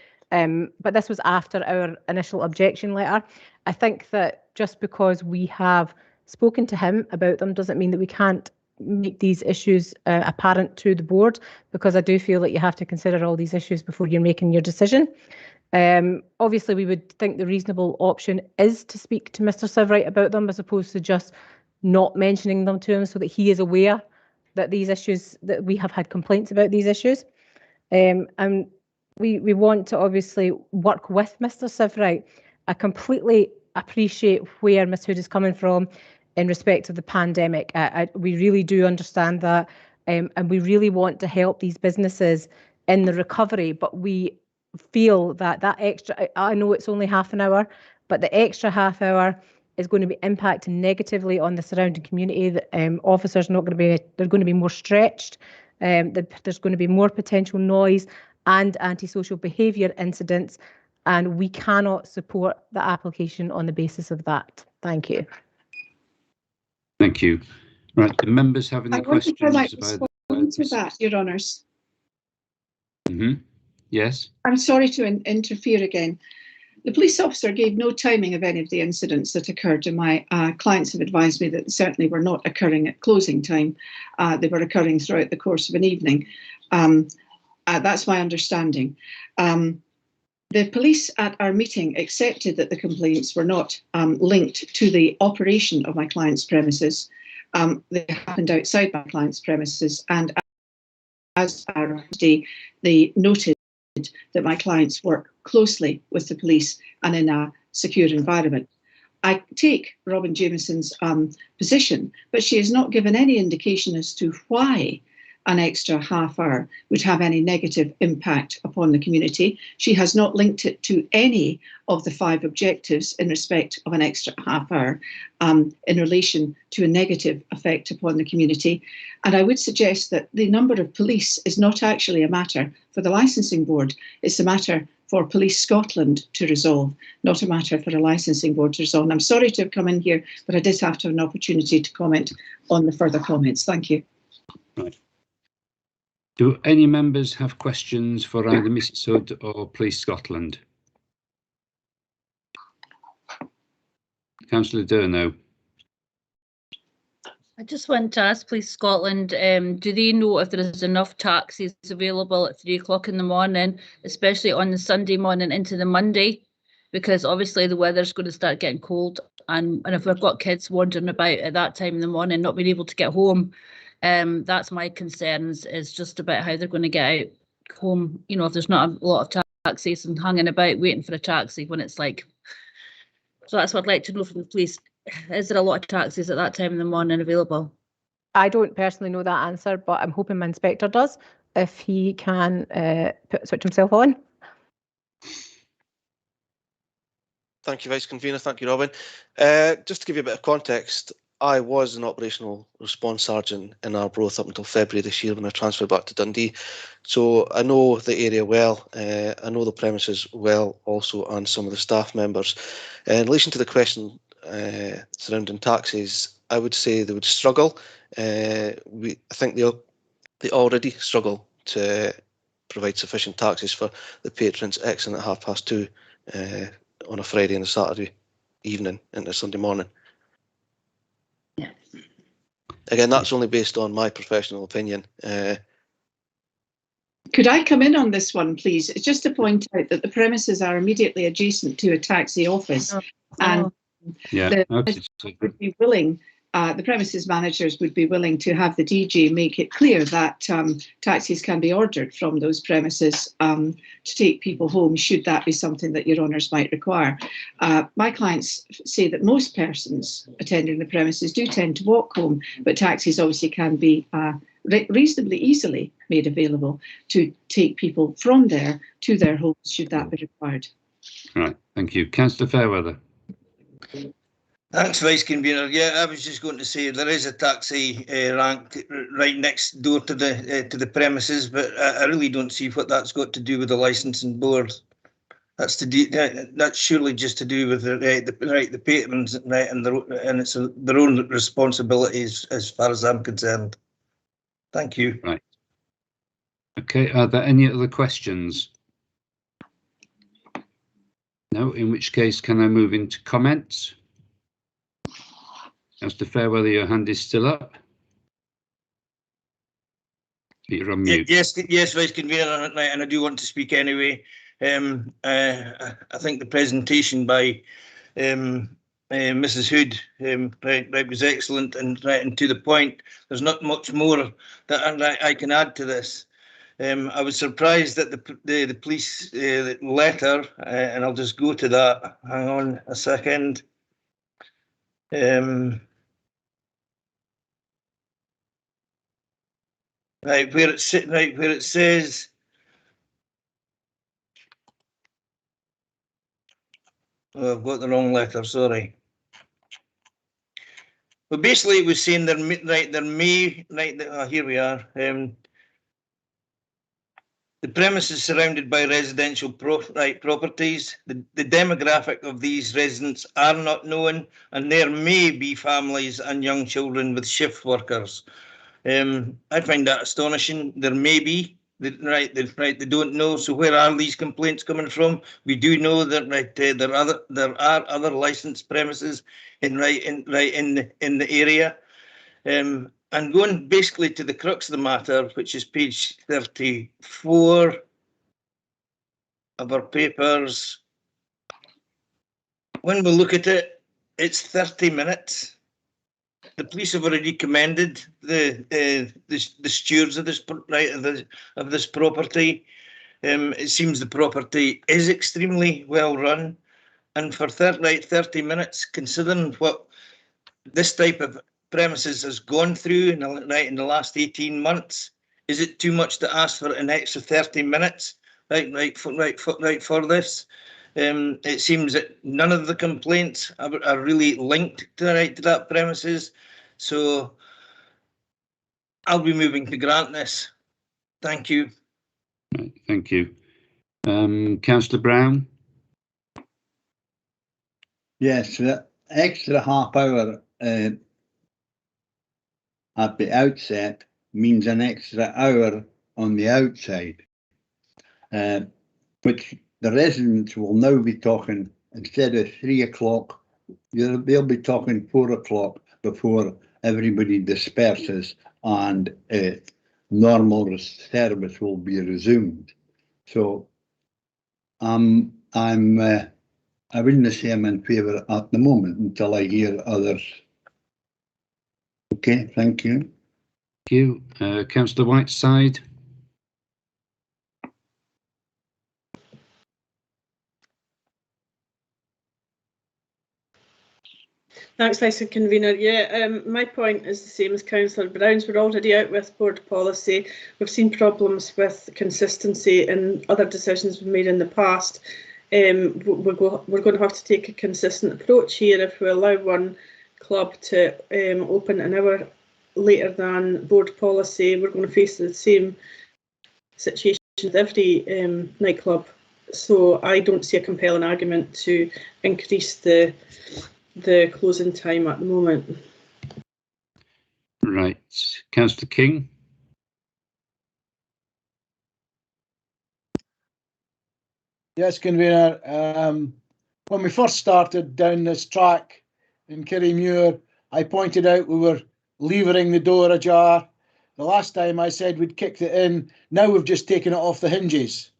but this was after our initial objection letter. I think that just because we have spoken to him about them doesn't mean that we can't make these issues apparent to the board, because I do feel that you have to consider all these issues before you're making your decision. Obviously, we would think the reasonable option is to speak to Mr Severwright about them, as opposed to just not mentioning them to him, so that he is aware that these issues, that we have had complaints about these issues. And we want to obviously work with Mr Severwright. I completely appreciate where Ms Hood is coming from in respect of the pandemic. We really do understand that, and we really want to help these businesses in the recovery, but we feel that extra, I know it's only half an hour, but the extra half hour is going to be impacting negatively on the surrounding community. The officers they're going to be more stretched. There's going to be more potential noise and antisocial behaviour incidents, and we cannot support the application on the basis of that. Thank you. Thank you. Right, do members have any questions I might about respond to that, Your Honours. Yes. I'm sorry to interfere again. The police officer gave no timing of any of the incidents that occurred, and my clients have advised me that they certainly were not occurring at closing time. They were occurring throughout the course of an evening. That's my understanding. The police at our meeting accepted that the complaints were not linked to the operation of my client's premises. They happened outside my client's premises, and as our day, they noted that my clients work closely with the police and in a secure environment. I take Robin Jameson's position, but she has not given any indication as to why an extra half hour would have any negative impact upon the community. She has not linked it to any of the 5 objectives in respect of an extra half hour in relation to a negative effect upon the community. And I would suggest that the number of police is not actually a matter for the licensing board. It's a matter for Police Scotland to resolve, not a matter for a licensing board to resolve. And I'm sorry to have come in here, but I did have to have an opportunity to comment on the further comments. Thank you. Right. Do any members have questions for either Mrs Hood or Police Scotland? Councillor Durno. I just want to ask Police Scotland, do they know if there is enough taxis available at 3 o'clock in the morning, especially on the Sunday morning into the Monday? Because obviously the weather's going to start getting cold, and if we've got kids wandering about at that time in the morning, not being able to get home, that's my concerns, is just about how they're going to get out home. You know, if there's not a lot of taxis and hanging about waiting for a taxi when it's like. So that's what I'd like to know from the police. Is there a lot of taxis at that time in the morning available? I don't personally know that answer, but I'm hoping my inspector does, if he can switch himself on. Thank you, Vice Convener. Thank you, Robin. Just to give you a bit of context, I was an operational response sergeant in Arbroath up until February this year when I transferred back to Dundee. So I know the area well, I know the premises well also, and some of the staff members. In relation to the question surrounding taxis, I would say they would struggle. I think they already struggle to provide sufficient taxis for the patrons exiting at 2:30 on a Friday and a Saturday evening into Sunday morning. Yeah. Again, that's only based on my professional opinion. Could I come in on this one, please? It's just to point out that the premises are immediately adjacent to a taxi office, and Yeah, the would be willing the premises managers would be willing to have the DJ make it clear that taxis can be ordered from those premises to take people home, should that be something that your honours might require. My clients say that most persons attending the premises do tend to walk home, but taxis obviously can be reasonably easily made available to take people from there to their homes, should that be required. Right, thank you. Councillor Fairweather. Thanks, Vice Convener. Yeah, I was just going to say there is a taxi rank right next door to the premises, but I really don't see what that's got to do with the licensing board. That's that's surely just to do with the patrons, right, and it's their own responsibilities as far as I'm concerned. Thank you. Right. Okay. Are there any other questions? No. In which case, can I move into comments? Councillor Fairweather, your hand is still up. You're on mute. Yes, Vice Convener, and I do want to speak anyway. I think the presentation by Mrs. Hood was excellent and to the point. There's not much more that I can add to this. I was surprised that the police letter, and I'll just go to that. Hang on a second. Where it says. Oh, I've got the wrong letter. Sorry. Well, basically, it was saying here we are. The premise is surrounded by residential properties. The demographic of these residents are not known, and there may be families and young children with shift workers. I find that astonishing. There may be. They don't know. So where are these complaints coming from? We do know that there are other licensed premises in the area. And going basically to the crux of the matter, which is page 34 of our papers. When we look at it, it's 30 minutes. The police have already commended the stewards of this property. It seems the property is extremely well run, and for 30 minutes, considering what this type of premises has gone through in the last 18 months, is it too much to ask for an extra 30 minutes? For this. It seems that none of the complaints are really linked to that premises, so I'll be moving to grant this. Thank you. Right, thank you. Councillor Brown. Yes, the extra half hour at the outset means an extra hour on the outside, which the residents will now be talking, instead of 3 o'clock, they'll be talking 4 o'clock before everybody disperses and normal service will be resumed. So I wouldn't say I'm in favour at the moment until I hear others. Okay, thank you. Thank you. Councillor Whiteside. Thanks, Vice Convener. Yeah, my point is the same as Councillor Brown's. We're already out with board policy. We've seen problems with consistency in other decisions we've made in the past. We're going to have to take a consistent approach here. If we allow one club to open an hour later than board policy, we're going to face the same situation with every nightclub. So I don't see a compelling argument to increase the closing time at the moment. Right. Councillor King. Yes, Convener. When we first started down this track in Kirriemuir, I pointed out we were levering the door ajar. The last time I said we'd kicked it in. Now we've just taken it off the hinges.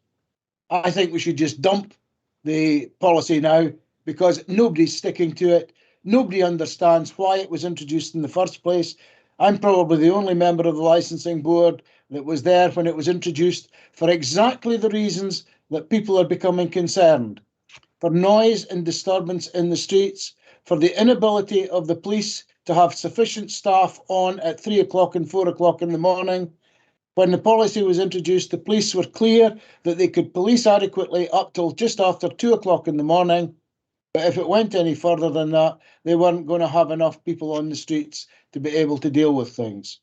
I think we should just dump the policy now because nobody's sticking to it. Nobody understands why it was introduced in the first place. I'm probably the only member of the licensing board that was there when it was introduced for exactly the reasons that people are becoming concerned. For noise and disturbance in the streets, for the inability of the police to have sufficient staff on at 3 o'clock and 4 o'clock in the morning. When the policy was introduced, the police were clear that they could police adequately up till just after 2 o'clock in the morning. But if it went any further than that, they weren't going to have enough people on the streets to be able to deal with things.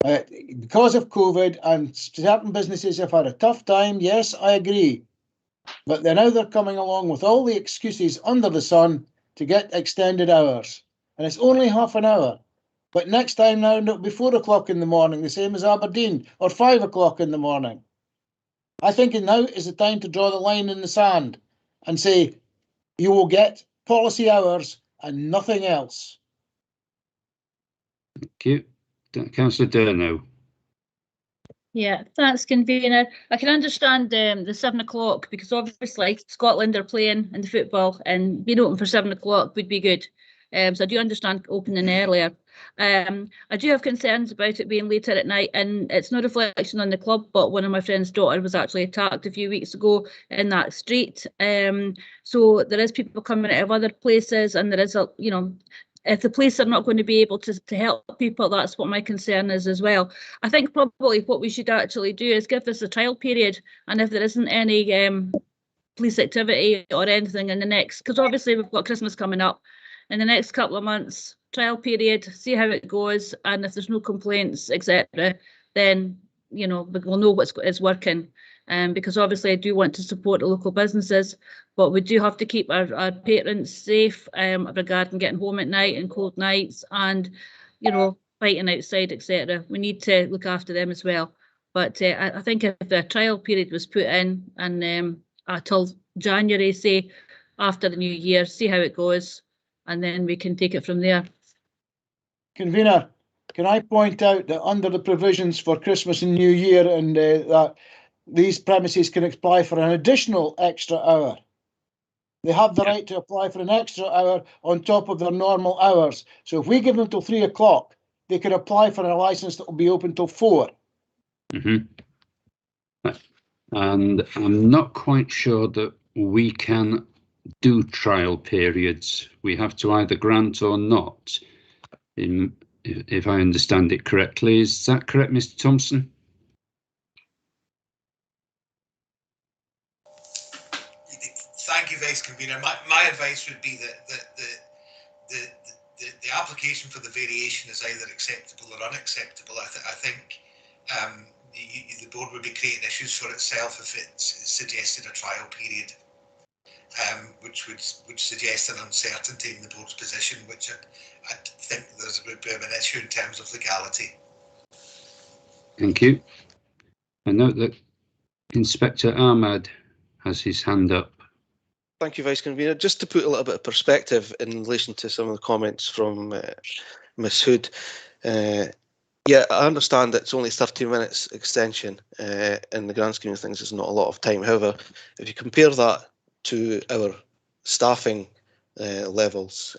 Because of COVID, and certain businesses have had a tough time, yes, I agree. But now they're coming along with all the excuses under the sun to get extended hours. And it's only half an hour. But next time now, it'll be 4 o'clock in the morning, the same as Aberdeen, or 5 o'clock in the morning. I think now is the time to draw the line in the sand and say, you will get policy hours and nothing else. Thank you. Councillor Durno. Yeah, thanks, convener. I can understand the 7 o'clock because obviously Scotland are playing in the football and being open for 7 o'clock would be good. So I do understand opening earlier. I do have concerns about it being later at night, and it's no reflection on the club, but one of my friend's daughter was actually attacked a few weeks ago in that street. So there is people coming out of other places, and there is a, you know, if the police are not going to be able to help people, that's what my concern is as well. I think probably what we should actually do is give this a trial period, and if there isn't any police activity or anything in the next, because obviously we've got Christmas coming up, in the next couple of months, trial period, see how it goes, and if there's no complaints, etc., then, you know, we'll know what's working. Because obviously I do want to support the local businesses, but we do have to keep our patrons safe regarding getting home at night and cold nights and, you know, fighting outside, etc. We need to look after them as well. But I think if the trial period was put in and until January, say, after the new year, see how it goes, and then we can take it from there. Convener, can I point out that under the provisions for Christmas and New Year and that these premises can apply for an additional extra hour? They have the right to apply for an extra hour on top of their normal hours. So if we give them till 3 o'clock, they can apply for a licence that will be open till 4. And I'm not quite sure that we can do trial periods. We have to either grant or not, if I understand it correctly. Is that correct, Mr. Thompson? Thank you, Vice Convener. My advice would be that the application for the variation is either acceptable or unacceptable. I think the board would be creating issues for itself if it suggested a trial period, which would suggest an uncertainty in the board's position, which I think there's a bit of an issue in terms of legality. Thank you. I note that Inspector Ahmad has his hand up. Thank you, Vice Convener. Just to put a little bit of perspective in relation to some of the comments from Ms Hood. Yeah, I understand that it's only 30 minutes extension. In the grand scheme of things, it's not a lot of time. However, if you compare that to our staffing levels,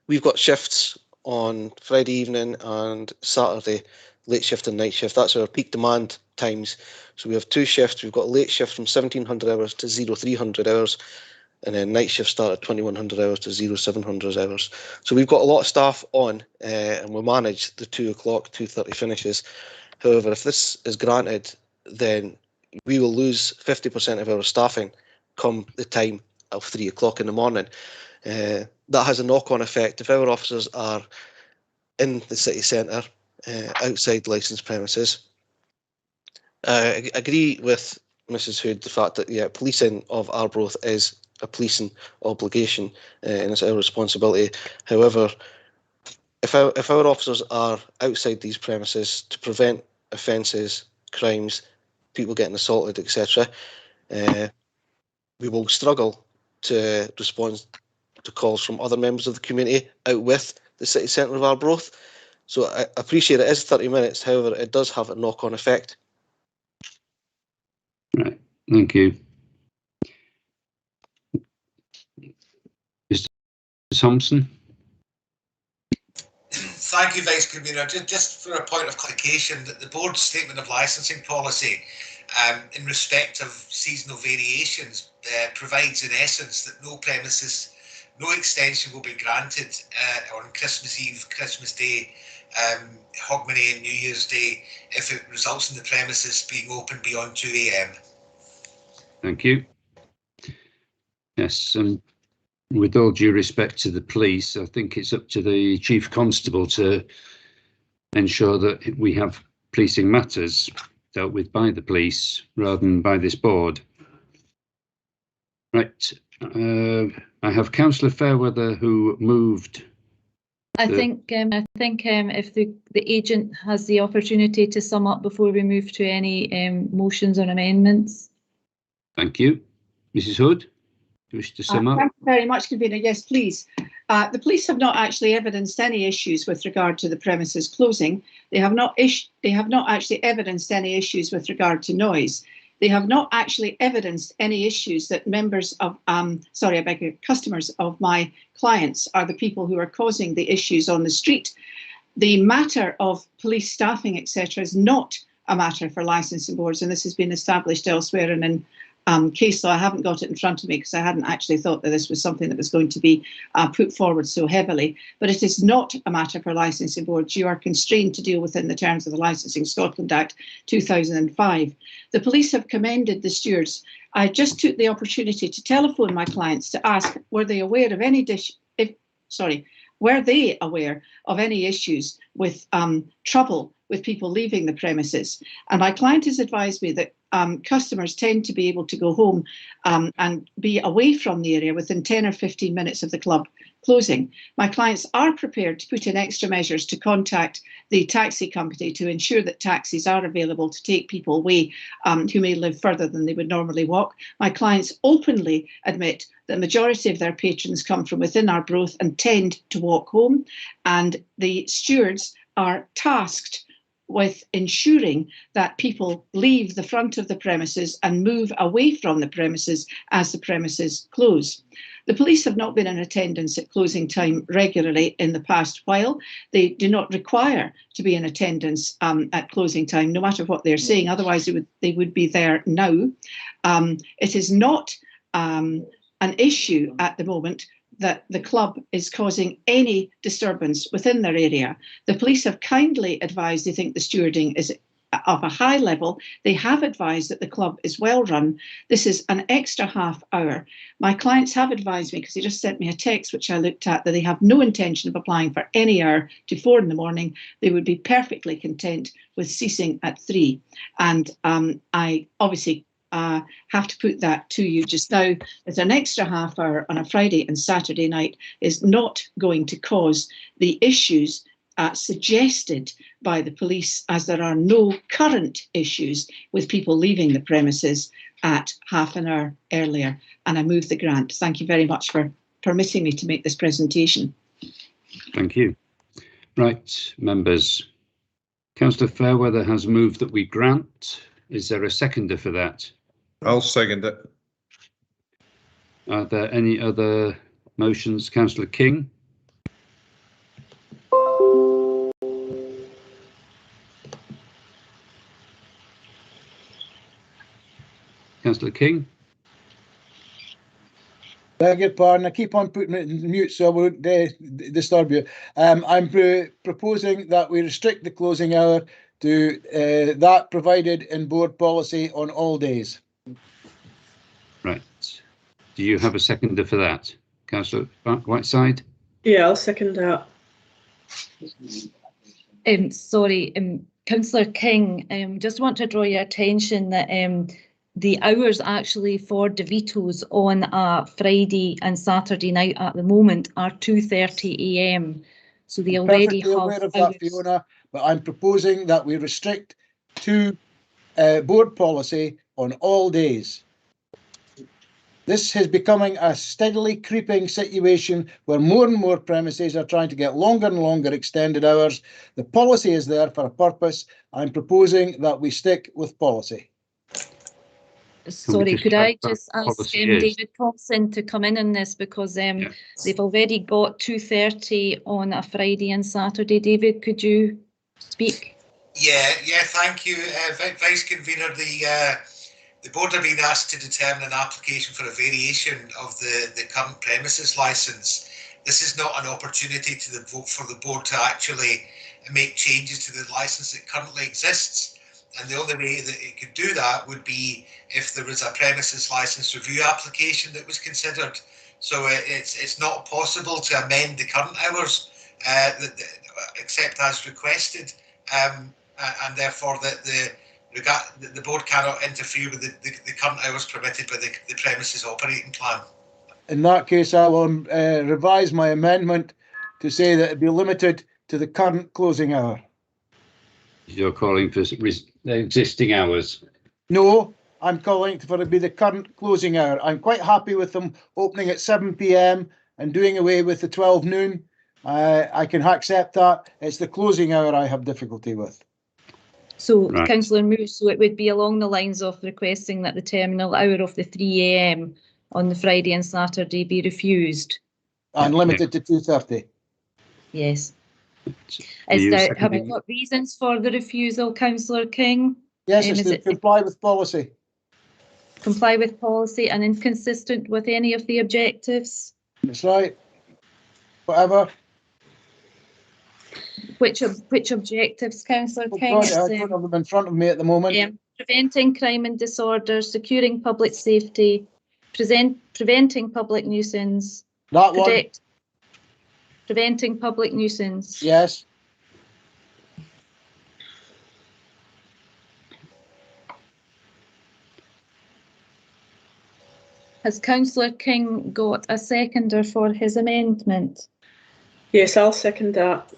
we've got shifts on Friday evening and Saturday, late shift and night shift. That's our peak demand times. So we have 2 shifts. We've got a late shift from 1700 hours to 0300 hours, and then night shift start at 2100 hours to 0700 hours. So we've got a lot of staff on, and we manage the 2 o'clock, 2:30 finishes. However, if this is granted, then we will lose 50% of our staffing come the time of 3 o'clock in the morning. That has a knock-on effect. If our officers are in the city centre, outside licensed premises, I agree with Mrs Hood, the fact that, yeah, policing of Arbroath is a policing obligation and it's our responsibility. However, if our officers are outside these premises to prevent offences, crimes, people getting assaulted, etc., we will struggle to respond to calls from other members of the community out with the city centre of Arbroath. So I appreciate it is 30 minutes, however, it does have a knock-on effect. Right, thank you. Thompson. Thank you, Vice Convener. Just for a point of clarification, that the board's statement of licensing policy in respect of seasonal variations provides in essence that no extension will be granted on Christmas Eve, Christmas Day, Hogmanay and New Year's Day if it results in the premises being open beyond 2 AM. Thank you. Yes, and with all due respect to the police, I think it's up to the Chief Constable to ensure that we have policing matters dealt with by the police rather than by this board. Right, I have Councillor Fairweather who moved. I think if the agent has the opportunity to sum up before we move to any motions or amendments. Thank you. Mrs. Hood, do you wish to sum up? Thank you very much, Convener. Yes, please. The police have not actually evidenced any issues with regard to the premises closing. They have not actually evidenced any issues with regard to noise. They have not actually evidenced any issues that customers of my clients are the people who are causing the issues on the street. The matter of police staffing, etc., is not a matter for licensing boards, and this has been established elsewhere and in case law. I haven't got it in front of me because I hadn't actually thought that this was something that was going to be put forward so heavily, but it is not a matter for licensing boards. You are constrained to deal within the terms of the Licensing Scotland Act 2005. The police have commended the stewards. I just took the opportunity to telephone my clients to ask, were they aware of any issues with trouble with people leaving the premises? And my client has advised me that customers tend to be able to go home and be away from the area within 10 or 15 minutes of the club closing. My clients are prepared to put in extra measures to contact the taxi company to ensure that taxis are available to take people away who may live further than they would normally walk. My clients openly admit that the majority of their patrons come from within our Arbroath and tend to walk home, and the stewards are tasked with ensuring that people leave the front of the premises and move away from the premises as the premises close. The police have not been in attendance at closing time regularly in the past while. They do not require to be in attendance at closing time, no matter what they're saying. Otherwise, they would be there now. It is not an issue at the moment that the club is causing any disturbance within their area. The police have kindly advised they think the stewarding is of a high level. They have advised that the club is well run. This is an extra half hour. My clients have advised me, because they just sent me a text which I looked at, that they have no intention of applying for any hour to 4 in the morning. They would be perfectly content with ceasing at 3. And I obviously have to put that to you just now, that an extra half hour on a Friday and Saturday night is not going to cause the issues suggested by the police, as there are no current issues with people leaving the premises at half an hour earlier. And I move the grant. Thank you very much for permitting me to make this presentation. Thank you. Right, members. Councillor Fairweather has moved that we grant. Is there a seconder for that? I'll second it. Are there any other motions? Councillor King? Councillor King? Beg your pardon, I keep on putting it in mute so I won't disturb you. I'm proposing that we restrict the closing hour to that provided in board policy on all days. Right. Do you have a seconder for that? Councillor Whiteside? Yeah, I'll second that. Sorry, Councillor King, just want to draw your attention that the hours actually for DeVito's on a Friday and Saturday night at the moment are 2:30 AM. So they already have aware of that, Fiona, but I'm proposing that we restrict to board policy on all days. This is becoming a steadily creeping situation where more and more premises are trying to get longer and longer extended hours. The policy is there for a purpose. I'm proposing that we stick with policy. Sorry, just could check I that just ask policy is? David Thompson to come in on this, because they've already got 2:30 on a Friday and Saturday. David, could you speak? Yeah, thank you, Vice Convener. The board have been asked to determine an application for a variation of the current premises licence. This is not an opportunity for the board to actually make changes to the licence that currently exists. And the only way that it could do that would be if there was a premises licence review application that was considered. So it's not possible to amend the current hours except as requested, and therefore the board cannot interfere with the current hours permitted by the premises operating plan. In that case, I will revise my amendment to say that it be limited to the current closing hour. You're calling for the existing hours? No, I'm calling for it to be the current closing hour. I'm quite happy with them opening at 7 p.m. and doing away with the 12 noon. I can accept that. It's the closing hour I have difficulty with. So, right. Councillor Moore, so it would be along the lines of requesting that the terminal hour of the 3 a.m. on the Friday and Saturday be refused. And limited to 2:30. Yes. Have I got reasons for the refusal, Councillor King? Yes, it's to comply with policy. Comply with policy and inconsistent with any of the objectives? That's right. Whatever. Which objectives, Councillor King? God, I don't have them in front of me at the moment. Preventing crime and disorder, securing public safety, preventing public nuisance. That one. Preventing public nuisance. Yes. Has Councillor King got a seconder for his amendment? Yes, I'll second that.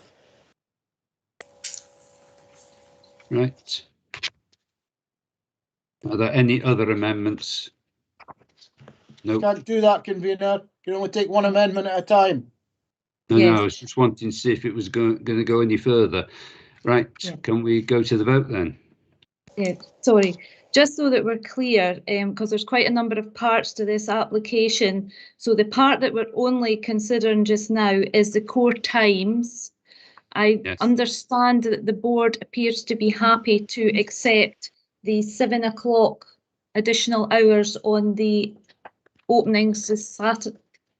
Right. Are there any other amendments? No. Can't do that, convener. You can only take one amendment at a time. No, I was just wanting to see if it was going to go any further. Right, Can we go to the vote then? Yeah, sorry. Just so that we're clear, because there's quite a number of parts to this application. So the part that we're only considering just now is the core times. I understand that the board appears to be happy to accept the 7 o'clock additional hours on the openings this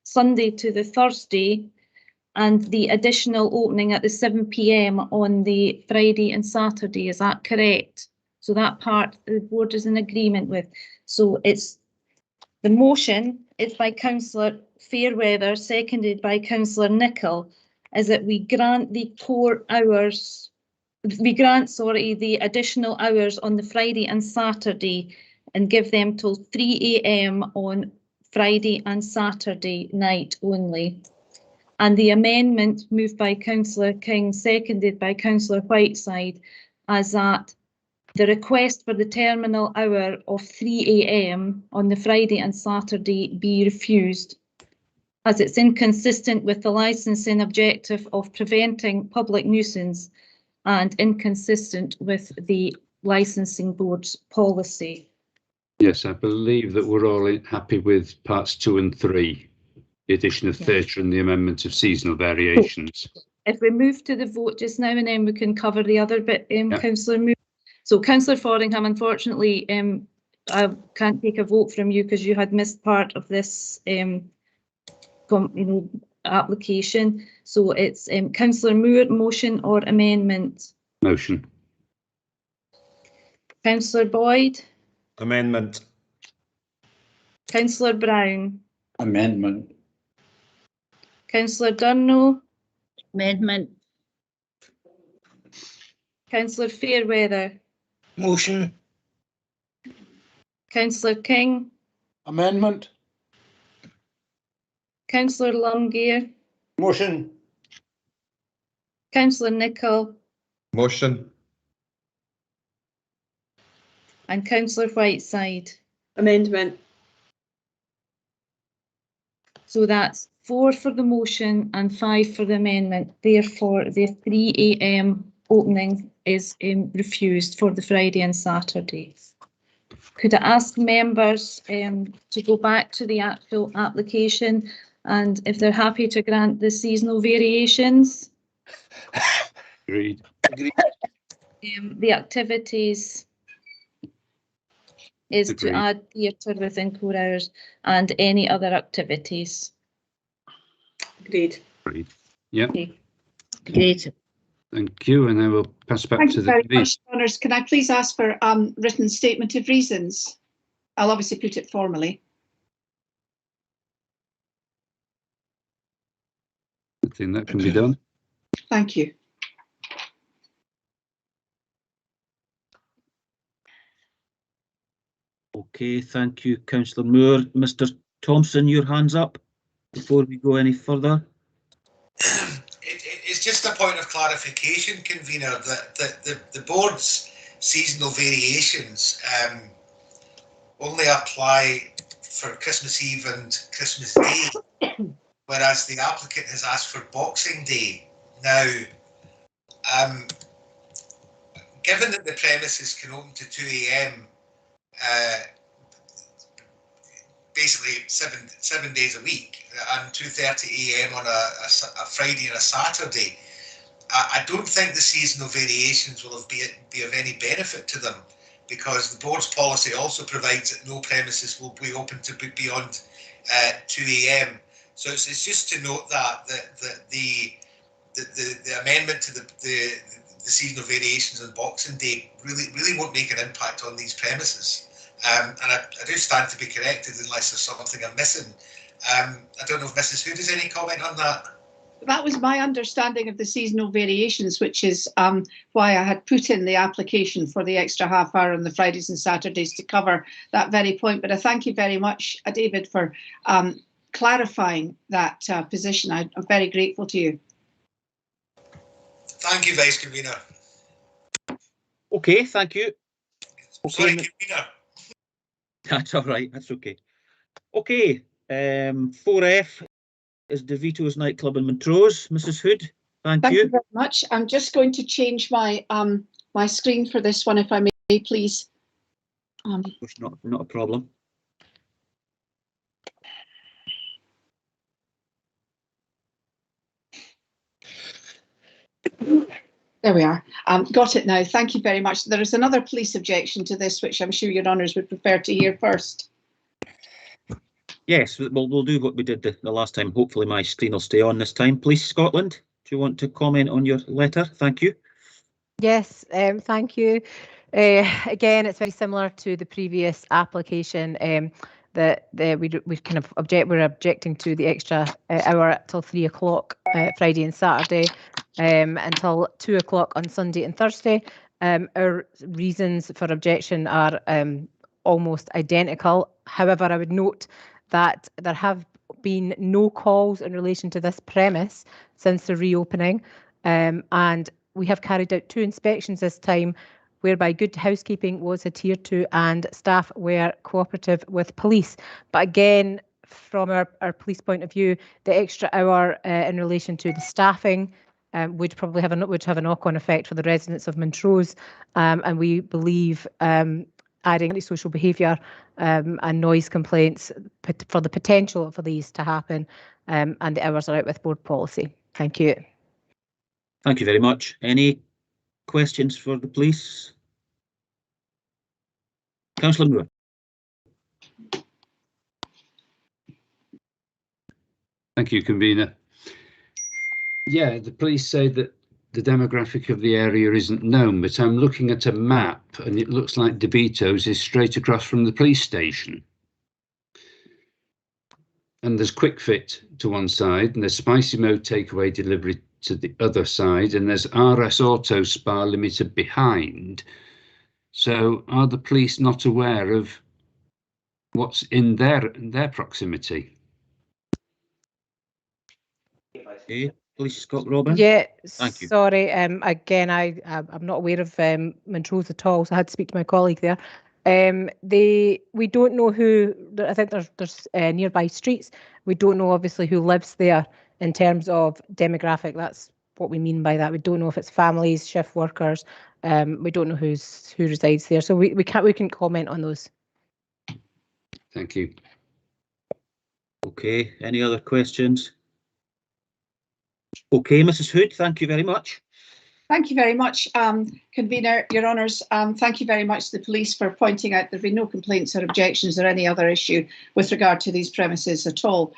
Sunday to the Thursday, and the additional opening at the 7 p.m. on the Friday and Saturday. Is that correct? So that part the board is in agreement with. So it's the motion is by Councillor Fairweather, seconded by Councillor Nicol, is that we grant the core hours, the additional hours on the Friday and Saturday and give them till 3 a.m. on Friday and Saturday night only. And the amendment moved by Councillor King, seconded by Councillor Whiteside, as that the request for the terminal hour of 3 a.m. on the Friday and Saturday be refused, as it's inconsistent with the licensing objective of preventing public nuisance and inconsistent with the licensing board's policy. Yes, I believe that we're all happy with parts 2 and 3, the addition of theatre and the amendment of seasonal variations. If we move to the vote just now, and then we can cover the other bit, Councillor Moore. So, Councillor Fordingham, unfortunately, I can't take a vote from you because you had missed part of this application. So it's Councillor Moore, motion or amendment? Motion. Councillor Boyd? Amendment. Councillor Brown? Amendment. Councillor Durno? Amendment. Councillor Fairweather? Motion. Councillor King? Amendment. Councillor Lumgear? Motion. Councillor Nicol? Motion. And Councillor Whiteside? Amendment. So that's 4 for the motion and 5 for the amendment. Therefore, the 3 a.m. opening is refused for the Friday and Saturday. Could I ask members to go back to the actual application, and if they're happy to grant the seasonal variations? Agreed. The activities is Agreed. to add theatre within core hours and any other activities. Agreed. Agreed. Yep. Agreed. Thank you, and I will pass back Thank to you the very committee. much, Honours. Can I please ask for written statement of reasons? I'll obviously put it formally. I think that can be done. Thank you. Okay, thank you, Councillor Moore. Mr. Thompson, your hand's up before we go any further. It's just a point of clarification, convener, that the board's seasonal variations only apply for Christmas Eve and Christmas Day, whereas the applicant has asked for Boxing Day. Now, given that the premises can open to 2 AM, basically seven days a week, and 2:30 AM on a Friday and a Saturday, I don't think the seasonal variations will be of any benefit to them, because the board's policy also provides that no premises will be open to beyond 2 AM. So it's just to note that the amendment to the seasonal variations on Boxing Day really won't make an impact on these premises. And I do stand to be corrected unless there's something I'm missing. I don't know if Mrs. Hood has any comment on that. That was my understanding of the seasonal variations, which is why I had put in the application for the extra half hour on the Fridays and Saturdays to cover that very point. But I thank you very much, David, for clarifying that position. I'm very grateful to you. Thank you, Vice Convener. Okay, thank you. Sorry, Okay, Convener. that's all right, that's okay. Okay, 4F is DeVito's nightclub in Montrose. Mrs. Hood, thank you. Thank you very much. I'm just going to change my my screen for this one, if I may, please. It's not a problem. There we are. Got it now. Thank you very much. There is another police objection to this, which I'm sure your honours would prefer to hear first. Yes, we'll do what we did the last time. Hopefully my screen will stay on this time. Police Scotland, do you want to comment on your letter? Thank you. Yes, thank you. Again, it's very similar to the previous application that we kind of we're objecting to the extra hour till 3 o'clock Friday and Saturday until 2 o'clock on Sunday and Thursday. Our reasons for objection are almost identical. However, I would note that there have been no calls in relation to this premise since the reopening, and we have carried out 2 inspections this time, whereby good housekeeping was adhered to and staff were cooperative with police. But again, from our police point of view, the extra hour in relation to the staffing would probably have a knock-on effect for the residents of Montrose, and we believe adding antisocial behaviour and noise complaints for the potential for these to happen, and the hours are out with board policy. Thank you. Thank you very much. Any questions for the police? Councillor Moore. Thank you, convener. Yeah, the police say that the demographic of the area isn't known, but I'm looking at a map and it looks like DeVito's is straight across from the police station. And there's Quick Fit to one side, and there's Spicy Mode takeaway delivery to the other side, and there's RS Auto Spa Limited behind. So are the police not aware of what's in their proximity? Okay, Police Scott Robin. Yeah, Thank you. sorry. Again, I'm not aware of Montrose at all, so I had to speak to my colleague there. We don't know who. I think there's nearby streets. We don't know obviously who lives there in terms of demographic. That's what we mean by that. We don't know if it's families, shift workers. We don't know who resides there, so we can't comment on those. Thank you. Okay, any other questions? Okay, Mrs. Hood, thank you very much. Thank you very much, Convener, Your Honours. Thank you very much to the police for pointing out there have been no complaints or objections or any other issue with regard to these premises at all.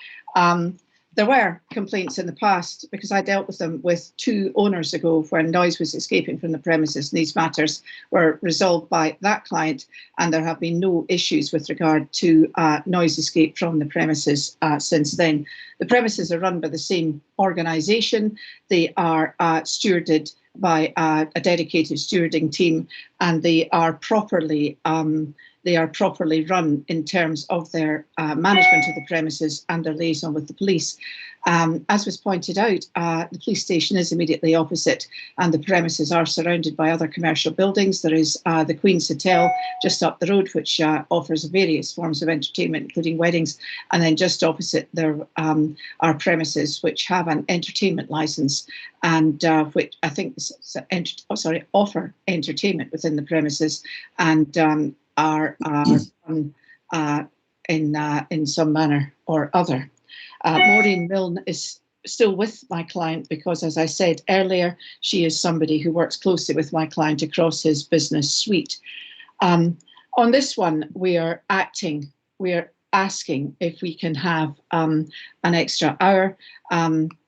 There were complaints in the past because I dealt with them with 2 owners ago when noise was escaping from the premises, and these matters were resolved by that client, and there have been no issues with regard to noise escape from the premises since then. The premises are run by the same organisation. They are stewarded by a dedicated stewarding team, and they are properly run in terms of their management of the premises and their liaison with the police. As was pointed out, the police station is immediately opposite, and the premises are surrounded by other commercial buildings. There is the Queen's Hotel just up the road, which offers various forms of entertainment, including weddings, and then just opposite there are premises which have an entertainment licence and which I think offer entertainment within the premises and are in some manner or other. Maureen Milne is still with my client because, as I said earlier, she is somebody who works closely with my client across his business suite. On this one, we are asking if we can have an extra hour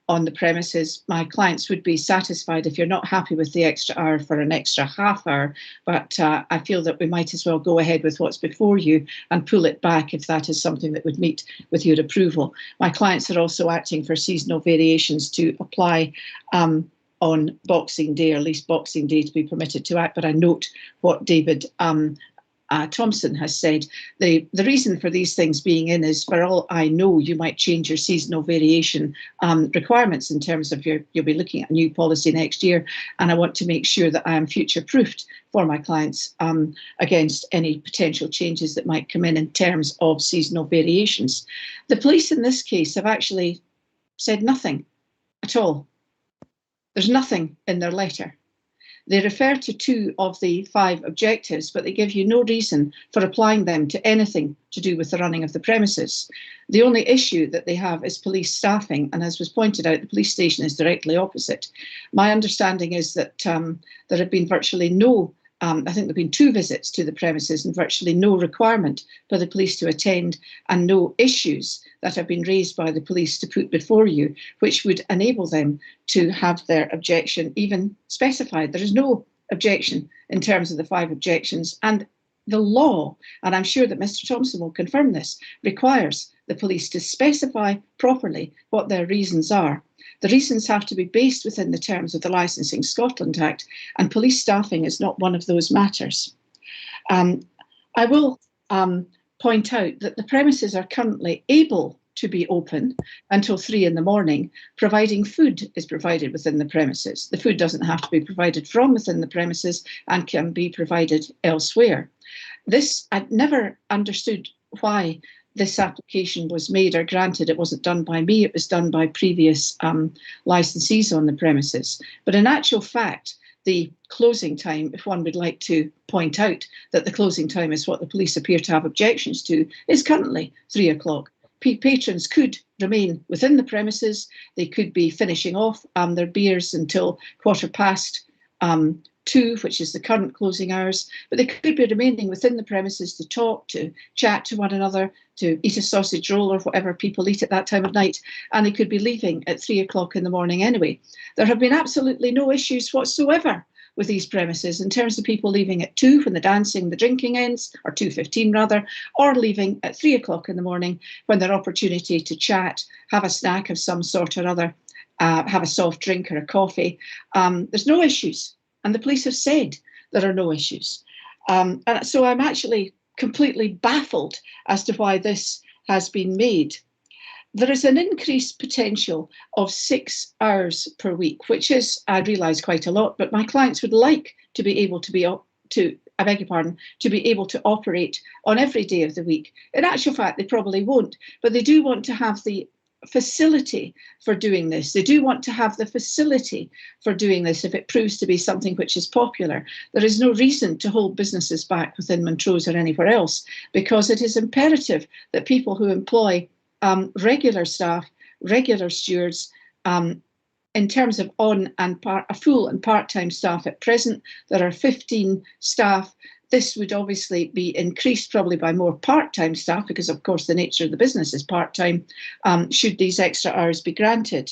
on the premises. My clients would be satisfied if you're not happy with the extra hour for an extra half hour, but I feel that we might as well go ahead with what's before you and pull it back if that is something that would meet with your approval. My clients are also acting for seasonal variations to apply on Boxing Day, or at least Boxing Day to be permitted to act, but I note what David Thompson has said. The reason for these things being in is, for all I know, you might change your seasonal variation requirements in terms of you'll be looking at a new policy next year, and I want to make sure that I am future-proofed for my clients against any potential changes that might come in terms of seasonal variations. The police in this case have actually said nothing at all. There's nothing in their letter. They refer to 2 of the 5 objectives, but they give you no reason for applying them to anything to do with the running of the premises. The only issue that they have is police staffing, and as was pointed out, the police station is directly opposite. My understanding is that there have been virtually no, I think there have been 2 visits to the premises and virtually no requirement for the police to attend, and no issues that have been raised by the police to put before you, which would enable them to have their objection even specified. There is no objection in terms of the 5 objections, and the law, and I'm sure that Mr. Thompson will confirm this, requires the police to specify properly what their reasons are. The reasons have to be based within the terms of the Licensing Scotland Act, and police staffing is not one of those matters. I will point out that the premises are currently able to be open until 3 in the morning, providing food is provided within the premises. The food doesn't have to be provided from within the premises and can be provided elsewhere. This, I never understood why this application was made or granted. It wasn't done by me, it was done by previous licensees on the premises. But in actual fact, the closing time, if one would like to point out that the closing time is what the police appear to have objections to, is currently 3 o'clock. Patrons could remain within the premises. They could be finishing off their beers until 2:15, which is the current closing hours, but they could be remaining within the premises to talk, to chat to one another, to eat a sausage roll or whatever people eat at that time of night, and they could be leaving at 3 o'clock in the morning anyway. There have been absolutely no issues whatsoever with these premises in terms of people leaving at 2 when the dancing, the drinking ends, or 2:15 rather, or leaving at 3 o'clock in the morning when their opportunity to chat, have a snack of some sort or other, have a soft drink or a coffee. There's no issues, and the police have said there are no issues. And so I'm actually completely baffled as to why this has been made. There is an increased potential of 6 hours per week, which is, I realise, quite a lot, but my clients would like to be able to be able to operate on every day of the week. In actual fact, they probably won't, but they do want to have the facility for doing this. They do want to have the facility for doing this if it proves to be something which is popular. There is no reason to hold businesses back within Montrose or anywhere else, because it is imperative that people who employ regular staff, regular stewards, in terms of full and part-time staff at present, there are 15 staff. This would obviously be increased probably by more part-time staff, because of course the nature of the business is part-time, should these extra hours be granted.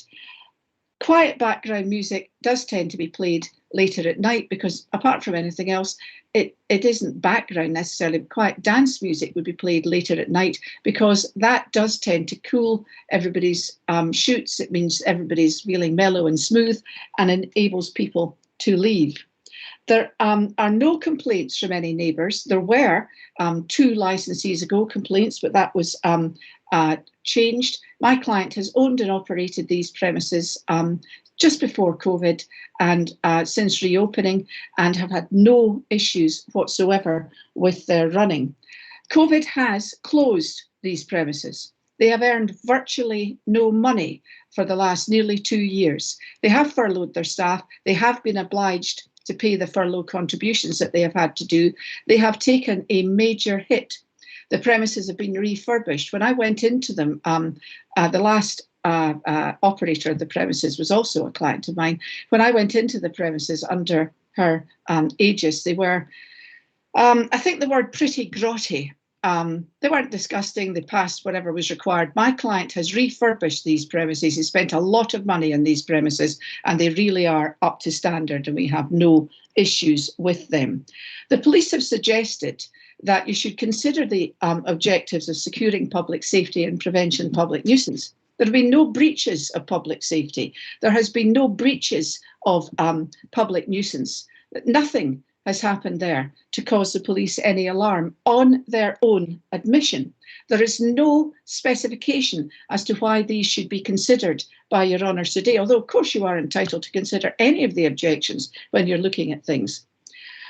Quiet background music does tend to be played later at night, because apart from anything else, it isn't background necessarily. Quiet dance music would be played later at night, because that does tend to cool everybody's shoots. It means everybody's feeling mellow and smooth and enables people to leave. There are no complaints from any neighbours. There were 2 licensees ago complaints, but that was changed. My client has owned and operated these premises just before COVID and since reopening, and have had no issues whatsoever with their running. COVID has closed these premises. They have earned virtually no money for the last nearly 2 years. They have furloughed their staff. They have been obliged to pay the furlough contributions that they have had to do. They have taken a major hit. The premises have been refurbished. When I went into them, the last operator of the premises was also a client of mine. When I went into the premises under her aegis, they were, I think the word pretty grotty. They weren't disgusting. They passed whatever was required. My client has refurbished these premises. He spent a lot of money on these premises, and they really are up to standard, and we have no issues with them. The police have suggested that you should consider the objectives of securing public safety and prevention public nuisance. There have been no breaches of public safety. There has been no breaches of public nuisance. Nothing has happened there to cause the police any alarm on their own admission. There is no specification as to why these should be considered by Your Honours today, although of course you are entitled to consider any of the objections when you're looking at things.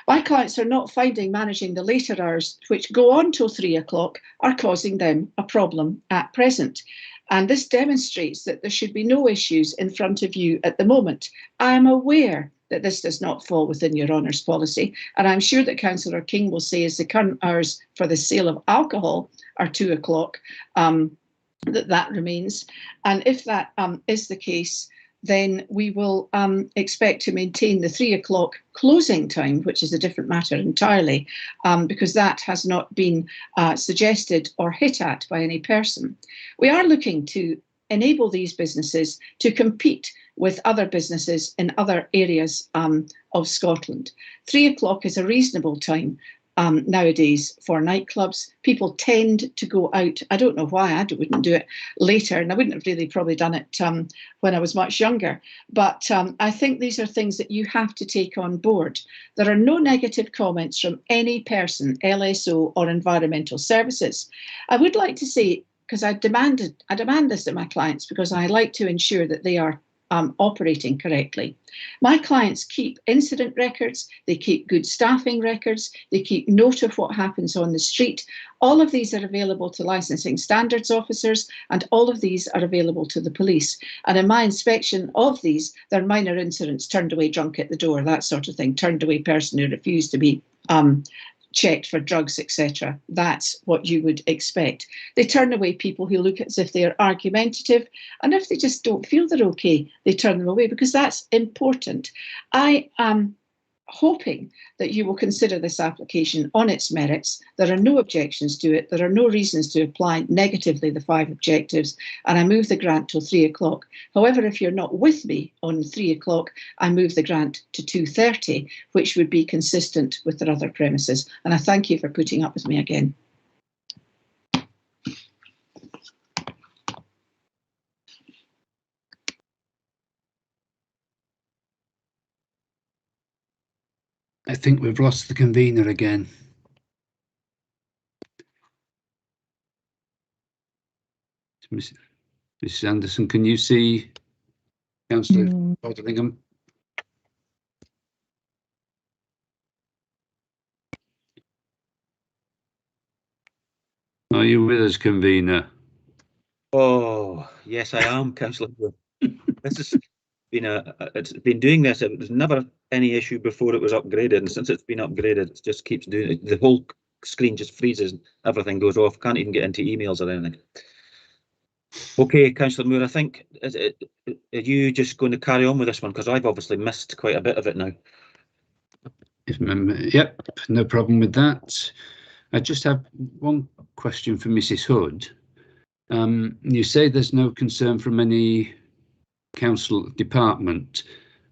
My clients are not finding managing the later hours, which go on till 3 o'clock, are causing them a problem at present. And this demonstrates that there should be no issues in front of you at the moment. I am aware that this does not fall within Your Honours policy, and I'm sure that Councillor King will say as the current hours for the sale of alcohol are 2 o'clock, that remains. And if that is the case, then we will expect to maintain the 3 o'clock closing time, which is a different matter entirely, because that has not been suggested or hit at by any person. We are looking to enable these businesses to compete with other businesses in other areas of Scotland. 3 o'clock is a reasonable time nowadays for nightclubs. People tend to go out. I don't know why I wouldn't do it later, and I wouldn't have really probably done it when I was much younger. But I think these are things that you have to take on board. There are no negative comments from any person, LSO or Environmental Services. I would like to say, because I demand this of my clients, because I like to ensure that they are operating correctly. My clients keep incident records, they keep good staffing records, they keep note of what happens on the street. All of these are available to licensing standards officers, and all of these are available to the police. And in my inspection of these, there are minor incidents: turned away drunk at the door, that sort of thing, turned away person who refused to be checked for drugs, etc. That's what you would expect. They turn away people who look as if they're argumentative, and if they just don't feel they're okay, they turn them away, because that's important. I am hoping that you will consider this application on its merits. There are no objections to it. There are no reasons to apply negatively the 5 objectives, and I move the grant till 3 o'clock. However, if you're not with me on 3 o'clock, I move the grant to 2:30, which would be consistent with their other premises. And I thank you for putting up with me again. I think we've lost the convener again. Mrs. Anderson, can you see Councillor Fotheringham? Are you with us, convener? Oh, Yes, I am, Councillor. This has been it's been doing this. It was never any issue before it was upgraded, and since it's been upgraded, it just keeps doing it. The whole screen just freezes and everything goes off. Can't even get into emails or anything. Okay, Councillor Moore, I think, are you just going to carry on with this one? Because I've obviously missed quite a bit of it now. Yep, no problem with that. I just have one question for Mrs. Hood. You say there's no concern from any council department,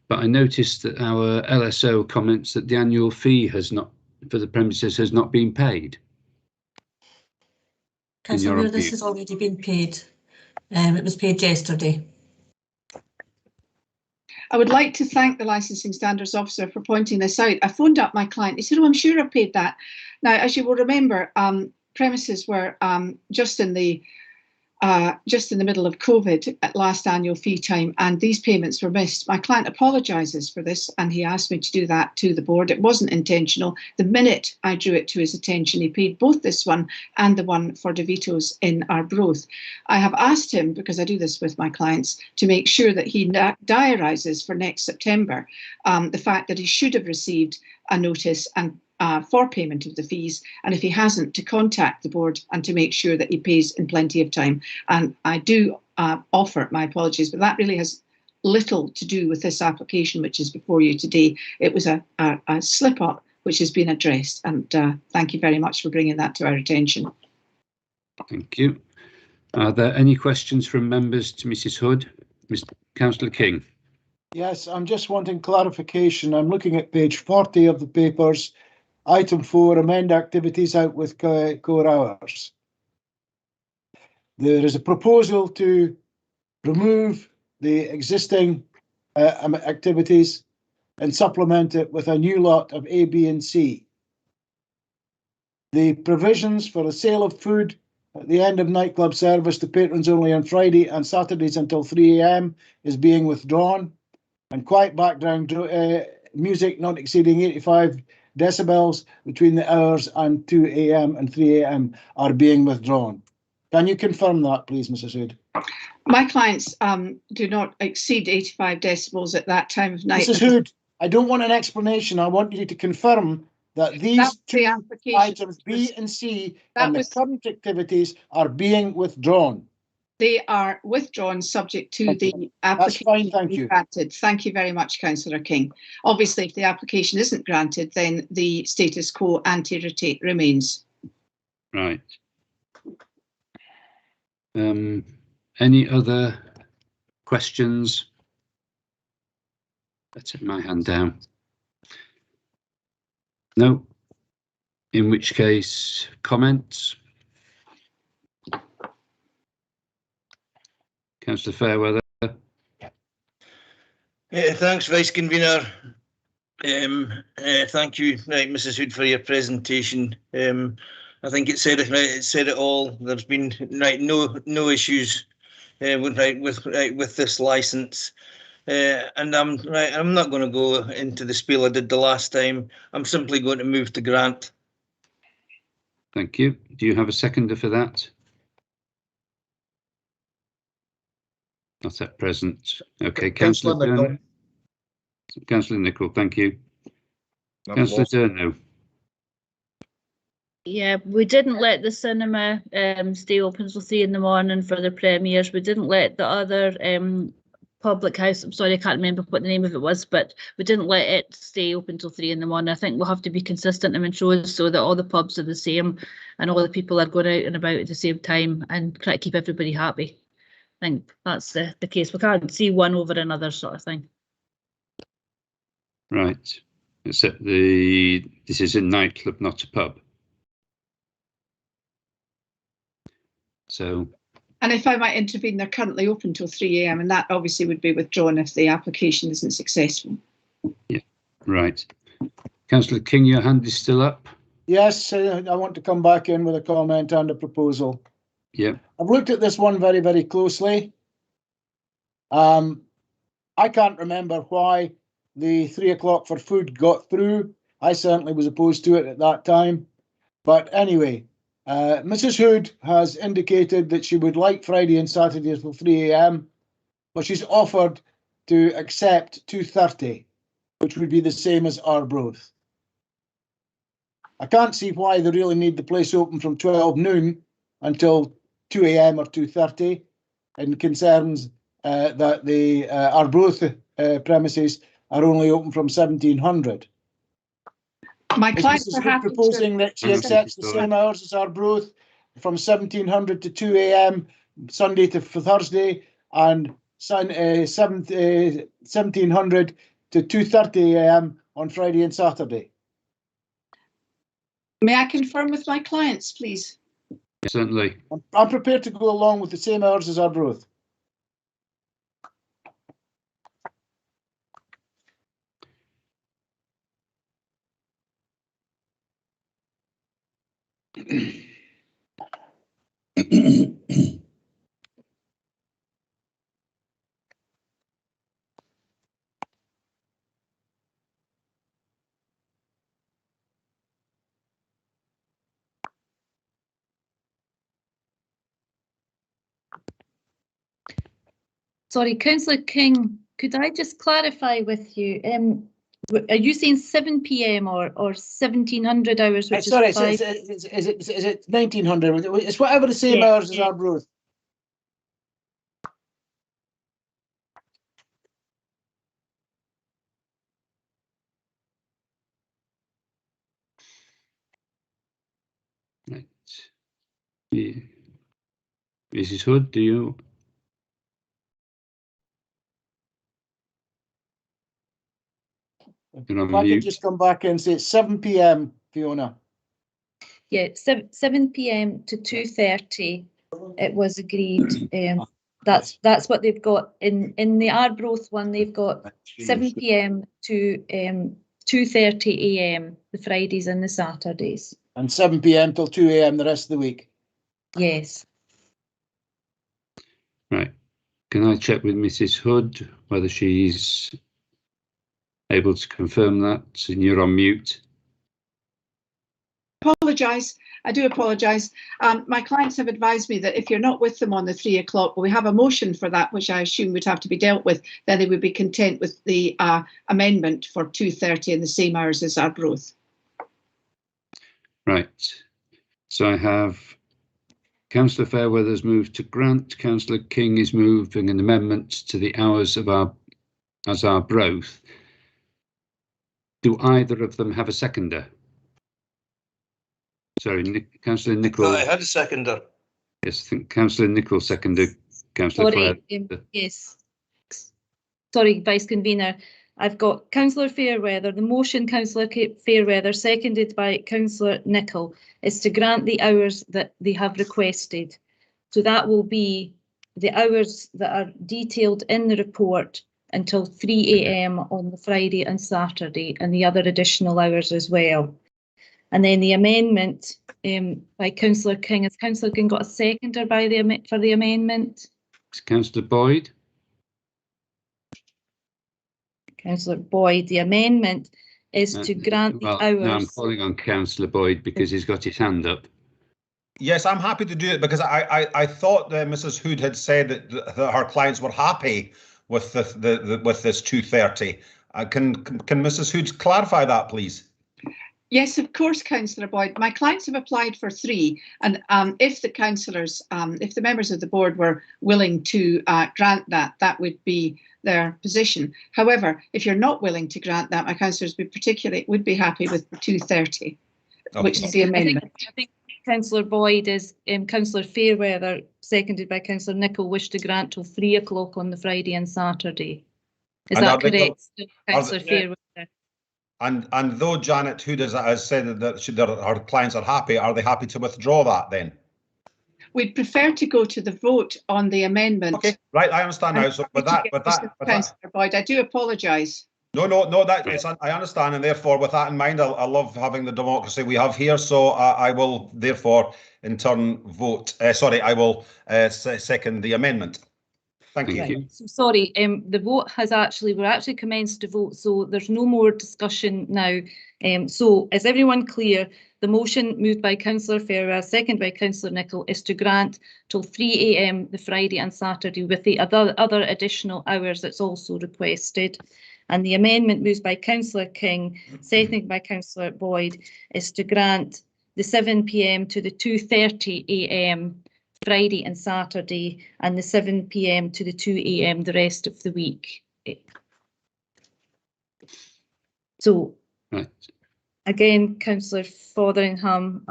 but I noticed that our LSO comments that the annual fee has not, for the premises, has not been paid. Councillor Moore, this has already been paid. It was paid yesterday. I would like to thank the Licensing Standards Officer for pointing this out. I phoned up my client. He said, "Oh, I'm sure I paid that." Now, as you will remember, premises were just in the middle of COVID at last annual fee time, and these payments were missed. My client apologises for this, and he asked me to do that to the board. It wasn't intentional. The minute I drew it to his attention, he paid both this one and the one for DeVito's in Arbroath. I have asked him, because I do this with my clients, to make sure that he diarises for next September the fact that he should have received a notice and for payment of the fees, and if he hasn't, to contact the board and to make sure that he pays in plenty of time. And I do offer my apologies, but that really has little to do with this application which is before you today. It was a slip up which has been addressed, and thank you very much for bringing that to our attention. Thank you. Are there any questions from members to Mrs. Hood? Councillor King. Yes, I'm just wanting clarification. I'm looking at page 40 of the papers. Item 4, amend activities out with core hours. There is a proposal to remove the existing activities and supplement it with a new lot of A, B and C. The provisions for the sale of food at the end of nightclub service to patrons only on Friday and Saturdays until 3 AM is being withdrawn, and quiet background music not exceeding 85 decibels between the hours and 2 AM and 3 AM are being withdrawn. Can you confirm that, please, Mrs. Hood? My clients do not exceed 85 decibels at that time of night. Mrs. Hood, I don't want an explanation. I want you to confirm that these two items, B and C, and the current activities are being withdrawn. They are withdrawn subject to the application. That's fine, thank you. Granted. Thank you very much, Councillor King. Obviously, if the application isn't granted, then the status quo ante rotate remains. Right. Any other questions? Let's take my hand down. No. In which case, comments? Councillor Fairweather. Thanks, Vice Convener. Thank you, right, Mrs. Hood, for your presentation. I think it said it right. It said it all. There's been no issues with this license, and I'm not going to go into the spiel I did the last time. I'm simply going to move to grant. Thank you. Do you have a seconder for that? Not at present. Okay, Councillor Durnell. Councillor Nicholl, thank you. Councillor Durnell. Yeah, we didn't let the cinema stay open till 3 in the morning for the premieres. We didn't let the other public house, I'm sorry, I can't remember what the name of it was, but we didn't let it stay open till 3 in the morning. I think we'll have to be consistent and shows so that all the pubs are the same and all the people are going out and about at the same time and try to keep everybody happy. I think that's the case. We can't see one over another sort of thing. Right. Except this is a nightclub, not a pub. So. And if I might intervene, they're currently open till 3 AM, and that obviously would be withdrawn if the application isn't successful. Yeah, right. Councillor King, your hand is still up. Yes, I want to come back in with a comment and a proposal. Yeah. I've looked at this one very, very closely. I can't remember why the 3 o'clock for food got through. I certainly was opposed to it at that time. But anyway, Mrs. Hood has indicated that she would like Friday and Saturday till 3 a.m, but she's offered to accept 2:30, which would be the same as Arbroath. I can't see why they really need the place open from 12 noon until 2 a.m. or 2:30, and concerns that the Arbroath premises are only open from 1700. My clients Mrs. are Hood happy proposing that she accepts the same hours as Arbroath from 1700 to 2 a.m. Sunday to Thursday, and 1700 to 2:30 a.m. on Friday and Saturday. May I confirm with my clients, please? Certainly. I'm prepared to go along with the same hours as Arbroath. Sorry, Councillor King, could I just clarify with you? Are you saying 7 p.m. or 1700 hours, which Sorry, is 5? is it 1900? It's whatever the same hours as Arbroath. Right. Yeah. Mrs. Hood, do you? If I could just come back and say it's 7 p.m, Fiona. Yeah, 7 p.m. to 2:30. It was agreed. That's what they've got in the Arbroath one. They've got 7 p.m. to 2:30 a.m. the Fridays and the Saturdays. And 7 p.m. till 2 a.m. the rest of the week. Yes. Right. Can I check with Mrs. Hood whether she's able to confirm that? And you're on mute. Apologise. I do apologise. My clients have advised me that if you're not with them on the 3 o'clock, we have a motion for that, which I assume would have to be dealt with, then they would be content with the amendment for 2:30 in the same hours as Arbroath. Right. So I have Councillor Fairweather's moved to grant. Councillor King is moving an amendment to the hours of Arbroath. Do either of them have a seconder? Sorry, Councillor Nicholl. I had a seconder. Yes, I think Councillor Nicholl seconded. Councillor Sorry, yes. Sorry, Vice Convener. I've got Councillor Fairweather, the motion, Councillor Fairweather, seconded by Councillor Nicholl, is to grant the hours that they have requested. So that will be the hours that are detailed in the report until 3 a.m. on the Friday and Saturday, and the other additional hours as well. And then the amendment by Councillor King. Has Councillor King got a seconder for the amendment? Councillor Boyd. Councillor Boyd. The amendment is to grant the hours. No, I'm calling on Councillor Boyd because he's got his hand up. Yes, I'm happy to do it because I thought that Mrs. Hood had said that her clients were happy with with this 2:30. Can Mrs. Hood clarify that, please? Yes, of course, Councillor Boyd. My clients have applied for 3, and if the councillors, if the members of the board were willing to grant that, that would be their position. However, if you're not willing to grant that, my councillors would be happy with the 2:30, which is the amendment. I think Councillor Boyd is Councillor Fairweather, seconded by Councillor Nicholl, wish to grant till 3 o'clock on the Friday and Saturday. Is that correct, Councillor Fairweather? And though Janet Hood has said that her clients are happy, are they happy to withdraw that then? We'd prefer to go to the vote on the amendment. Okay, right, I understand now. So, Councillor Boyd, I do apologise. No, that is, I understand, and therefore, with that in mind, I love having the democracy we have here. So I will therefore, in turn, vote. I will second the amendment. Thank you. you. So sorry, the vote has we're actually commenced to vote, so there's no more discussion now. So is everyone clear? The motion moved by Councillor Ferrer, second by Councillor Nicholl, is to grant till 3 AM the Friday and Saturday with the other additional hours that's also requested. And the amendment moved by Councillor King, seconded by Councillor Boyd, is to grant the 7 PM to the 2:30 AM Friday and Saturday, and the 7 PM to the 2 AM the rest of the week. So, right. Again, Councillor Fotheringham,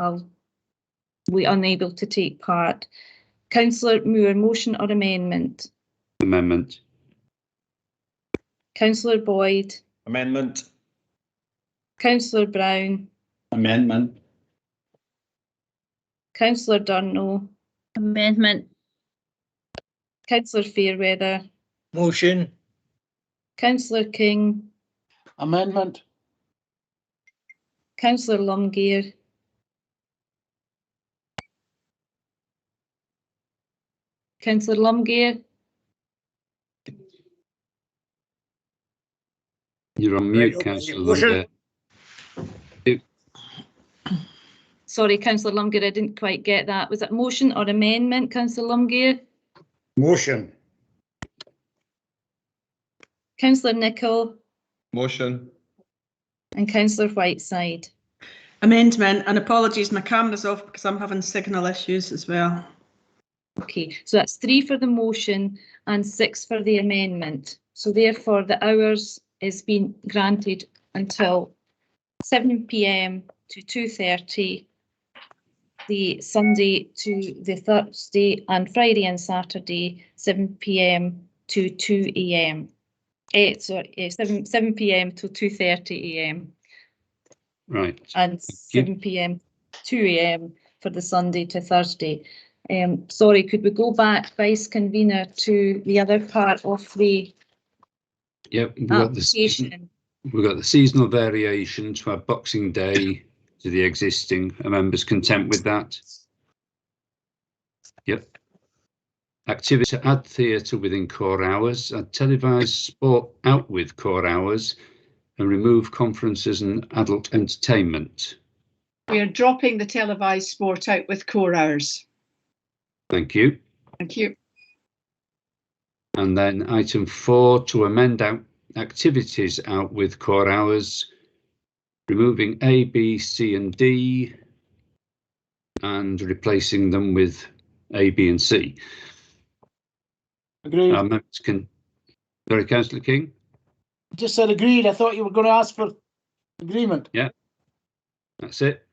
we unable to take part. Councillor Moore, motion or amendment? Amendment. Councillor Boyd. Amendment. Councillor Brown. Amendment. Councillor Durno. Amendment. Councillor Fairweather. Motion. Councillor King. Amendment. Councillor Lumgear. Councillor Lumgear. You're on mute, Councillor Lumgear. Sorry, Councillor Lumgear, I didn't quite get that. Was it motion or amendment, Councillor Lumgear? Motion. Councillor Nicholl. Motion. And Councillor Whiteside. Amendment, and apologies, my camera's off because I'm having signal issues as well. Okay, so that's 3 for the motion and 6 for the amendment. So therefore the hours is being granted until 7 PM to 2:30, the Sunday to the Thursday, and Friday and Saturday 7 PM to 2 AM. 7 PM to 2:30 AM. Right. And 7 PM, 2 AM for the Sunday to Thursday. Sorry, could we go back, Vice Convener, to the other part of the Yep, we've application? got the seasonal variation to our Boxing Day to the existing. Are members content with that? Yep. Activity to add theatre within core hours, add televised sport out with core hours, and remove conferences and adult entertainment. We are dropping the televised sport out with core hours. Thank you. Thank you. And then item 4, to amend out activities out with core hours, removing A, B, C and D and replacing them with A, B and C. Agreed. Members can... Sorry, Councillor King? Just said agreed. I thought you were going to ask for agreement. Yeah, that's it.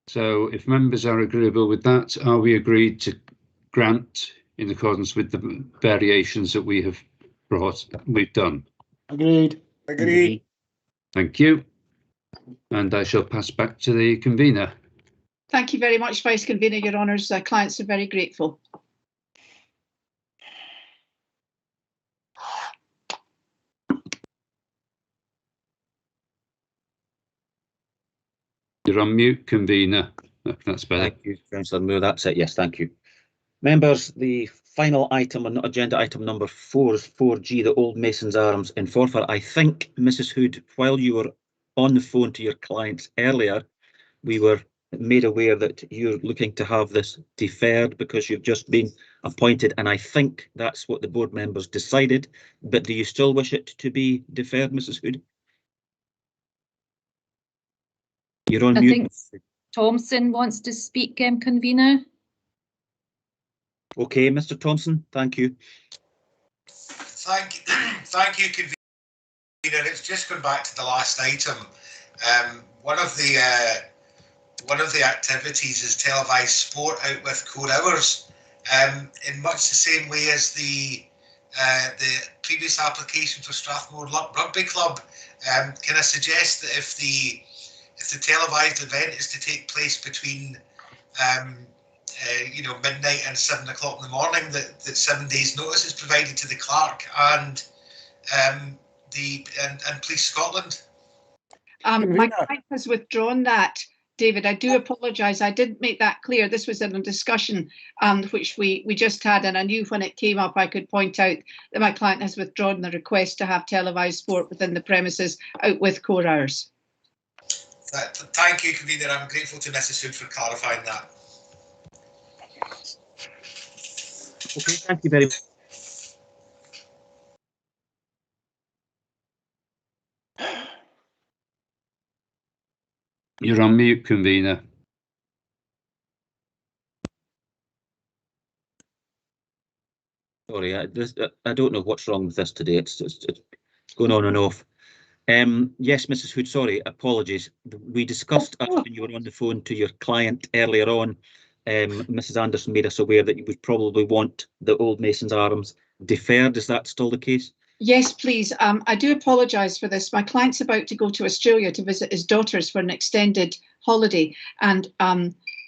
So if members are agreeable with that, are we agreed to grant in accordance with the variations that we've done? Agreed. Agreed. Thank you. And I shall pass back to the convener. Thank you very much, Vice Convener, Your Honours. Clients are very grateful. You're on mute, convener. That's better. Thank you, Councillor Moore. That's it. Yes, thank you. Members, the final item on agenda item number 4 is 4G, the Old Mason's Arms in Forfar. I think, Mrs. Hood, while you were on the phone to your clients earlier, we were made aware that you're looking to have this deferred because you've just been appointed, and I think that's what the board members decided. But do you still wish it to be deferred, Mrs. Hood? You're on mute. I think Thompson wants to speak, convener. Okay, Mr. Thompson, thank you. Thank you, convener. It's just going back to the last item. One of the activities is televised sport out with core hours. In much the same way as the previous application for Strathmore Rug Big Club, can I suggest that if the televised event is to take place between midnight and 7 o'clock in the morning, that 7 days notice is provided to the clerk and Police Scotland? My client has withdrawn that David, I do apologise. I didn't make that clear. This was in a discussion which we just had, and I knew when it came up I could point out that my client has withdrawn the request to have televised sport within the premises out with core hours. Thank you, Convener. I'm grateful to Mrs Hood for clarifying that. Okay, thank you very much. You're on mute, Convener. Sorry, I don't know what's wrong with this today. It's going on and off. Yes, Mrs Hood, sorry, apologies. We discussed when you were on the phone to your client earlier on. Mrs Anderson made us aware that you would probably want the Old Mason's Arms deferred. Is that still the case? Yes, please. I do apologise for this. My client's about to go to Australia to visit his daughters for an extended holiday, and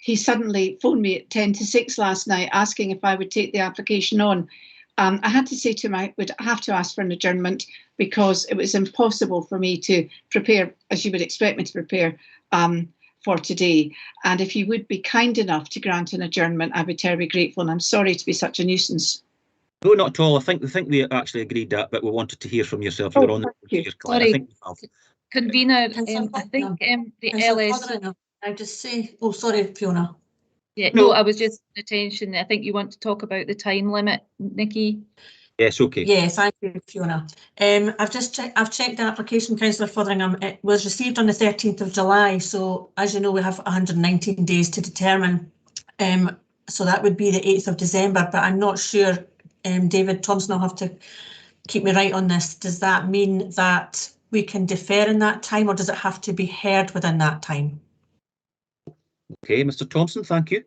he suddenly phoned me at 10 to 6 last night asking if I would take the application on. I had to say to him I would have to ask for an adjournment because it was impossible for me to prepare, as you would expect me to prepare, for today. And if you would be kind enough to grant an adjournment, I would be terribly grateful. And I'm sorry to be such a nuisance. No, not at all. I think we actually agreed that, but we wanted to hear from yourself. You're on the phone to your client. I think Convener, I think the LS. I just say, oh, sorry, Fiona. Yeah, no, I was just attention. I think you want to talk about the time limit, Nikki. Yes, okay. Yes, thank you, Fiona. I've just checked. I've checked the application, Councillor Fotheringham. It was received on the 13th of July. So, as you know, we have 119 days to determine. So that would be the 8th of December. But I'm not sure. David Thompson will have to keep me right on this. Does that mean that we can defer in that time, or does it have to be heard within that time? Okay, Mr Thompson, thank you.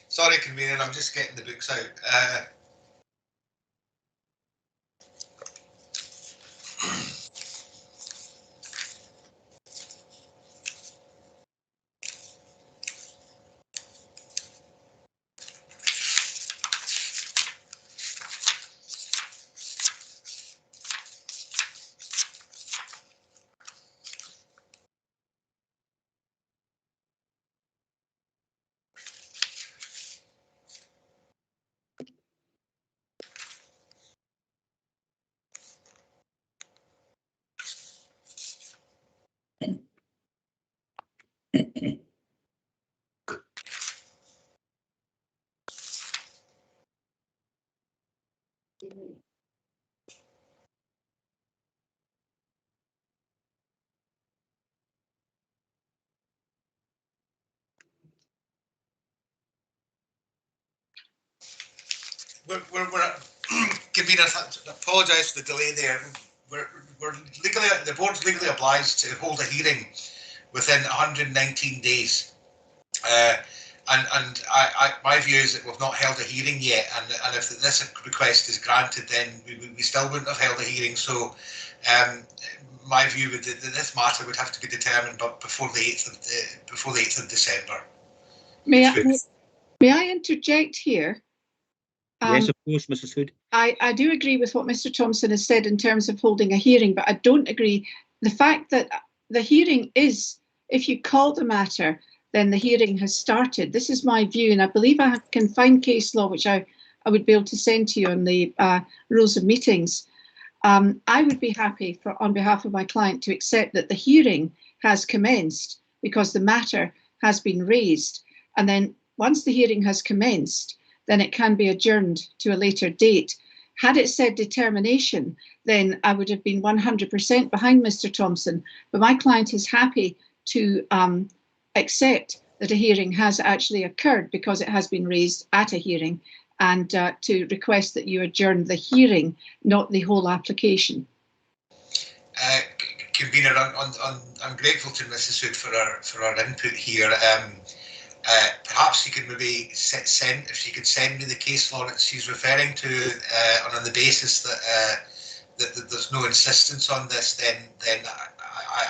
Sorry, Convener, I'm just getting the books out. Convener, apologise for the delay there. We're legally, the board's legally obliged to hold a hearing within 119 days. And my view is that we've not held a hearing yet, and if this request is granted, then we still wouldn't have held a hearing. So my view would that this matter would have to be determined before the 8th of December. May I interject here? Yes, of course, Mrs Hood. I do agree with what Mr Thompson has said in terms of holding a hearing, but I don't agree. The fact that the hearing is, if you call the matter, then the hearing has started. This is my view, and I believe I can find case law, which I would be able to send to you on the rules of meetings. I would be happy, on behalf of my client, to accept that the hearing has commenced because the matter has been raised. And then once the hearing has commenced, then it can be adjourned to a later date. Had it said determination, then I would have been 100% behind Mr Thompson. But my client is happy to accept that a hearing has actually occurred because it has been raised at a hearing, and to request that you adjourn the hearing, not the whole application. Convener, I'm grateful to Mrs Hood for her input here. Perhaps you could maybe send, if she could send me the case law that she's referring to, on the basis that there's no insistence on this, then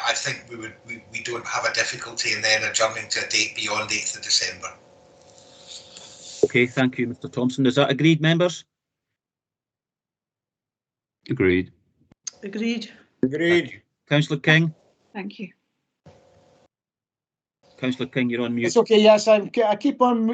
I think we don't have a difficulty in then adjourning to a date beyond 8th of December. Okay, thank you, Mr Thompson. Is that agreed, members? Agreed. Agreed. Agreed. Councillor King. Thank you. Councillor King, you're on mute. It's okay, yes, I keep on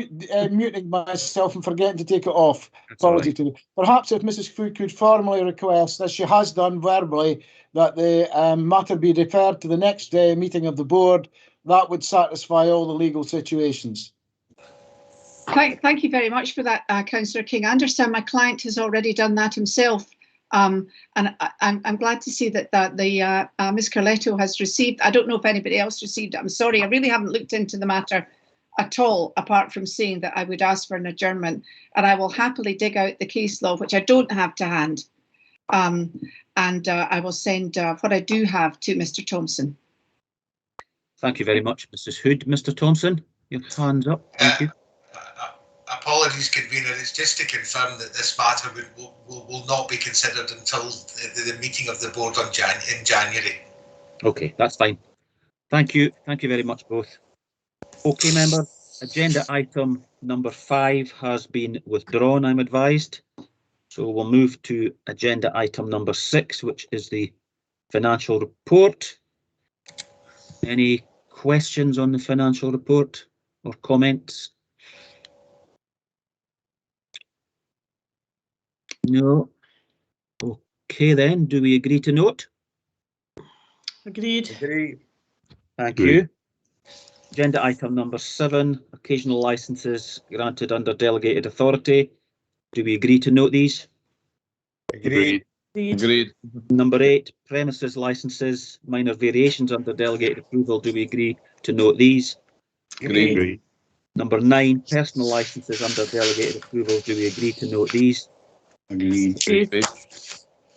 muting myself and forgetting to take it off. That's all Apologies to you. Perhaps if Mrs Food could formally request, as she has done verbally, that the matter be referred to the next meeting of the board, that would satisfy all the legal situations. Thank you very much for that, Councillor King. I understand my client has already done that himself. And I'm glad to see that Ms Carletto has received. I don't know if anybody else received it. I'm sorry, I really haven't looked into the matter at all, apart from saying that I would ask for an adjournment, and I will happily dig out the case law, which I don't have to hand, and I will send what I do have to Mr Thompson. Thank you very much, Mrs Hood. Mr Thompson, your hand's up. Thank you. Apologies, convener. It's just to confirm that this matter will not be considered until the meeting of the board on in January. Okay, that's fine. Thank you. Thank you very much, both. Okay, members. Agenda item number 5 has been withdrawn, I'm advised. So we'll move to agenda item number 6, which is the financial report. Any questions on the financial report or comments? No. Okay then, do we agree to note? Agreed. Agreed. Thank you. Agenda item number 7, occasional licences granted under delegated authority. Do we agree to note these? Agreed. Agreed. Number 8, premises licences, minor variations under delegated approval. Do we agree to note these? Agreed. Number 9, personal licences under delegated approval. Do we agree to note these? Agreed. Agreed.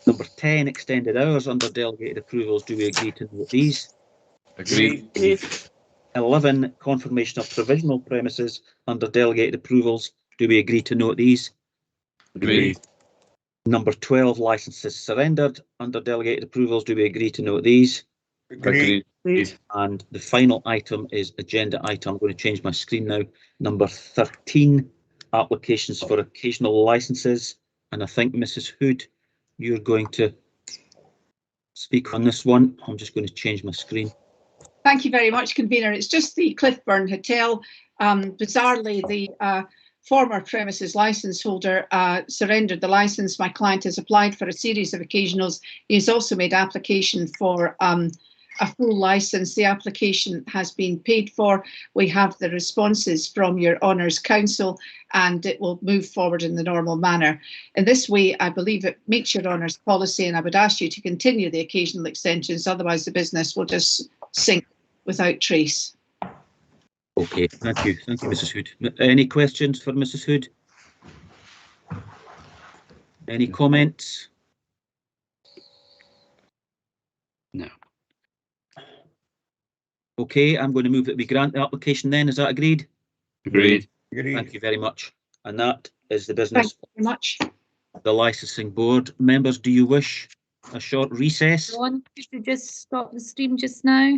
Number 10, extended hours under delegated approvals. Do we agree to note these? Agreed. 11, confirmation of provisional premises under delegated approvals. Do we agree to note these? Agreed. Number 12, licences surrendered under delegated approvals. Do we agree to note these? Agreed. And the final item is agenda item. I'm going to change my screen now. Number 13, applications for occasional licences. And I think Mrs Hood, you're going to speak on this one. I'm just going to change my screen. Thank you very much, convener. It's just the Cliffburn Hotel. Bizarrely, the former premises licence holder surrendered the licence. My client has applied for a series of occasionals. He has also made application for a full licence. The application has been paid for. We have the responses from your Honours Council, and it will move forward in the normal manner. In this way, I believe it meets your Honours policy, and I would ask you to continue the occasional extensions, otherwise the business will just sink without trace. Okay, thank you. Thank you, Mrs Hood. Any questions for Mrs Hood? Any comments? No. Okay, I'm going to move that we grant the application then. Is that agreed? Agreed. Thank you very much. And that is the business. Thank you very much. Of the licensing board. Members, do you wish a short recess? Ron, could you just stop the stream just now?